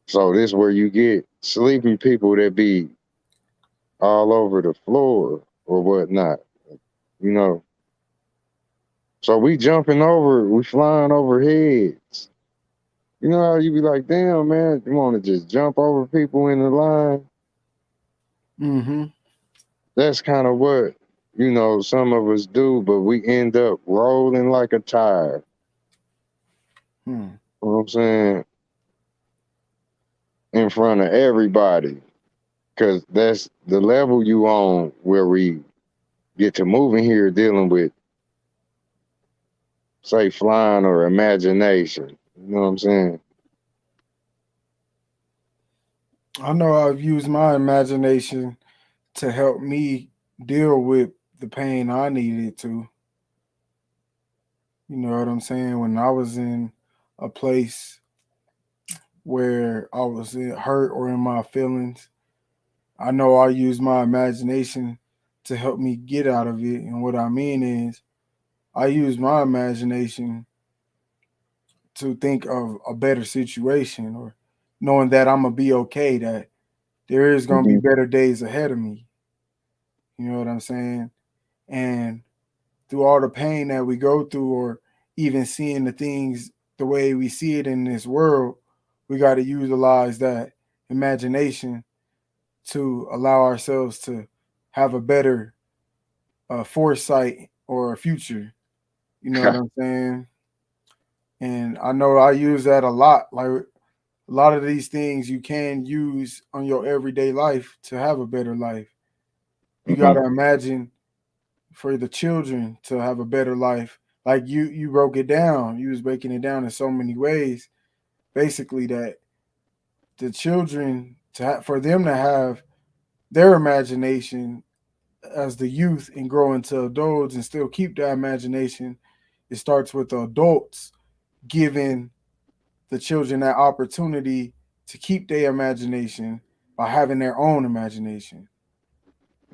So this where you get sleepy people that be all over the floor or whatnot, you know. So we jumping over, we flying over heads. You know how you be like, damn man, you want to just jump over people in the line? Mm-hmm. That's kind of what, you know, some of us do, but we end up rolling like a tire. Hmm. You know what I'm saying? In front of everybody. Cause that's the level you on where we get to moving here dealing with, say, flying or imagination. You know what I'm saying? I know I've used my imagination to help me deal with the pain I needed to. You know what I'm saying? When I was in a place where I was hurt or in my feelings, I know I use my imagination to help me get out of it. And what I mean is, I use my imagination to think of a better situation or knowing that I'm going to be okay, that there is going to be Mm-hmm. better days ahead of me. You know what I'm saying? And through all the pain that we go through, or even seeing the things the way we see it in this world, we got to utilize that imagination to allow ourselves to have a better foresight or a future. You know what I'm saying? And I know I use that a lot. Like a lot of these things you can use on your everyday life to have a better life. You got Mm-hmm. to imagine for the children to have a better life. Like you broke it down. You was breaking it down in so many ways. Basically, that the children for them to have their imagination as the youth and grow into adults and still keep that imagination. It starts with the adults giving the children that opportunity to keep their imagination by having their own imagination.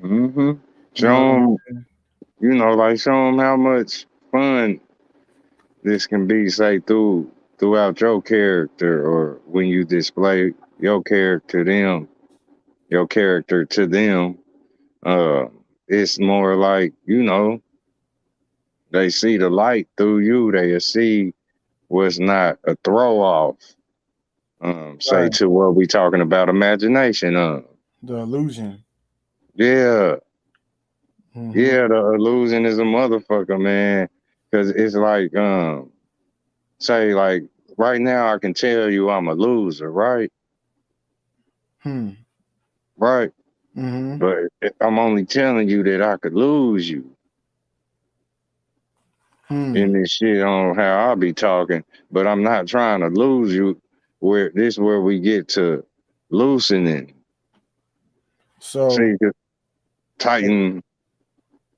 Mm-hmm. You know what Show I'm them, saying? you know, like show them how much fun this can be, say, throughout your character or when you display your character to them. Uh, it's more like, you know, they see the light through you. They see what's not a throw off. Say Right. to what we talking about imagination. The illusion. Yeah, Hmm. yeah. The illusion is a motherfucker, man. Cause it's like, say like right now I can tell you I'm a loser, right? Hmm. Right. Hmm. But I'm only telling you that I could lose you Hmm. in this shit on how I be talking. But I'm not trying to lose you. Where this where we get to loosening. So, See, 'cause Titan.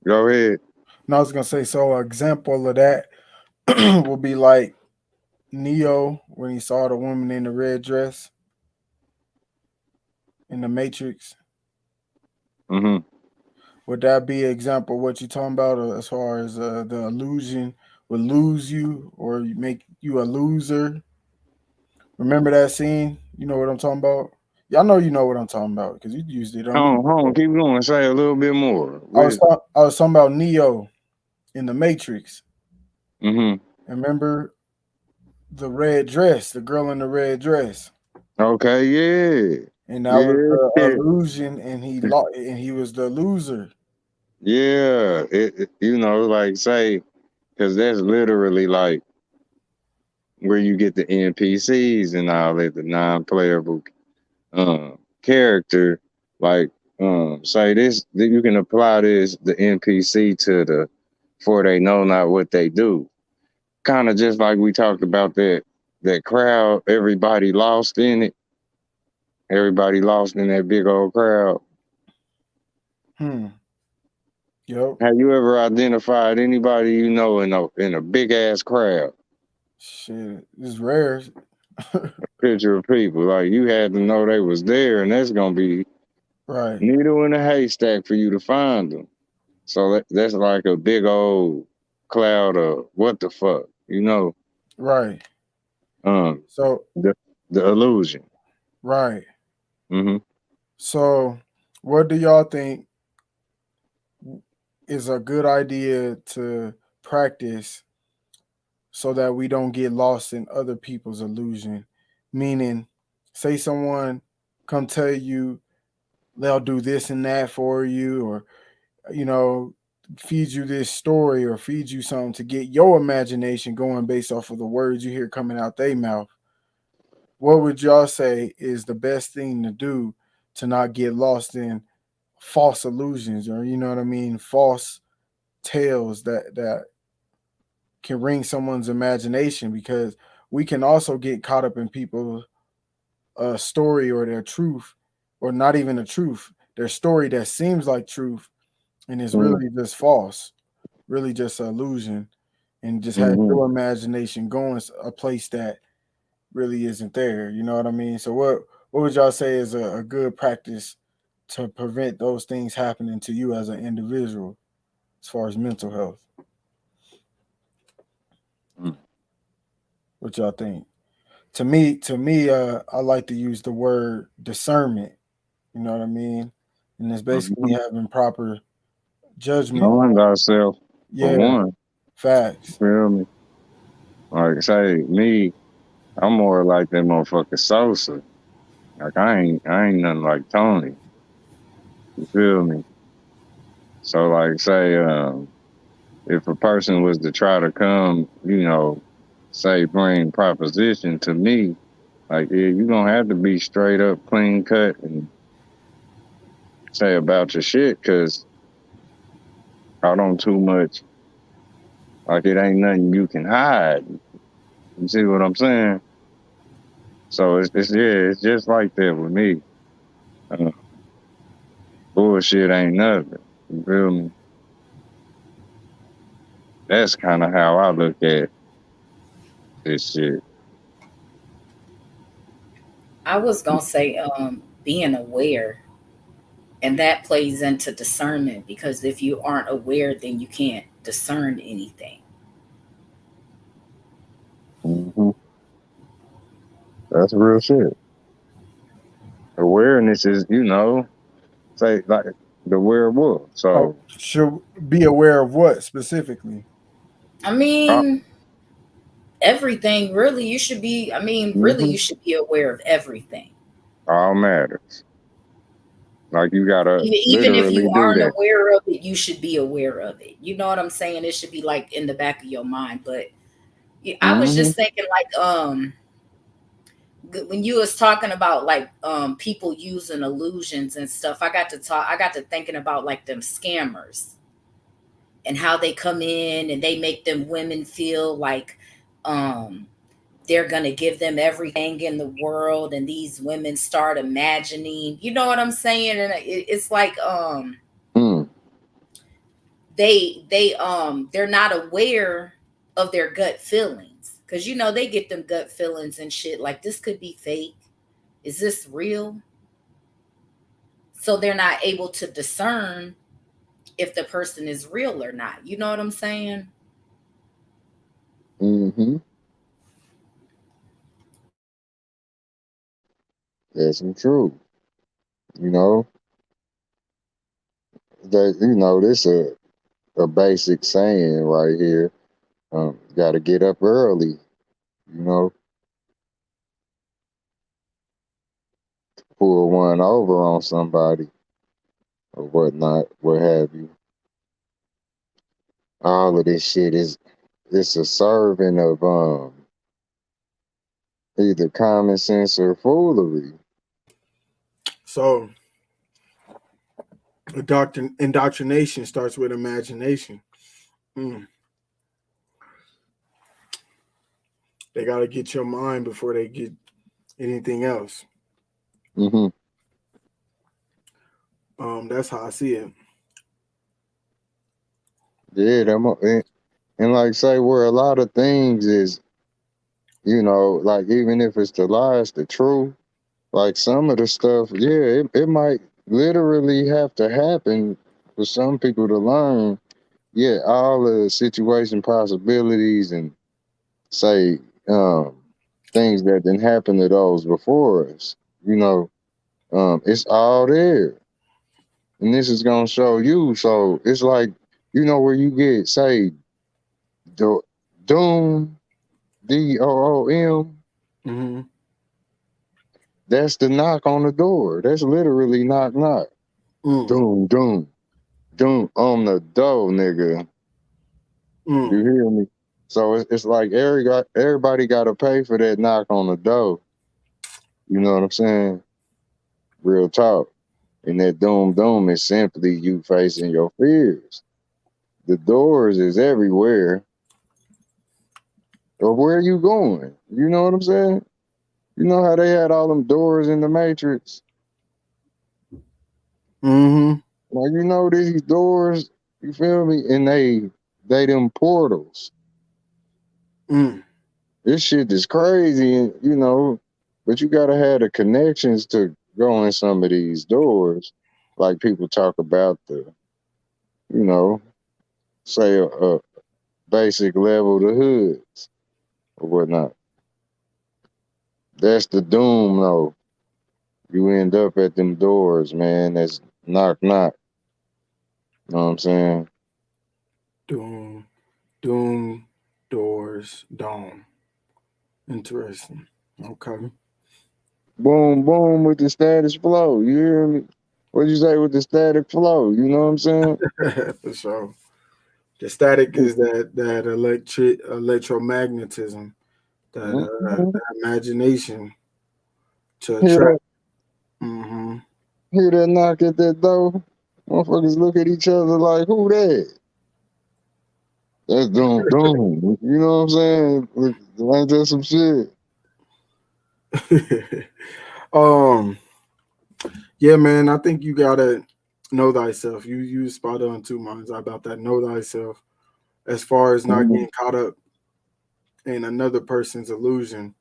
Go ahead. and I was gonna say, so an example of that will be like Neo when he saw the woman in the red dress in the Matrix. Mm-hmm. Would that be an example of what you're talking about, as far as the illusion would lose you or make you a loser? Remember that scene? You know what I'm talking about? Y'all know you know what I'm talking about because you used it on me. Hold on, keep going. Say a little bit more. I was talking about Neo in the Matrix. Mm-hmm. And remember the red dress, the girl in the red dress. Okay, yeah. And that was the Yeah. illusion, and he was the loser. Yeah. You know, like say, because that's literally like where you get the NPCs and all that, the non-playable character. Like, say this, you can apply the NPC to for they know not what they do. Kind of just like we talked about that crowd, everybody lost in it. Everybody lost in that big old crowd. Yep. Have you ever identified anybody you know in a big ass crowd? Shit, it's rare. Picture of people like you had to know they was there, and that's gonna be Right. needle in a haystack for you to find them. So that's like a big old cloud of what the fuck, you know? Right. So the illusion. right. Mm-hmm. So what do y'all think is a good idea to practice so that we don't get lost in other people's illusion? Meaning, say someone come tell you they'll do this and that for you, or feed you this story or feed you something to get your imagination going based off of the words you hear coming out their mouth. What would y'all say is the best thing to do to not get lost in false illusions, or you know what I mean, false tales that can ring someone's imagination? Because we can also get caught up in people's story or their truth, or not even the truth, their story that seems like truth and it's really just false, really just an illusion, and just has Mm-hmm. your imagination going a place that really isn't there. You know what I mean? So what would y'all say is a good practice to prevent those things happening to you as an individual as far as mental health? What y'all think? To me, I like to use the word discernment. You know what I mean? And it's basically Mm-hmm. having proper judgment. Knowing thyself for Yeah, one. facts. Feel me? Like say me, I'm more like that motherfucker Sosa. Like I ain't nothing like Tony. You feel me? So like say if a person was to try to come, say bring proposition to me, like yeah, you gonna have to be straight up clean cut and say about your shit, cause I don't too much like it ain't nothing you can hide. You see what I'm saying? So it's just like that with me. Uh, bullshit ain't nothing. You feel me? That's kind of how I look at this shit. I was gonna say being aware, and that plays into discernment, because if you aren't aware, then you can't discern anything. Hmm. That's real shit. Awareness is, say like the werewolf. Oh, So should be aware of what specifically? I uh, mean, everything really. You should be. I mean, really, mm-hmm. you should be aware of everything. All matters. Like you gotta Even if literally you do aren't that. aware of it, you should be aware of it. You know what I'm saying? It should be like in the back of your mind. But I was Mm-hmm. just thinking, like, when you was talking about like people using illusions and stuff, I got to thinking about like them scammers and how they come in and they make them women feel like um they're gonna give them everything in the world, and these women start imagining, you know what I'm saying? And it's like Mm. they're not aware of their gut feelings, because they get them gut feelings and shit like, this could be fake, is this real? So they're not able to discern if the person is real or not. You know what I'm saying? Mm-hmm. That's some truth. You know, this a basic saying right here. Got to get up early. You know, pull one over on somebody or whatnot, what have you. All of this shit it's a serving of either common sense or foolery. So indoctrination starts with imagination. They got to get your mind before they get anything else. Mm-hmm. That's how I see it. Yeah, and like say where a lot of things is, like even if it's the lies, the truth, like some of the stuff, yeah, it might literally have to happen for some people to learn. Yeah, all the situation possibilities and say things that didn't happen to those before us. It's all there, and this is gonna show you. So it's like where you get say doom, DOOM. Mm-hmm. That's the knock on the door. That's literally knock knock. Doom, doom, doom on the door, nigga. You hear me? So it's like everybody got to pay for that knock on the door. You know what I'm saying? Real talk. And that doom is simply you facing your fears. The doors is everywhere. Or where are you going? You know what I'm saying? You know how they had all them doors in the Matrix? Mm-hmm. Like, these doors, you feel me? And they them portals. This shit is crazy, and but you gotta have the connections to go in some of these doors. Like people talk about say a basic level, the hoods or whatnot. That's the doom, though. You end up at them doors, man. That's knock knock. Know what I'm saying? Doom, doors, dome. Interesting. Okay. Boom, boom with the status flow. You hear me? What'd you say with the static flow? You know what I'm saying? For sure. The static is that electromagnetism, that imagination to Hear attract. that? Mm-hmm. Hear that knock at that door? Motherfuckers look at each other like, who that? That's doom doom. You know what I'm saying? Ain't that some shit? Yeah, man. I think you gotta know thyself. You spot on too, minds about that. Know thyself. As far as not getting caught up in another person's illusion.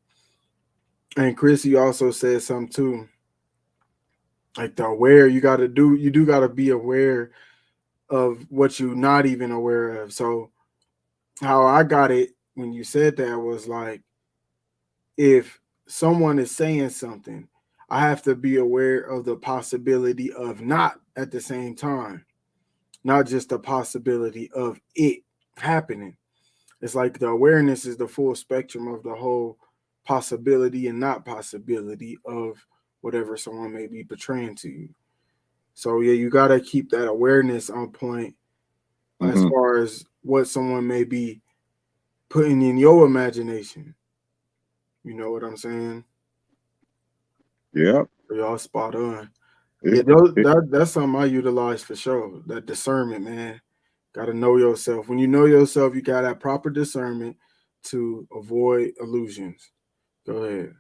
And Chris, you also said something too. Like the aware, you do gotta be aware of what you're not even aware of. So how I got it when you said that was like, if someone is saying something, I have to be aware of the possibility of not at the same time, not just the possibility of it happening. It's like the awareness is the full spectrum of the whole possibility and not possibility of whatever someone may be portraying to you. So yeah, you got to keep that awareness on point as far as what someone may be putting in your imagination. You know what I'm saying? Yep. Y'all spot on. Yeah, That's something I utilize for sure. That discernment, man. Got to know yourself. When you know yourself, you got that proper discernment to avoid illusions. Go ahead.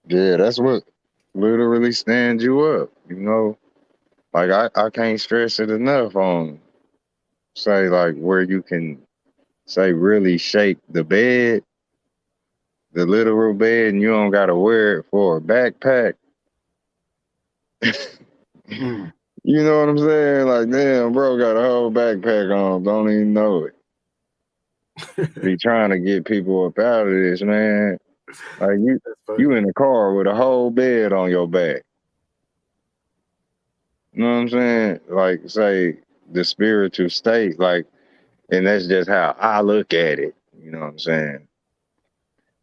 Yeah, that's what literally stands you up. Like I can't stress it enough on say like where you can say really shake the bed, the literal bed, and you don't gotta wear it for a backpack. You know what I'm saying? Like, damn, bro got a whole backpack on, don't even know it. Be trying to get people up out of this, man. Like you That's funny. you in the car with a whole bed on your back. You know what I'm saying? Like say the spiritual state, like, and that's just how I look at it. You know what I'm saying?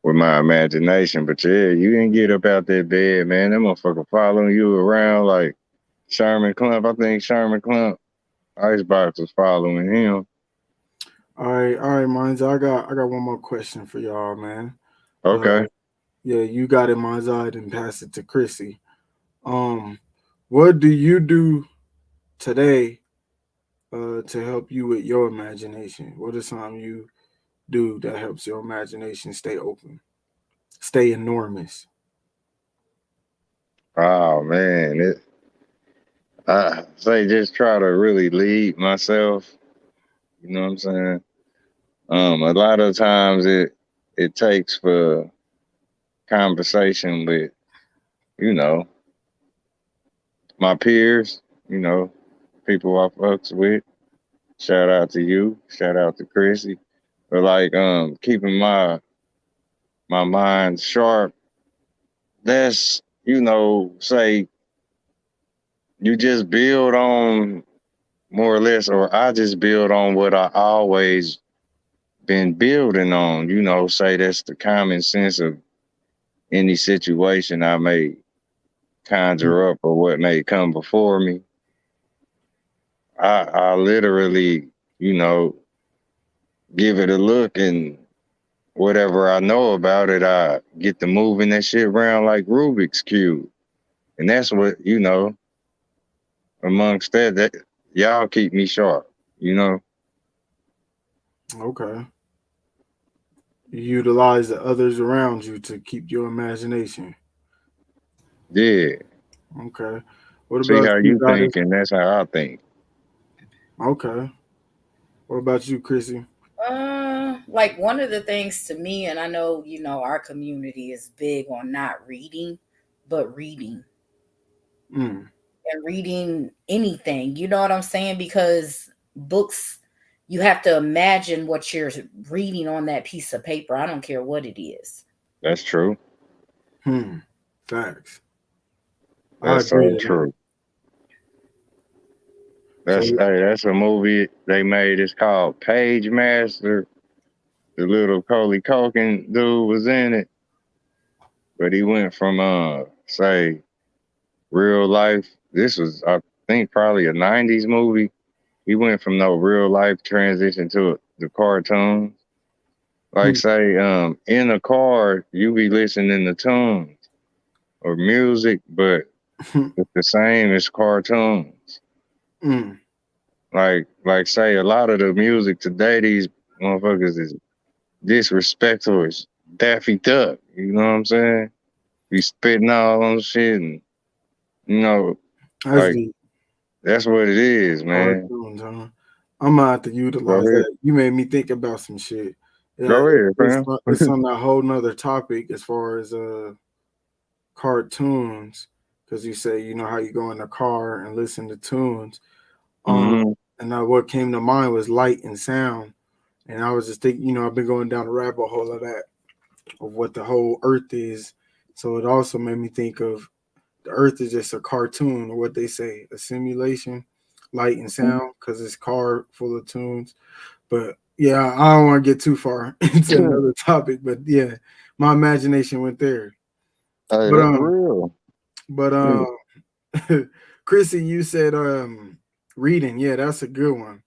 With my imagination. But yeah, you didn't get up out that bed, man. That motherfucker following you around like Sherman Clump. I think Sherman Clump Icebox was following him. All right, Mines. I got one more question for y'all, man. Okay. Yeah, you got it, Mines. I didn't pass it to Chrissy. What do you do today to help you with your imagination? What is something you do that helps your imagination stay open, stay enormous? Oh man. I say just try to really lead myself. You know what I'm saying? A lot of times it takes for conversation with, you know, my peers, you know, people I fucks with. Shout out to you. Shout out to Chrissy. But like keeping my mind sharp, that's, you know, say you just build on more or less, or I just build on what I always been building on, you know, say that's the common sense of any situation I may conjure up or what may come before me. I literally, you know, give it a look, and whatever I know about it, I get to moving that shit around like Rubik's Cube. And that's what, you know, amongst that y'all keep me sharp, you know? Okay. You utilize the others around you to keep your imagination. Yeah. Okay. What See about how you, you Goddess? think, and that's how I think. Okay. What about you, Chrissy? Like one of the things to me, and I know, our community is big on not reading, but reading Mm. and reading anything. You know what I'm saying? Because books, you have to imagine what you're reading on that piece of paper. I don't care what it is. That's true. Facts. I That's agree so to that. true. So That's a movie they made. It's called Page Master. The little Coley Culkin dude was in it, but he went from say real life. This was, I think, probably a '90s movie. He went from no real life transition to the cartoons. Like hmm. say, in a car, you be listening to tunes or music, but it's the same as cartoons. Mm. Like say a lot of the music today, these motherfuckers is disrespectful as Daffy Duck. You know what I'm saying? Be spitting all on shit, and you know, That's like the that's what it is, man. cartoons, huh? I'm gonna have to Go utilize ahead, that. You made me think about some shit. Yeah, go ahead, it's fam. it's on a whole nother topic as far as cartoons, because you say you know how you go in the car and listen to tunes. Um, hmm and now what came to mind was light and sound, and I was just thinking, I've been going down the rabbit hole of that, of what the whole Earth is. So it also made me think of the Earth is just a cartoon, or what they say, a simulation, light and sound, because it's car full of tunes. But yeah, I don't want to get too far into another topic, but yeah, my imagination went there. Hey, But that's real. but Mm. Chrissy, you said reading. Yeah, that's a good one.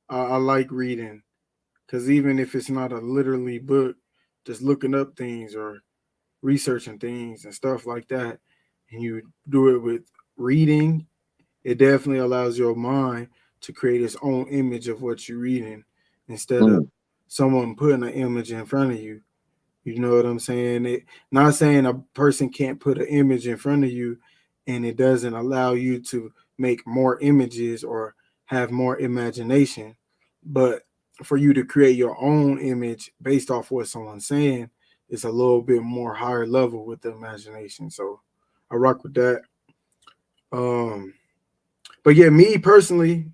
I like reading because even if it's not a literally book, just looking up things or researching things and stuff like that, and you do it with reading, it definitely allows your mind to create its own image of what you're reading instead of Mm. someone putting an image in front of you. You know what I'm saying? Not saying a person can't put an image in front of you and it doesn't allow you to make more images or have more imagination, but for you to create your own image based off what someone's saying is a little bit more higher level with the imagination. So I rock with that. Um, but yeah, me personally,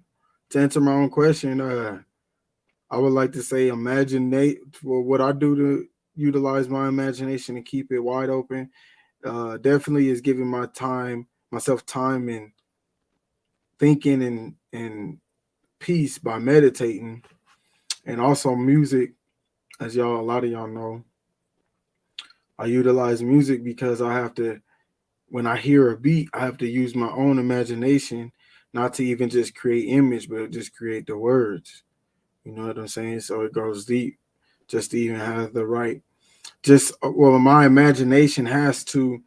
to answer my own question, I would like to say imaginate for what I do to utilize my imagination and keep it wide open. Definitely is giving myself time and thinking and peace by meditating, and also music. As a lot of y'all know, I utilize music because I have to. When I hear a beat, I have to use my own imagination, not to even just create image, but just create the words. You know what I'm saying? So it goes deep, just to even have the right. My imagination has to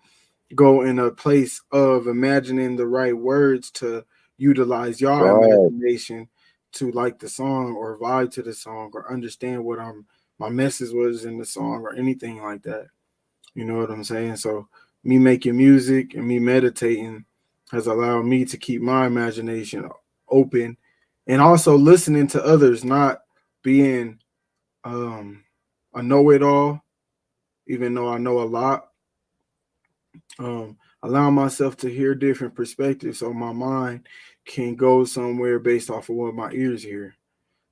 go in a place of imagining the right words to utilize your Right. imagination to like the song or vibe to the song or understand what my message was in the song or anything like that. You know what I'm saying? So me making music and me meditating has allowed me to keep my imagination open, and also listening to others, not being a know-it-all, even though I know a lot. Allow myself to hear different perspectives so my mind can go somewhere based off of what my ears hear.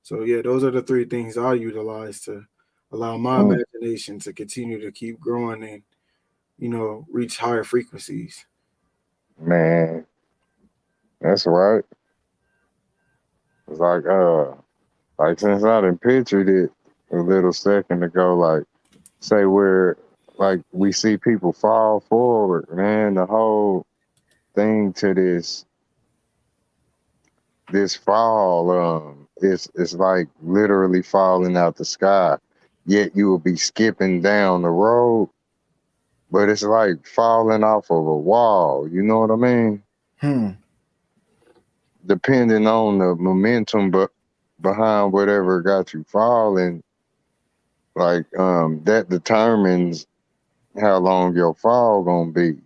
So yeah, those are the three things I utilize to allow my Mm, imagination to continue to keep growing and reach higher frequencies. man, that's right. It's like since I done pictured it a little second ago, like say where like we see people fall forward, man, the whole thing to this fall, it's like literally falling out the sky. Yet you will be skipping down the road, but it's like falling off of a wall. You know what I mean? Hmm. Depending on the momentum, but behind whatever got you falling, like that determines how long your fall gonna be.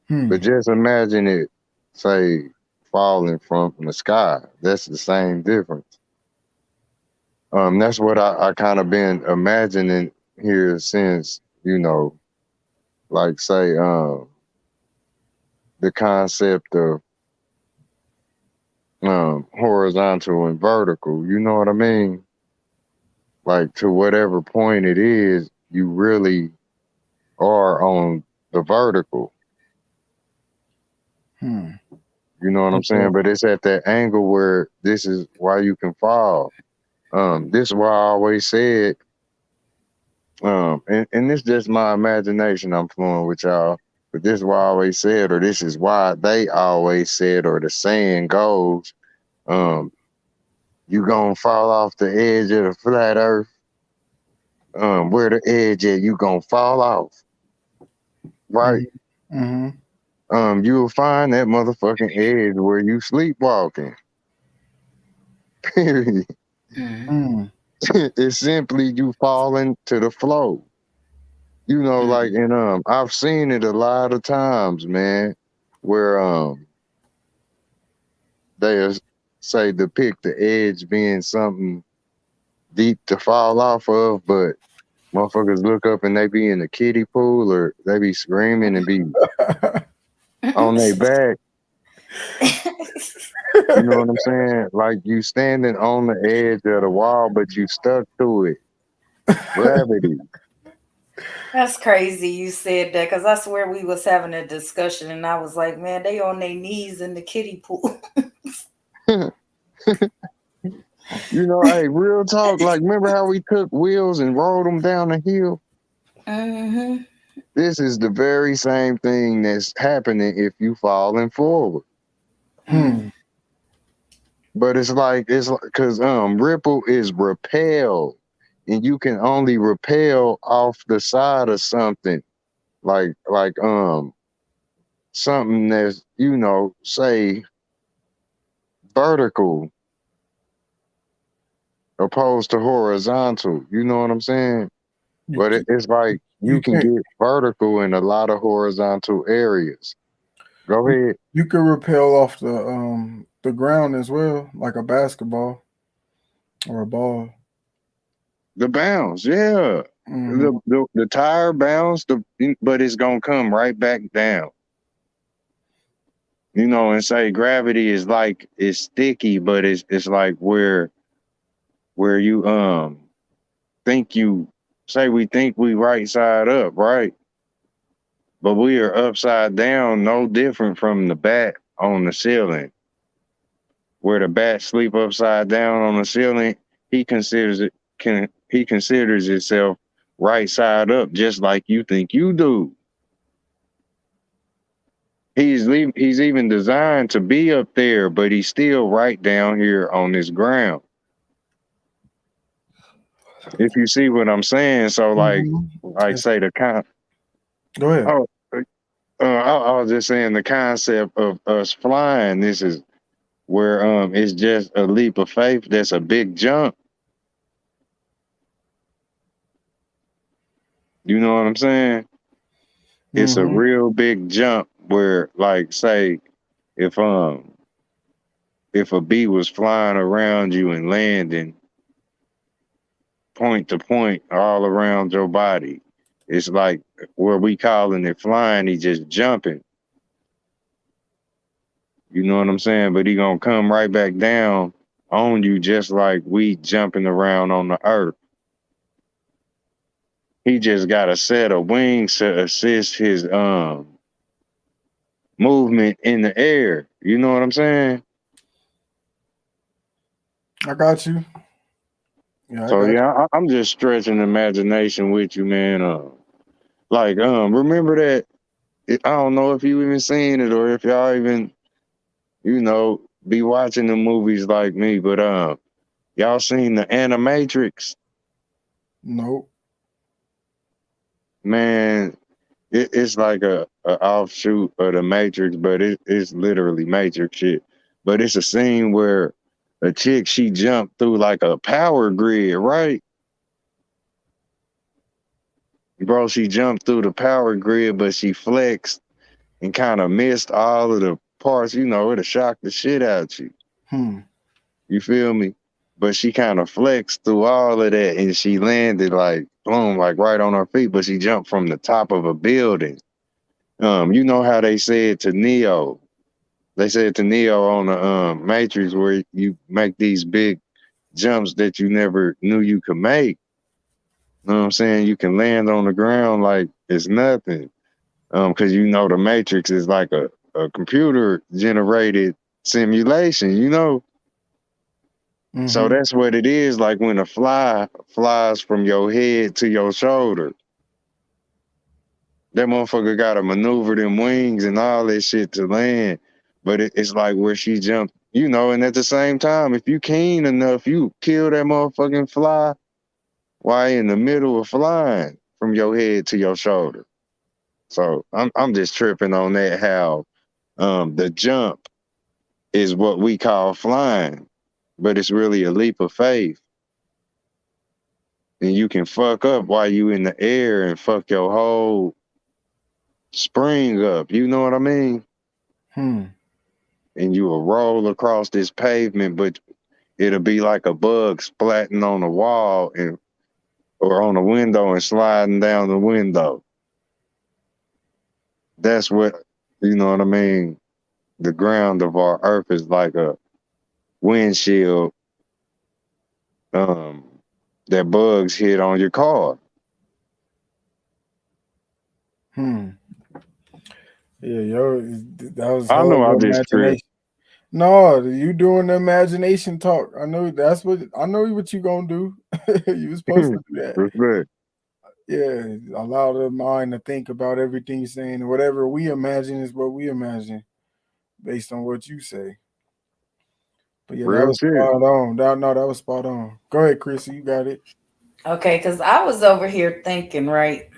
Hmm. But just imagine it, say, falling from the sky. That's the same difference. That's what I kind of been imagining here since, like say, the concept of horizontal and vertical. You know what I mean? Like to whatever point it is, you really are on the vertical. Hmm. You know what I'm Okay. saying? But it's at that angle where this is why you can fall. This is why I always said, and this just my imagination I'm flowing with y'all, but this is why I always said, or this is why they always said, or the saying goes, um, you gonna fall off the edge of the flat earth. Where the edge at, you gonna fall off, right? Mm-hmm. You'll find that motherfucking edge where you sleepwalking. Period. Mhm. Hmm. It's simply you falling to the flow. Like, Mhm. and I've seen it a lot of times, man, where they say depict the edge being something deep to fall off of, but motherfuckers look up and they be in the kiddie pool or they be screaming and be on their back. You know what I'm saying? Like you standing on the edge of the wall, but you stuck to it. Gravity. That's crazy you said that because I swear we was having a discussion and I was like, man, they on their knees in the kiddie pool. Hey, real talk. Like, remember how we took wheels and rolled them down the hill? Mm-hmm. This is the very same thing that's happening if you falling forward. Hmm. But it's because ripple is repel, and you can only repel off the side of something like something that's say vertical opposed to horizontal. You know what I'm saying? You But can, it's like you you can can get vertical in a lot of horizontal areas. Go you, ahead. you can repel off the ground as well, like a basketball or a ball. The bounce, yeah. Hmm. The tire bounce, but it's gonna come right back down. And say gravity is like it's sticky, but it's like where you think you say we think we right side up, right? But we are upside down, no different from the bat on the ceiling. Where the bat sleep upside down on the ceiling, he considers himself right side up, just like you think you do. He's even designed to be up there, but he's still right down here on this ground. If you see what I'm saying, so like say the Go ahead. oh, I was just saying the concept of us flying. This is where it's just a leap of faith. That's a big jump. You know what I'm saying? It's a real big jump where, like, say, if a bee was flying around you and landing point to point all around your body, it's like where we calling it flying, he just jumping. You know what I'm saying? But he gonna come right back down on you just like we jumping around on the earth. He just got a set of wings to assist his movement in the air. You know what I'm saying? I got you. Yeah, So yeah, I'm just stretching imagination with you, man. Remember that? I don't know if you even seen it or if y'all even, be watching the movies like me, but y'all seen the Animatrix? Nope. Man, it's like a offshoot of the Matrix, but it's literally Matrix shit. But it's a scene where a chick, she jumped through like a power grid, right? Bro, she jumped through the power grid, but she flexed and kind of missed all of the parts. It'll shock the shit out you. You feel me? But she kind of flexed through all of that and she landed like, boom, like right on her feet, but she jumped from the top of a building. You know how they said to Neo? They said to Neo on the Matrix where you make these big jumps that you never knew you could make. You know what I'm saying? You can land on the ground like it's nothing. Because the Matrix is like a computer generated simulation, So that's what it is like when a fly flies from your head to your shoulder. That motherfucker got to maneuver them wings and all that shit to land. But it's like where she jumped, and at the same time, if you keen enough, you kill that motherfucking fly while in the middle of flying from your head to your shoulder. So I'm just tripping on that, how the jump is what we call flying, but it's really a leap of faith. And you can fuck up while you in the air and fuck your whole spring up. You know what I mean? And you will roll across this pavement, but it'll be like a bug splatting on the wall or on the window and sliding down the window. That's what, you know what I mean? The ground of our earth is like a windshield that bugs hit on your car. Yeah, that was I know I just imagination. No, you doing the imagination talk. I know what you gonna do. You was supposed to do that. Respect. Yeah, allow the mind to think about everything you're saying. Whatever we imagine is what we imagine based on what you say. But yeah, Real that was shit. spot on. That was spot on. Go ahead, Chrissy, you got it. Okay, because I was over here thinking, right,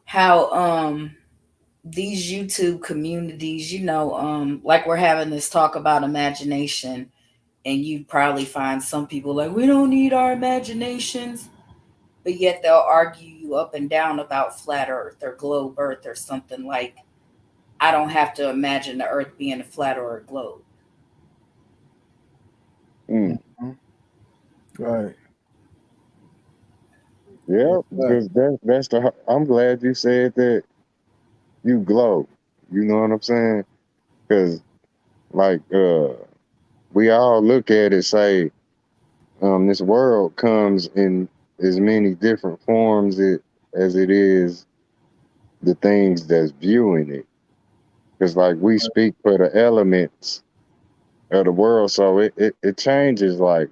how these YouTube communities, like we're having this talk about imagination, and you probably find some people like, we don't need our imaginations, but yet they'll argue you up and down about flat earth or globe earth or something. Like, I don't have to imagine the earth being a flat or a globe. Right. Yeah, because that's I'm glad you said that you glow. You know what I'm saying? Because like we all look at it, say, this world comes in as many different forms as it is the things that's viewing it. Because like we speak for the elements of the world, so it changes. Like,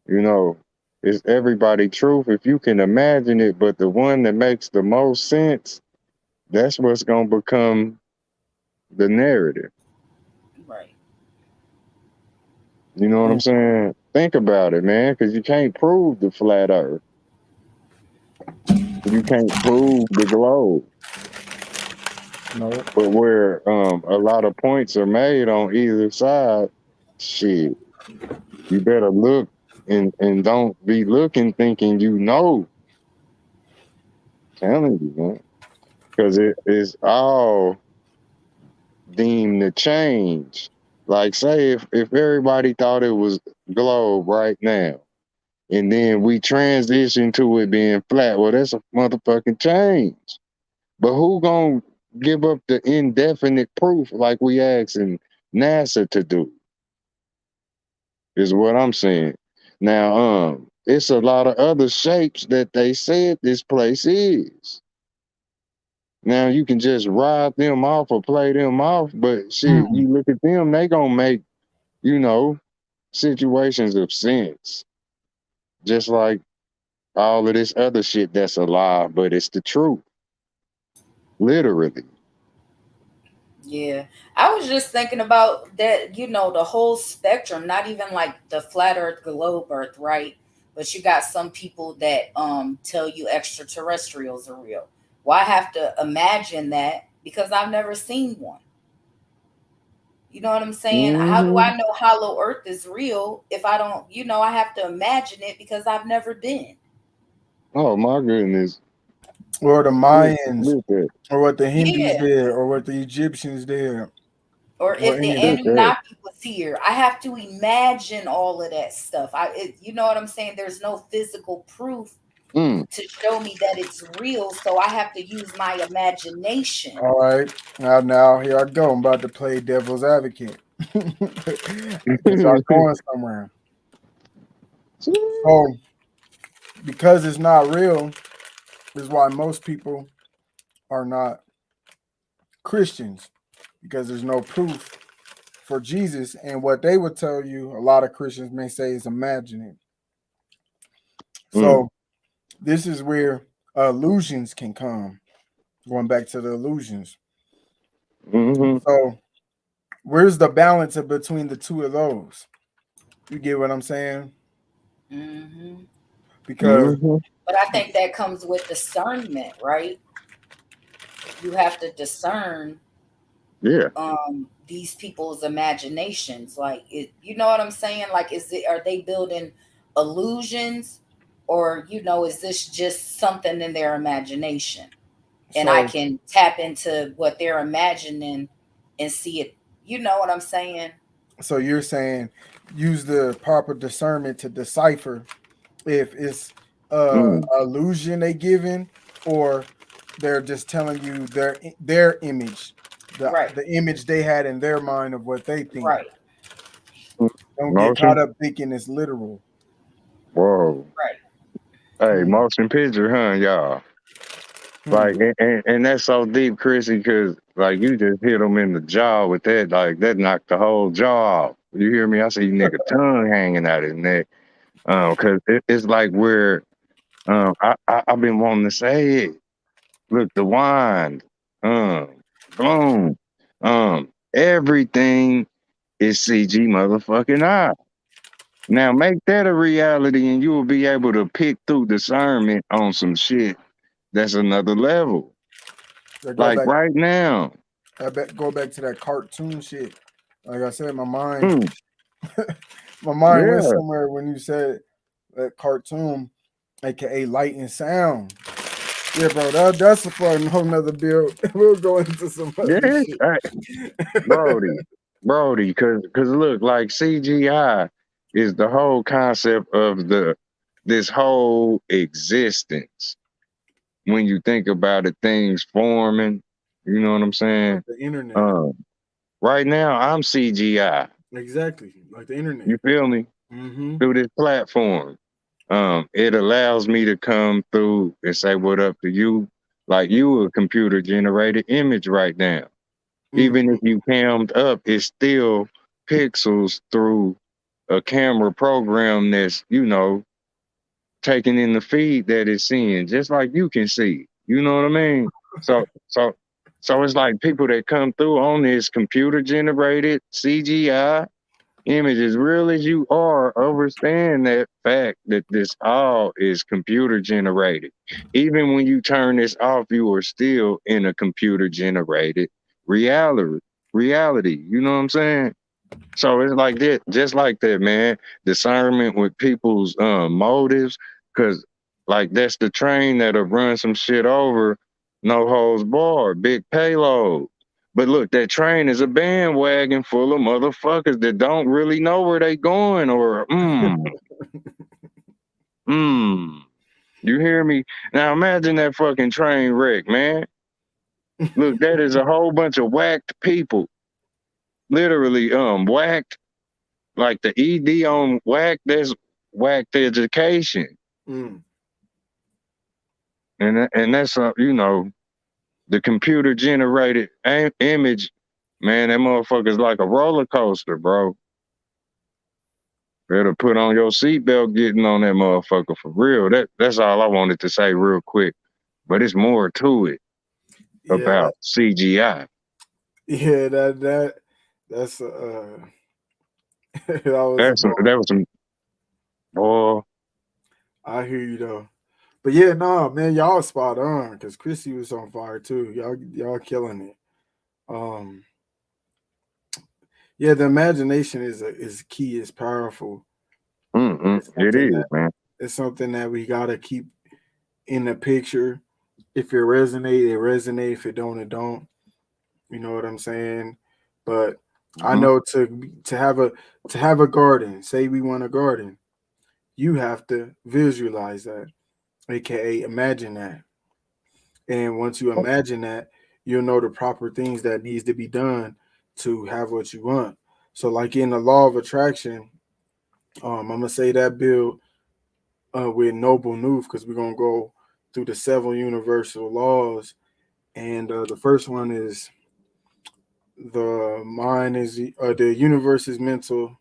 you know, it's everybody truth if you can imagine it, but the one that makes the most sense, that's what's gonna become the narrative. Right. You know what I'm saying? Think about it, man, because you can't prove the flat earth. You can't prove the globe. No. But where a lot of points are made on either side, shit, you better look and don't be looking thinking you know. Telling you, man. Because it is all deemed to change. Like say if everybody thought it was globe right now, and then we transition to it being flat, well that's a motherfucking change. But who gonna give up the indefinite proof like we asking NASA to do? Is what I'm saying. Now, it's a lot of other shapes that they said this place is. Now you can just ride them off or play them off, but shit, you look at them, they gonna make, you know, situations of sense. Just like all of this other shit that's alive, but it's the truth. Literally. Yeah. I was just thinking about that, the whole spectrum, not even like the flat earth, globe earth, right? But you got some people that tell you extraterrestrials are real. Well, I have to imagine that because I've never seen one. You know what I'm saying? How do Mm-hmm. I know hollow earth is real if I don't, I have to imagine it because I've never been. Oh my goodness. Or the Mayans, Look at or what the Hindus Yeah. did, or what the Egyptians did, Or or if the any of that. look at Anunnaki was here, I have to imagine all of that stuff. You know what I'm saying? There's no physical proof mm. to show me that it's real, so I have to use my imagination. All right. Now here I go. I'm about to play devil's advocate. Get y'all going somewhere. So because it's not real, is why most people are not Christians, because there's no proof for Jesus. And what they would tell you, a lot of Christians may say, is imagining. Mm. So this is where illusions can come. Going back to the illusions. Mm-hmm. So where's the balance of between the two of those? You get what I'm saying? Hmm. Because Mm-hmm. But I think that comes with discernment, right? You have to discern Yeah. these people's imaginations. Like, you know what I'm saying? Like, are they building illusions, or is this just something in their imagination? And I so can tap into what they're imagining and see it. You know what I'm saying? so you're saying use the proper discernment to decipher if it's Mm. illusion they giving, or they're just telling you their image, Right, the image they had in their mind of what they think. right, Don't get Motion. caught up thinking it's literal. Whoa. right. Hey, Hmm. motion picture, huh, y'all? Hmm. Like, and that's so deep, Chrissy, because like you just hit them in the jaw with that. Like that knocked the whole jaw off. You hear me? I see nigga tongue hanging out his neck. Because it's like where I've been wanting to say it. Look, the wine, boom, everything is CG motherfucking I. Now make that a reality, and you will be able to pick through discernment on some shit that's another level. So Like right now. go back to that cartoon shit. Like I said, my mind Mm, my mind went yeah. somewhere when you said that cartoon, aka light and sound. Yeah, bro, that's a fun whole nother bill. We'll go into some other Yeah. shit. Hey, Brody, cause look, like CGI is the whole concept of this whole existence. When you think about it, things forming, you know what I'm saying? Like the internet. Um, right now I'm CGI. Exactly. Like the internet. You feel me? Mm-hmm. Through this platform. It allows me to come through and say what up to you, like you a computer generated image right now. Even if you cammed up, it's still pixels through a camera program that's, taking in the feed that it's seeing, just like you can see. You know what I mean? So it's like people that come through on this computer generated CGI image, as real as you are, understand that fact that this all is computer generated. Even when you turn this off, you are still in a computer generated reality. Reality. You know what I'm saying? So it's like that, just like that, man. Discernment with people's motives, because like that's the train that'll run some shit over, no holds barred, big payload. But look, that train is a bandwagon full of motherfuckers that don't really know where they going, or you hear me? Now imagine that fucking train wreck, man. Look, that is a whole bunch of whacked people, literally whacked. Like the ED on whack, that's whacked education. And that's the computer generated image, man. That motherfucker's like a roller coaster, bro. Better put on your seatbelt getting on that motherfucker for real. That's all I wanted to say real quick. But it's more to it about CGI. Yeah, that's that was some boy. I hear you though. But yeah, no, man, y'all spot on because Chrissy was on fire too. Y'all killing it. Yeah, the imagination is key, is powerful. It is, man. It's something that we gotta keep in the picture. If it resonate, it resonate. If it don't, it don't. You know what I'm saying? But I know to have a garden, say we want a garden, you have to visualize that, aka imagine that. And once you imagine that, you'll know the proper things that needs to be done to have what you want. So like in the law of attraction, I'm gonna say that build with Noble Nuth because we're gonna go through the 7 universal laws. And the first one is the universe is mental,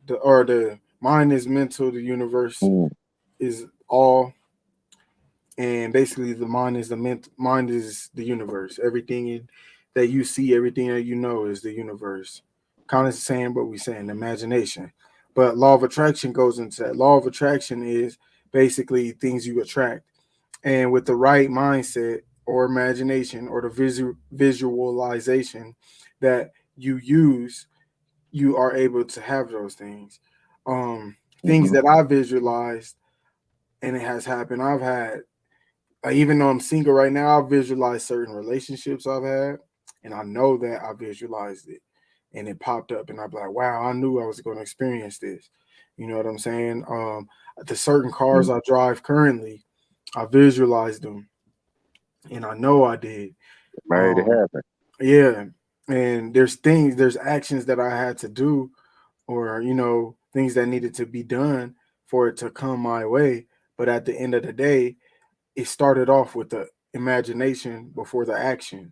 the mind is mental, the universe is all, and basically the mind is the universe. Everything that you see, everything that you know is the universe. Kind of saying what we saying, imagination. But law of attraction goes into that. Law of attraction is basically things you attract, and with the right mindset or imagination or the visualization that you use, you are able to have those things. Things that I visualized and it has happened. I've had, even though I'm single right now, I visualize certain relationships I've had, and I know that I visualized it and it popped up, and I'm like, wow, I knew I was going to experience this. You know what I'm saying? The certain cars I drive currently, I visualized them, and I know I did. Made it happen. Yeah, and there's actions that I had to do, or things that needed to be done for it to come my way. But at the end of the day, it started off with the imagination before the action.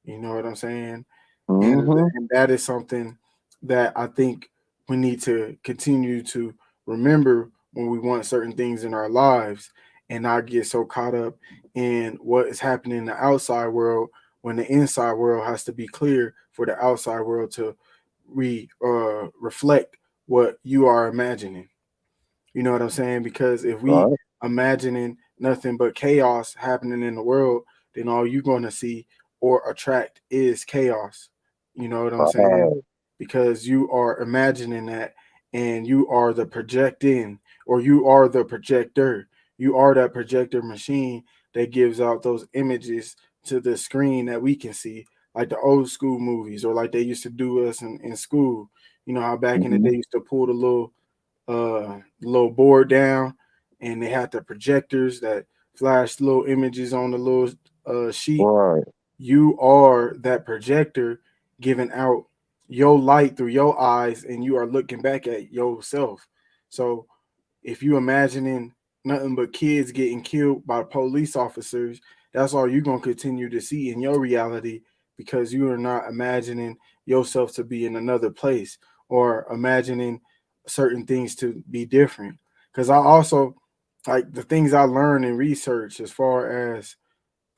You know what I'm saying? And that is something that I think we need to continue to remember when we want certain things in our lives, and not get so caught up in what is happening in the outside world when the inside world has to be clear for the outside world to reflect what you are imagining. You know what I'm saying? Because if we imagining nothing but chaos happening in the world, then all you're going to see or attract is chaos. You know what I'm saying? Because you are imagining that, and you are the projecting, or you are the projector. You are that projector machine that gives out those images to the screen that we can see, like the old school movies, or like they used to do us in school. You know how back in the day used to pull the little board down, and they had the projectors that flashed little images on the little sheet. You are that projector giving out your light through your eyes, and you are looking back at yourself. So if you imagining nothing but kids getting killed by police officers, that's all you're gonna continue to see in your reality because you are not imagining yourself to be in another place or imagining certain things to be different. Because I also like the things I learn in research as far as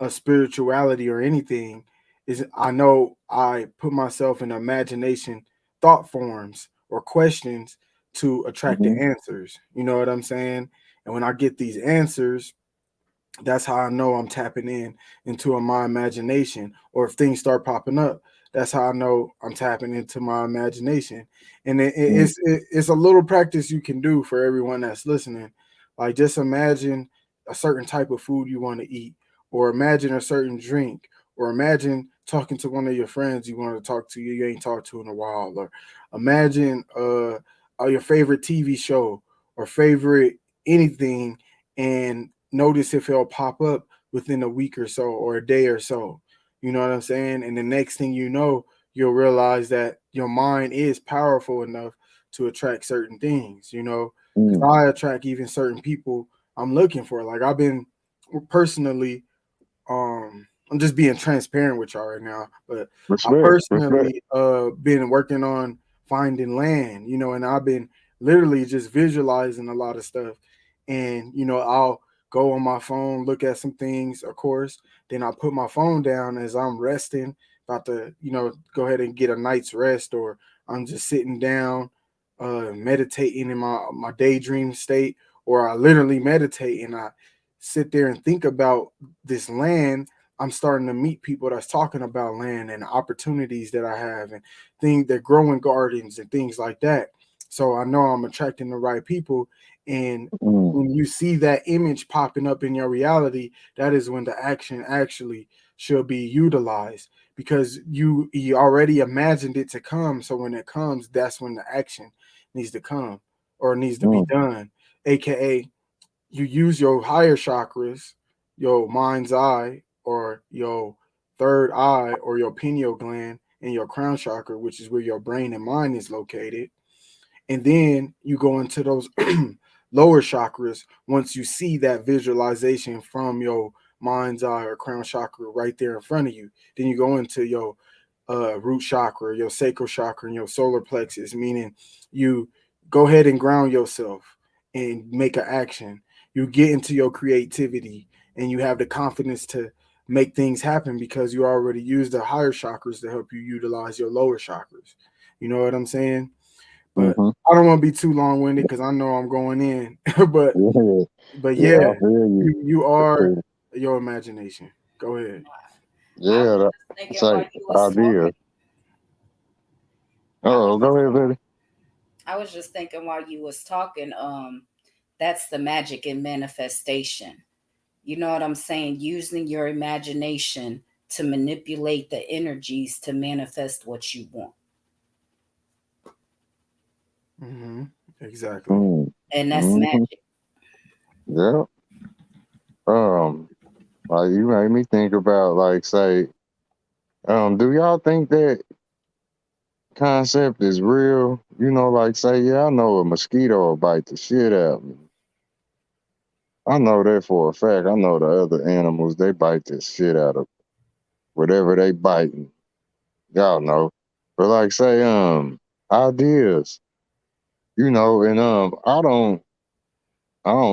a spirituality or anything is I know I put myself in imagination thought forms or questions to attract the Mhm. answers. You know what I'm saying? And when I get these answers, that's how I know I'm tapping into my imagination. Or if things start popping up, that's how I know I'm tapping into my imagination. And Mhm. it's a little practice you can do for everyone that's listening. Like just imagine a certain type of food you want to eat, or imagine a certain drink, or imagine talking to one of your friends you want to talk to you ain't talked to in a while, or imagine your favorite TV show or favorite anything and notice if it'll pop up within a week or so or a day or so. You know what I'm saying? And the next thing you know, you'll realize that your mind is powerful enough to attract certain things, you know, because Mhm. I attract even certain people I'm looking for. Like I've been personally, I'm just being transparent with y'all right now, but I Respect, respect. personally been working on finding land, you know, and I've been literally just visualizing a lot of stuff. And, you know, I'll go on my phone, look at some things, of course, then I put my phone down as I'm resting, about to, you know, go ahead and get a night's rest, or I'm just sitting down, meditating in my daydream state, or I literally meditate and I sit there and think about this land. I'm starting to meet people that's talking about land and opportunities that I have and things that growing gardens and things like that. So I know I'm attracting the right people. And Mhm. when you see that image popping up in your reality, that is when the action actually should be utilized because you already imagined it to come. So when it comes, that's when the action needs to come or needs to be Mhm. done. AKA you use your higher chakras, your mind's eye, or your third eye, or your pineal gland, and your crown chakra, which is where your brain and mind is located. And then you go into those lower chakras once you see that visualization from your mind's eye or crown chakra right there in front of you. Then you go into your root chakra, your sacral chakra, and your solar plexus, meaning you go ahead and ground yourself and make an action. You get into your creativity and you have the confidence to make things happen because you already use the higher chakras to help you utilize your lower chakras. You know what I'm saying? But Mhm. I don't want to be too long winded because I know I'm going in. but Yeah, but yeah, yeah, I feel you. you For are sure. your imagination. Go ahead. I was Yeah, just that's thinking while like you was idea. talking. I was Oh, go just ahead, buddy. I was just thinking while you was talking. That's the magic in manifestation. You know what I'm saying? Using your imagination to manipulate the energies to manifest what you want. Hmm. Exactly. Mm. And that's Mhm. magic. Yeah. Um, like you made me think about like say, do y'all think that concept is real? You know, like say, yeah, I know a mosquito will bite the shit out of me. I know that for a fact. I know the other animals, they bite the shit out of whatever they biting. Y'all know. But like say, ideas, you know, and I don't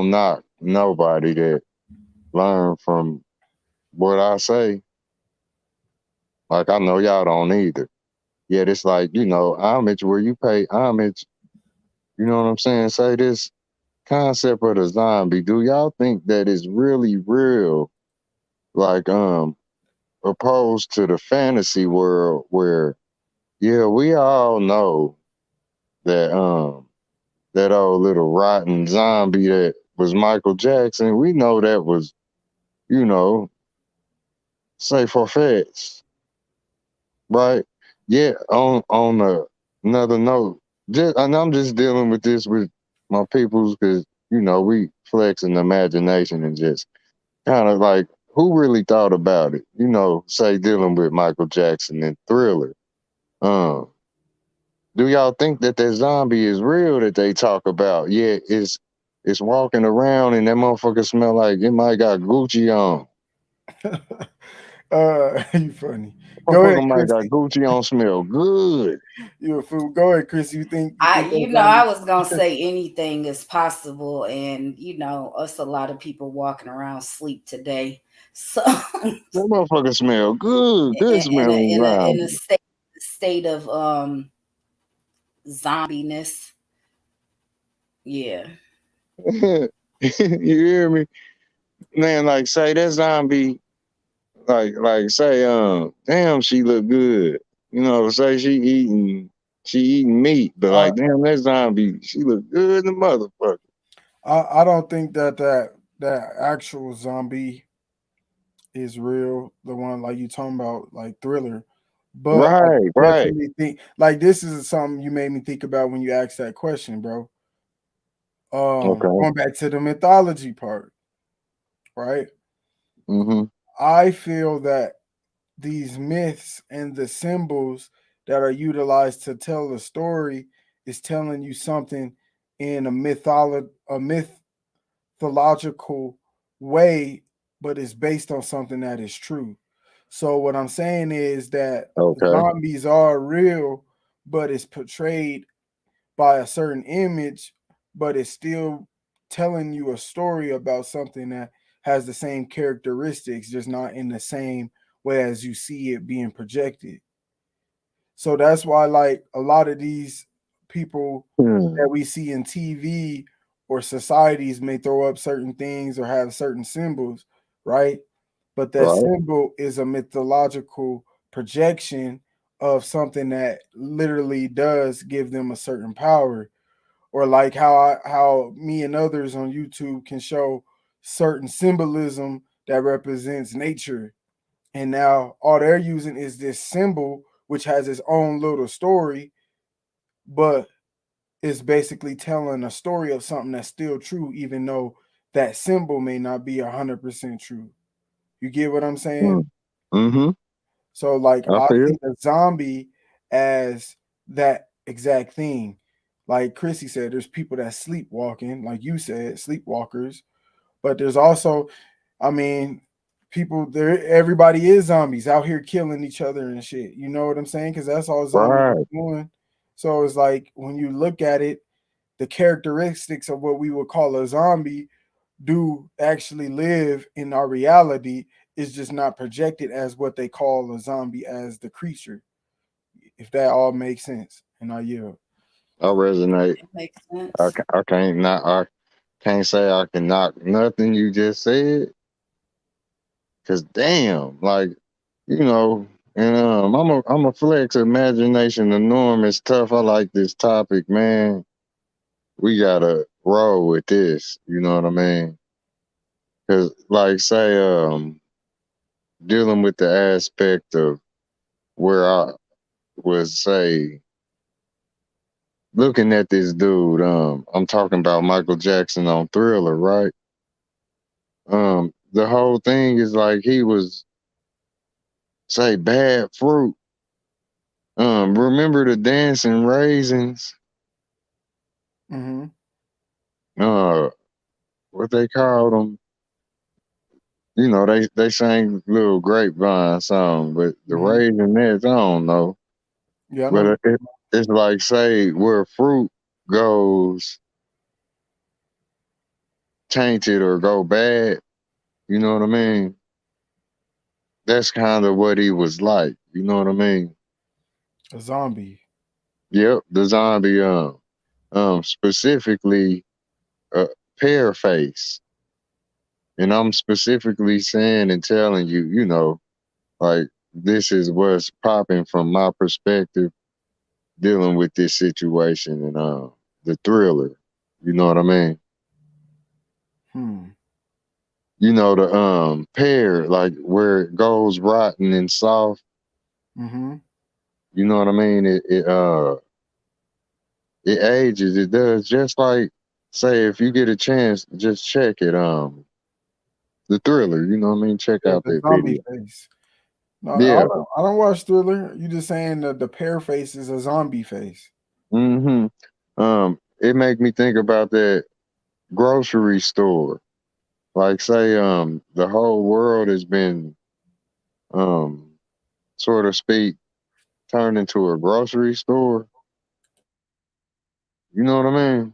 knock nobody that learn from what I say. Like I know y'all don't either. Yet it's like, you know, homage where you pay homage, you know what I'm saying? Say this concept of the zombie, do y'all think that is really real? Like opposed to the fantasy world where yeah, we all know that that old little rotten zombie that was Michael Jackson, we know that was, you know, say for fetched, right? Yeah, another note, and I'm just dealing with this with my peoples because you know we flex an imagination and just kind of like who really thought about it, you know, say dealing with Michael Jackson and Thriller. Um, do y'all think that that zombie is real that they talk about? Yeah, it's walking around and that motherfucker smell like it might got Gucci on. You funny. Go ahead, Motherfucker might got Chrissy. Gucci on, smell good. You a fool. Go ahead, Chris. You think I that's was gonna say anything is possible, and us a lot of people walking around sleep today. So That motherfucker smell good. Good smelling in a zombie. state of zombiness. Yeah. You hear me? Man, like say that zombie, like say, damn, she look good. You know, say she eating meat, but like damn, that zombie, she look good in the motherfucker. I don't think that actual zombie is real. The one like you talking about, like Thriller. But I Right. definitely think like this is something you made me think about when you asked that question, bro. Okay. Going back to the mythology part, right? Mm-hmm. I feel that these myths and the symbols that are utilized to tell the story is telling you something in a mythological way, but it's based on something that is true. So what I'm saying is that Okay. zombies are real, but it's portrayed by a certain image, but it's still telling you a story about something that has the same characteristics, just not in the same way as you see it being projected. So that's why, like, a lot of these people that we see in TV or societies may throw up certain things or have certain symbols, right? But that Right. symbol is a mythological projection of something that literally does give them a certain power. Or like how me and others on YouTube can show certain symbolism that represents nature, and now all they're using is this symbol which has its own little story, but it's basically telling a story of something that's still true, even though that symbol may not be 100% true. You get what I'm saying? Mm-hmm. So like I I feel. see a zombie as that exact thing. Like Chrissy said, there's people that sleepwalking, like you said, sleepwalkers. But there's also, I mean, people there. Everybody is zombies out here killing each other and shit. You know what I'm saying? Because that's all zombies are Right. doing. So it's like when you look at it, the characteristics of what we would call a zombie do actually live in our reality. Is just not projected as what they call a zombie as the creature. If that all makes sense, and I yield. I resonate. It makes sense. I can't say I can knock nothing you just said. Cause damn, like, you know, and I'm a flex imagination. The norm is tough. I like this topic, man. We gotta roll with this. You know what I mean? Cause like say, dealing with the aspect of where I was say looking at this dude, I'm talking about Michael Jackson on Thriller, right? The whole thing is like he was say bad fruit. Remember the dancing raisins? Mm-hmm. Uh, what they called them? You know, they sang little grapevine song, but the Mm-hmm. raisinets, I don't know. Yeah, I know. But it's like say where fruit goes tainted or go bad. You know what I mean? That's kind of what he was like. You know what I mean? A zombie. Yep, the zombie. Specifically, pear face. And I'm specifically saying and telling you, you know, like this is what's popping from my perspective dealing with this situation and the Thriller. You know what I mean? You know the pear, like where it goes rotten and soft. Mm-hmm. You know what I mean? It ages. It does just like say if you get a chance, just check it. The Thriller. You know what I mean? Check Yeah, out the that zombie video. face. No, Yeah. I don't watch Thriller. You just saying that the pear face is a zombie face. Mm-hmm. It make me think about that grocery store. Like say the whole world has been um sort of speak turned into a grocery store. You know what I mean?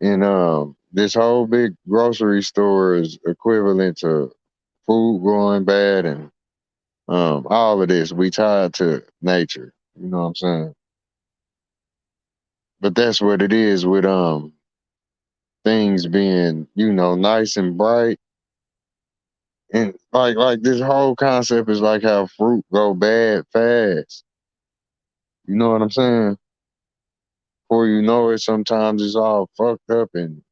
And this whole big grocery store is equivalent to food going bad and all of this. We tied to nature. You know what I'm saying? But that's what it is with things being, nice and bright. And like this whole concept is like how fruit go bad fast. You know what I'm saying? Before you know it, sometimes it's all fucked up and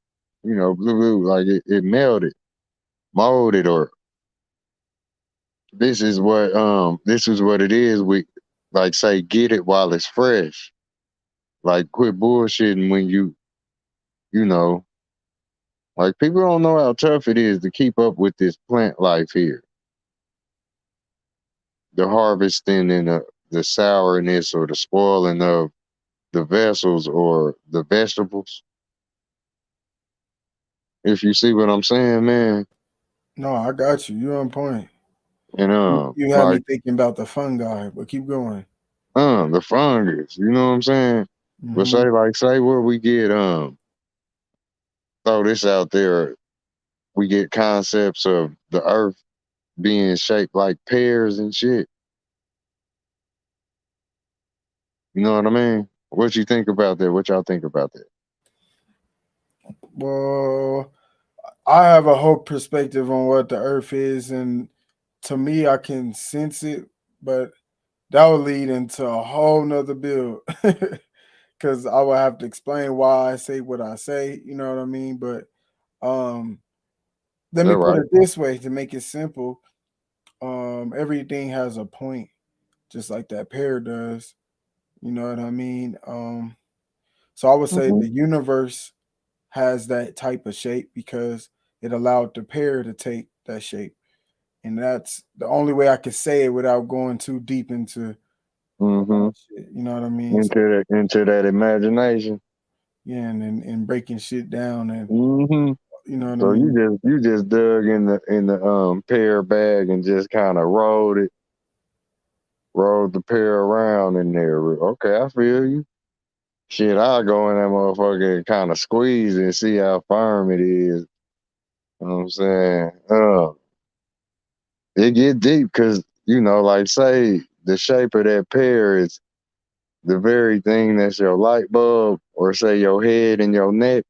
blue, like it melted, molded, or this is what it is. We like say get it while it's fresh. Like quit bullshitting when you know like people don't know how tough it is to keep up with this plant life here. The harvesting and the sourness or the spoiling of the vessels or the vegetables. If you see what I'm saying, man. No, I got you. You're on point. And You had me like thinking about the fungi, but keep going. the fungus, you know what I'm saying? But Hmm. say where we get throw this out there, we get concepts of the earth being shaped like pears and shit. You know what I mean? What you think about that? What y'all think about that? Well, I have a whole perspective on what the earth is, and to me, I can sense it, but that would lead into a whole nother build because I would have to explain why I say what I say. You know what I mean? But um, let me That put right? it this way to make it simple. Everything has a point, just like that pear does. You know what I mean? So I would say Hmm. the universe has that type of shape because it allowed the pear to take that shape. And that's the only way I could say it without going too deep into Hmm. shit. You know what I mean? So Into that imagination. yeah, and breaking shit down and Hmm. you know what I So mean? you just dug in the pear bag and just kind of rolled the pear around in there. Okay, I feel you. Shit, I'll go in that motherfucker and kind of squeeze it and see how firm it is. You know what I'm saying? It get deep because, like say the shape of that pear is the very thing that's your light bulb or say your head and your neck.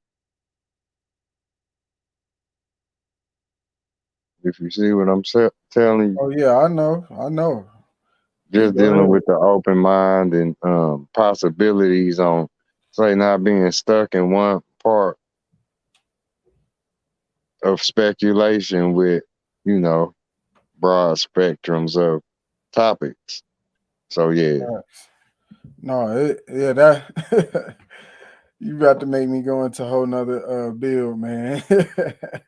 If you see what I'm telling you, Oh yeah, I know. Yeah, just go dealing ahead. with the open mind and possibilities on, say, not being stuck in one part of speculation with, you know, broad spectrums of topics. So yeah, No, yeah, that you about to make me go into a whole nother build, man.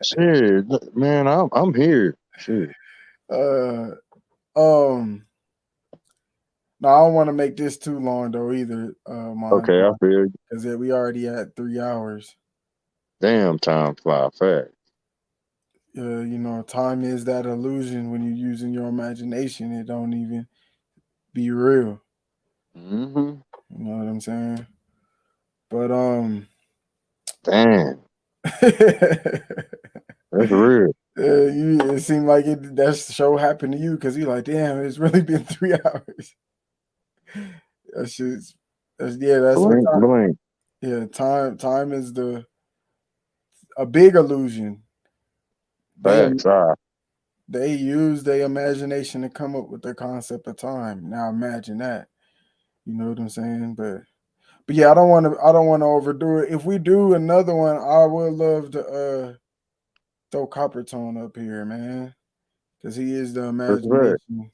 shit, man, I'm here. Shit. uh um no, I don't want to make this too long though either, mine, Okay, I feel you. because we already at 3 hours. Damn, time fly fast. Time is that illusion when you're using your imagination. It don't even be real. Hmm. You know what I'm saying? But Damn, that's real. it seemed like that show happened to you because you're like, damn, it's really been 3 hours. That's just that's what Blink, time. blink. Yeah, time is a big illusion. They Facts. Ah, they use their imagination to come up with the concept of time. Now imagine that. You know what I'm saying? But yeah, I don't want to overdo it. If we do another one, I would love to throw Copper Tone up here, man. Because he is the respect. imagination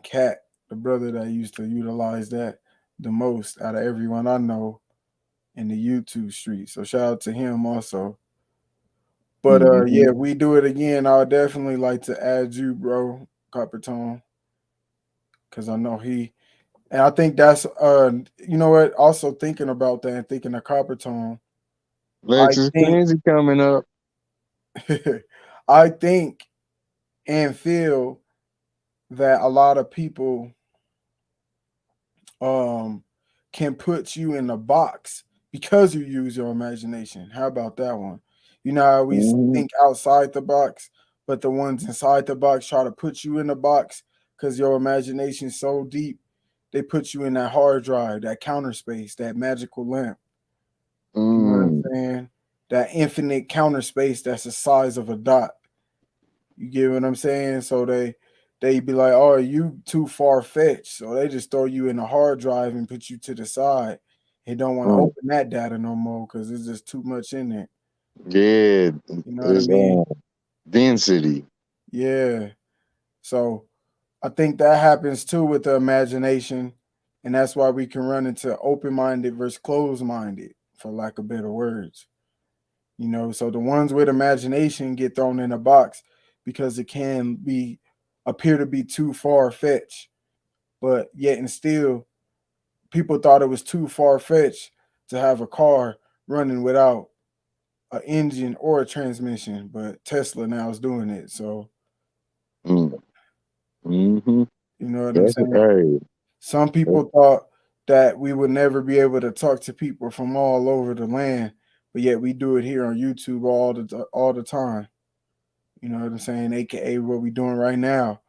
cat, the brother that used to utilize that the most out of everyone I know in the YouTube street. So shout out to him also. But Hmm. yeah, if we do it again, I would definitely like to add you, bro, Copper Tone. Cause I know and I think that's you know what, also thinking about that and thinking of Copper Tone, I Lexus think Kenzie coming up. I think and feel that a lot of people can put you in a box because you use your imagination. How about that one? You know how we Mhm. think outside the box, but the ones inside the box try to put you in the box because your imagination's so deep. They put you in that hard drive, that counter space, that magical lamp. You know what I'm Mm. saying? That infinite counter space that's the size of a dot. You get what I'm saying? So they be like, "Oh, you too far fetched." So they just throw you in a hard drive and put you to the side. They don't want to Mm. open that data no more because there's just too much in there. Yeah, You know what I it's mean? density. Yeah. So I think that happens too with the imagination, and that's why we can run into open-minded versus closed-minded, for lack of better words. You know, so the ones with imagination get thrown in a box because it can be appear to be too far fetched, but yet and still people thought it was too far fetched to have a car running without an engine or a transmission, but Tesla now is doing it. So Mm. Mm-hmm. you know what I'm That's saying? hey. Some people thought that we would never be able to talk to people from all over the land, but yet we do it here on YouTube all the time. You know what I'm saying? AKA what we're doing right now.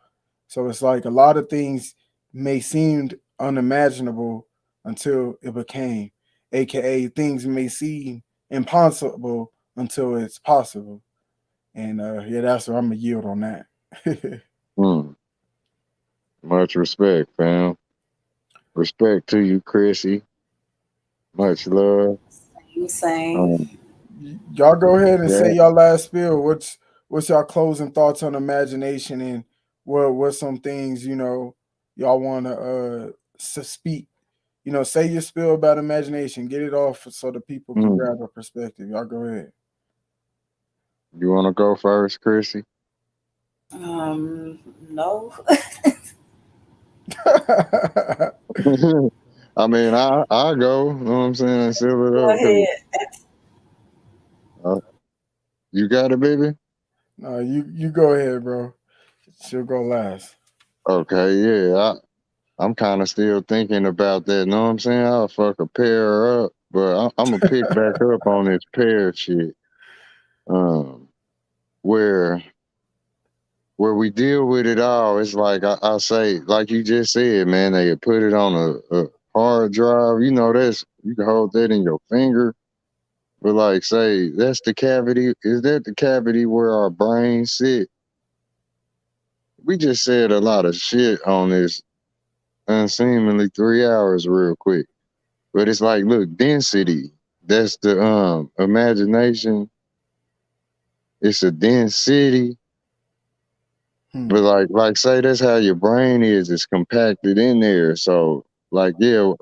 So it's like a lot of things may seem unimaginable until it became, AKA things may seem impossible until it's possible. And yeah, that's what I'm gonna yield on that. Mm. Much respect, fam. Respect to you, Chrissy. Much love. Same. Um, Y'all go ahead and say yeah. y'all last spiel. What's y'all closing thoughts on imagination and what's some things y'all want to speak. Say your spiel about imagination. Get it off so the people can Mm. grab a perspective. Y'all go ahead. You want to go first, Chrissy? No. I mean, I go. You know what I'm saying? And seal it Go up. 'Cause, ahead. uh, you got it, baby. No, you go ahead, bro. She'll go last. Okay, yeah. I'm kind of still thinking about that. Know what I'm saying? I'll fuck a pair up, but I'm gonna pick back up on this pair shit. Um, where we deal with it all, it's like I say, like you just said, man, they put it on a hard drive. You know, that's you can hold that in your finger. But like, say that's the cavity. Is that the cavity where our brains sit? We just said a lot of shit on this unseemly 3 hours real quick. But it's like, look, density. That's the imagination. It's a dense city. Hmm. But like say that's how your brain is. It's compacted in there. So like yeah,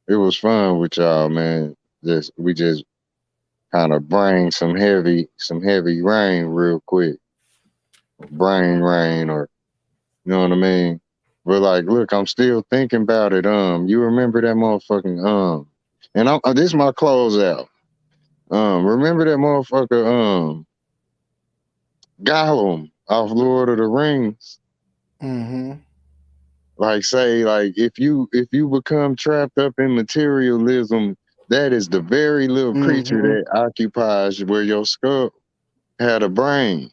it was fun with y'all, man. We just kind of bring some heavy rain real quick. Brain rain, or you know what I mean? But like, look, I'm still thinking about it. You remember that motherfucking and I'm this is my closeout. Remember that motherfucker Gollum off Lord of the Rings? Mm-hmm. Like say, like if you become trapped up in materialism, that is the very little creature Mm-hmm. that occupies where your skull had a brain.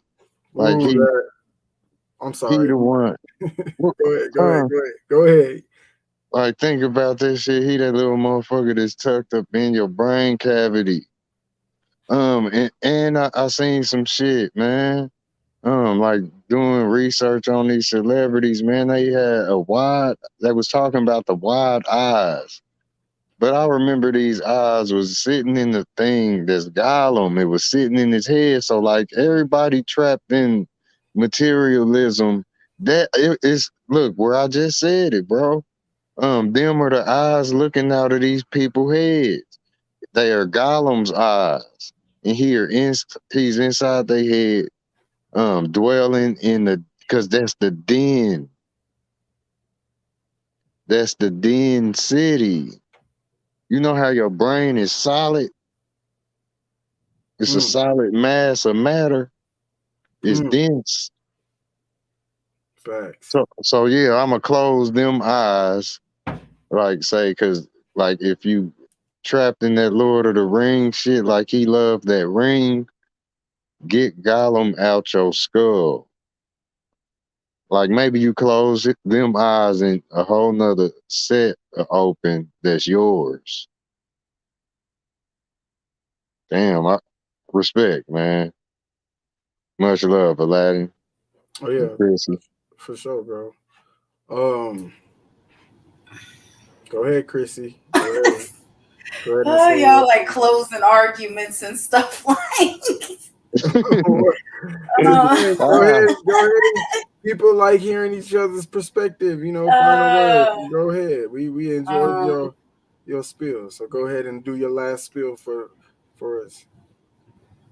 Like Ooh, that. I'm he sorry. the one. Go ahead. Go ahead. Uh, Go ahead. Go ahead. like think about this shit. He that little motherfucker that's tucked up in your brain cavity. And I seen some shit, man. Like doing research on these celebrities, man. They was talking about the wide eyes. But I remember these eyes was sitting in the thing that's Gollum. It was sitting in his head. So like everybody trapped in materialism. It's look where I just said it, bro. Them are the eyes looking out of these people's heads. They are Gollum's eyes, and he's inside their head, dwelling in because that's the den. That's the den city. You know how your brain is solid? It's a solid mass of matter. It's dense. Facts. So yeah, I'ma close them eyes, like say, cause like if you trapped in that Lord of the Rings shit, like he loved that ring, get Gollum out your skull. Like maybe you close them eyes and a whole nother set open that's yours. Damn, I respect, man. Much love, Aladdin. Oh yeah, Chrissy. for sure, bro. Go ahead, Chrissy. Go ahead. Go ahead and Oh, say y'all like closing arguments and stuff like. Go ahead. People like hearing each other's perspective. Final word. Go ahead. We enjoyed your spiel. So go ahead and do your last spiel for us.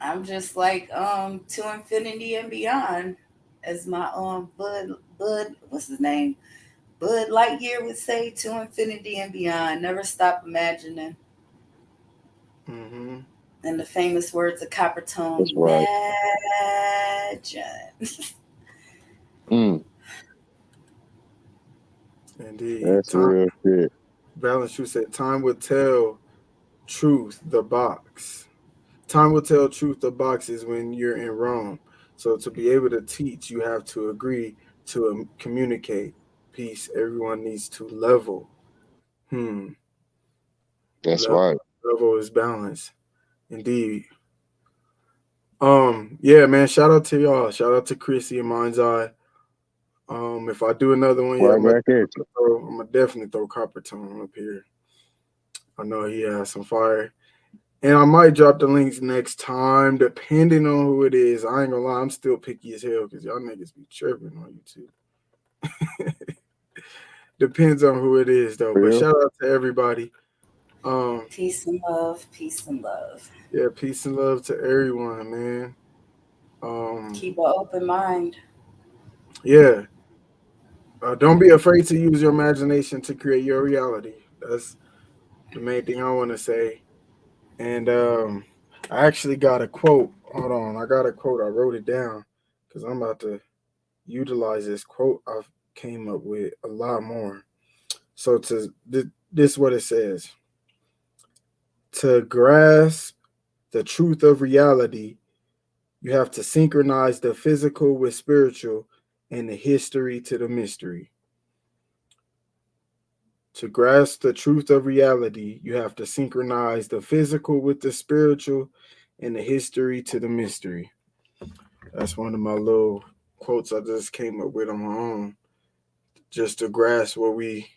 I'm just like to infinity and beyond, as my Bud what's his name? Bud Lightyear would say, to infinity and beyond. Never stop imagining. Mm-hmm. And the famous words of Coppertone, That's right. imagine. Indeed. That's real shit. Balance Truth said, time will tell truth the box. Time will tell truth the box is when you're in Rome. So to be able to teach, you have to agree to communicate. Peace. Everyone needs to level. That's right. Level is balance. Indeed. Yeah, man. Shout out to y'all. Shout out to Chrissy and Mind's Eye. If I do another one, yeah, I'm gonna definitely throw Coppertone up here. I know he has some fire. And I might drop the links next time, depending on who it is. I ain't gonna lie, I'm still picky as hell because y'all niggas be tripping on YouTube. Depends on who it is, though. But shout out to everybody. Peace and love. Peace and love. Yeah, peace and love to everyone, man. Keep an open mind. Yeah. Don't be afraid to use your imagination to create your reality. That's the main thing I want to say. And I actually got a quote. Hold on. I got a quote. I wrote it down because I'm about to utilize this quote I've came up with a lot more. So this is what it says. To grasp the truth of reality, you have to synchronize the physical with spiritual and the history to the mystery. To grasp the truth of reality, you have to synchronize the physical with the spiritual and the history to the mystery. That's one of my little quotes I just came up with on my own, just to grasp what we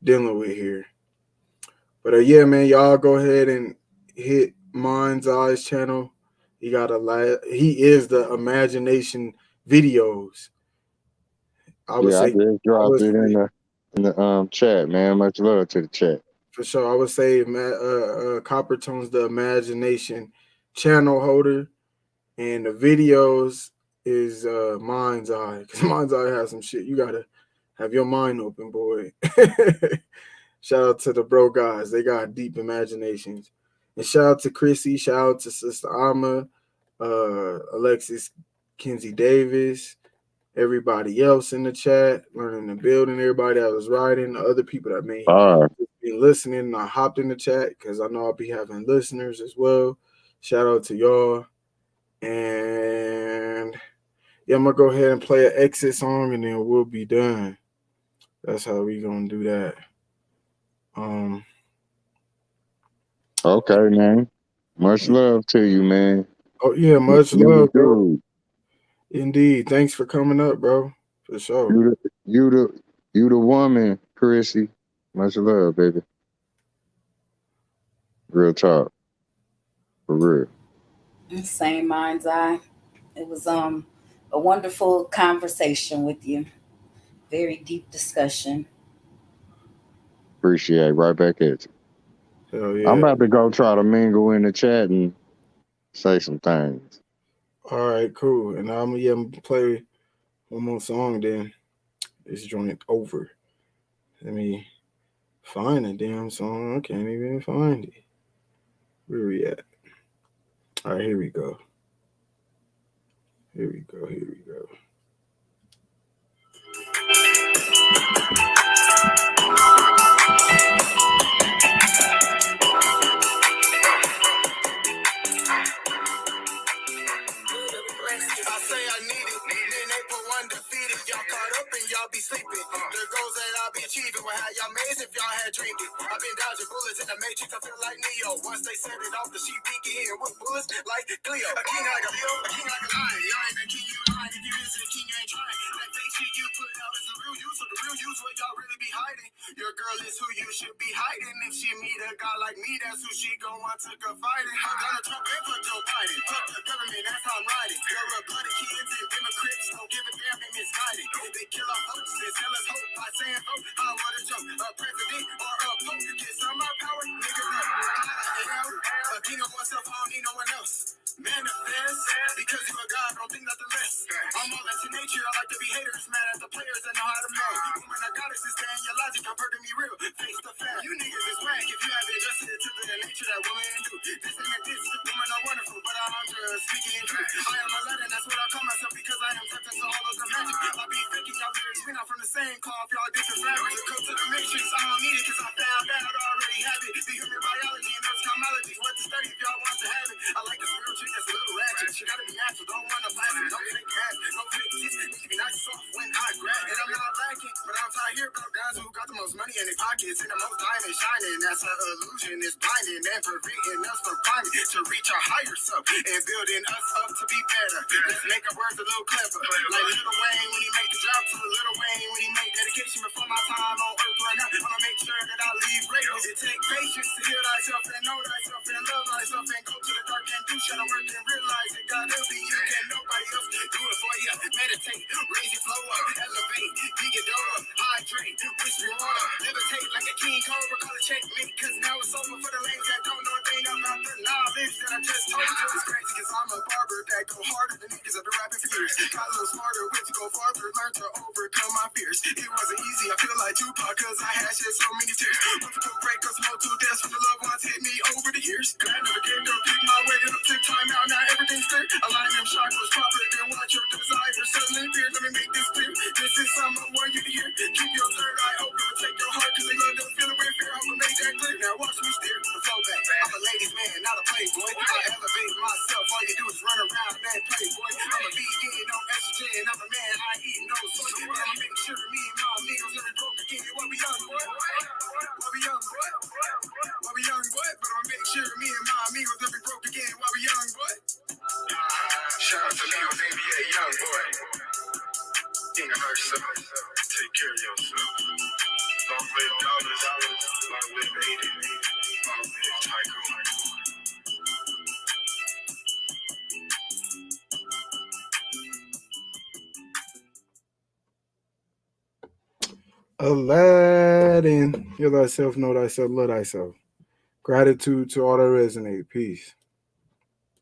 dealing with here. But yeah, man, y'all go ahead and hit Mind's Eyes channel. He is the Imagination Videos. I just dropped it in the chat, man. Much love to the chat. For sure. I would say Coppertone's the Imagination channel holder, and the videos is Mind's Eye. Because Mind's Eye has some shit. You gotta have your mind open, boy. Shout out to the bro guys. They got deep imaginations. And shout out to Chrissy. Shout out to Sister Alma, Alexis Kinsey Davis, everybody else in the chat, learning and building, everybody that was writing, the other people that may be listening. And I hopped in the chat because I know I'll be having listeners as well. Shout out to y'all. And yeah, I'm gonna go ahead and play an exit song and then we'll be done. That's how we gonna do that. Okay, man. Much love to you, man. Oh yeah, much love, bro. Indeed. Thanks for coming up, bro. For sure. You the woman, Chrissy. Much love, baby. Real talk. For real. Same Mind's Eye. It was a wonderful conversation with you. Very deep discussion. Appreciate it. Right back at you. Hell yeah. I'm about to go try to mingle in the chat and say some things. All right, cool. And I'm gonna play one more song, then this joint over. Let me find a damn song. I can't even find it. Where we at? All right, here we go. Here we go. Here we go. I say I need it. Then April undefeated. Y'all caught up and y'all be sleeping. The goals that I'll be achieving will have y'all amazed if y'all had dreamed it. I've been dodging bullets in the matrix. I feel like Neo. Once they set it off, the sheep be getting with bullets like Cleo. A king like a Leo, a king like a lion. Y'all ain't the king, you lying. If you is a king, you ain't trying. That fake shit you put out is the real you. So the real you's what y'all really be hiding. Your girl is who you should be hiding. If she meet a guy like me, that's who she gon' want to confide in. I'm gonna Trump and fuck Joe Biden. Fuck the government, that's how I'm riding. There are bloody kids and Democrats don't give a damn and misguided. They kill our folks and sell us hope by saying vote. I wanna jump a president or a pope. Get some of my power, nigga. I am a king of myself, I don't need no one else. Manifest, because you a god, don't think nothing less. I'm all into nature, I like to be haters, mad at the players that know how to know. When I got it, stand your logic, I'm hurting me real, face to face. You niggas is whack if you haven't adjusted to the nature that women do. This ain't this, women are wonderful, but I'm just speaking truth. I am a legend, that's what I call myself, because I am something to all of the magic. I be faking y'all lyrics, we not from the same cloth, y'all different fabrics. Come to the matrix, I don't need it, cause I found out I already have it. The human biology and those cosmologies, what to study if y'all want to have it. I like this real chick that's a little ratchet. She gotta be natural, don't want no plastic, don't fake ass, no fake kiss. Need to be nice soft when I grab. And I'm not lacking, but I'm tired here about guys who got the most money in their pockets and the most diamond shining. That's an illusion, it's blinding and preventing us from climbing to reach our higher self and building us up to be better. Let's make our words a little clever, like Lil Wayne when he make the drop to Lil Wayne when he make dedication before my time on earth right now. I'ma make sure that I leave greatness. It take patience to heal thyself and know thyself and love thyself and go to the dark and do shadow work and realize it gotta be you. Can nobody else do it for you? Meditate, raise your flow up, elevate, dig your dough up, hydrate, whisper water, levitate like a king cobra, call it checkmate. Cause now it's over for the lanes that don't know a thing about the knowledge that I just told you. It's crazy cause I'm a barber that go harder than niggas have been rapping for years. Got a little smarter, went to go farther, learned to overcome my fears. It wasn't easy, I feel like Tupac cause I had shed so many tears. Went to break us, no two deaths from the loved ones hit me over the years. And I never gave no pick my way up, took time out, now everything's clear. Align them chakras proper, then watch your desires suddenly appear. Let me make this clear, this is something I want you to hear. Keep your third eye open, protect your heart cause they love them feeling with fear. I'ma make that clear, now watch me steer the flow back. I'm a ladies man, not a playboy. I elevate myself, all you do is run around and play boy. I'm a vegan, no estrogen, I'm a man, I eat no soy. But I'ma make sure me and my amigos never broke again. What we young boy? What we young boy? What we young boy? But I'ma make sure me and my amigos never broke again. What we young boy? Shout out to Leo's NBA young boy. King of herself. Take care of yourself. Long live dollars, long live 80, long live Tycoon. Aladdin. Heal thyself, know thyself, love thyself. Gratitude to all that resonate. Peace.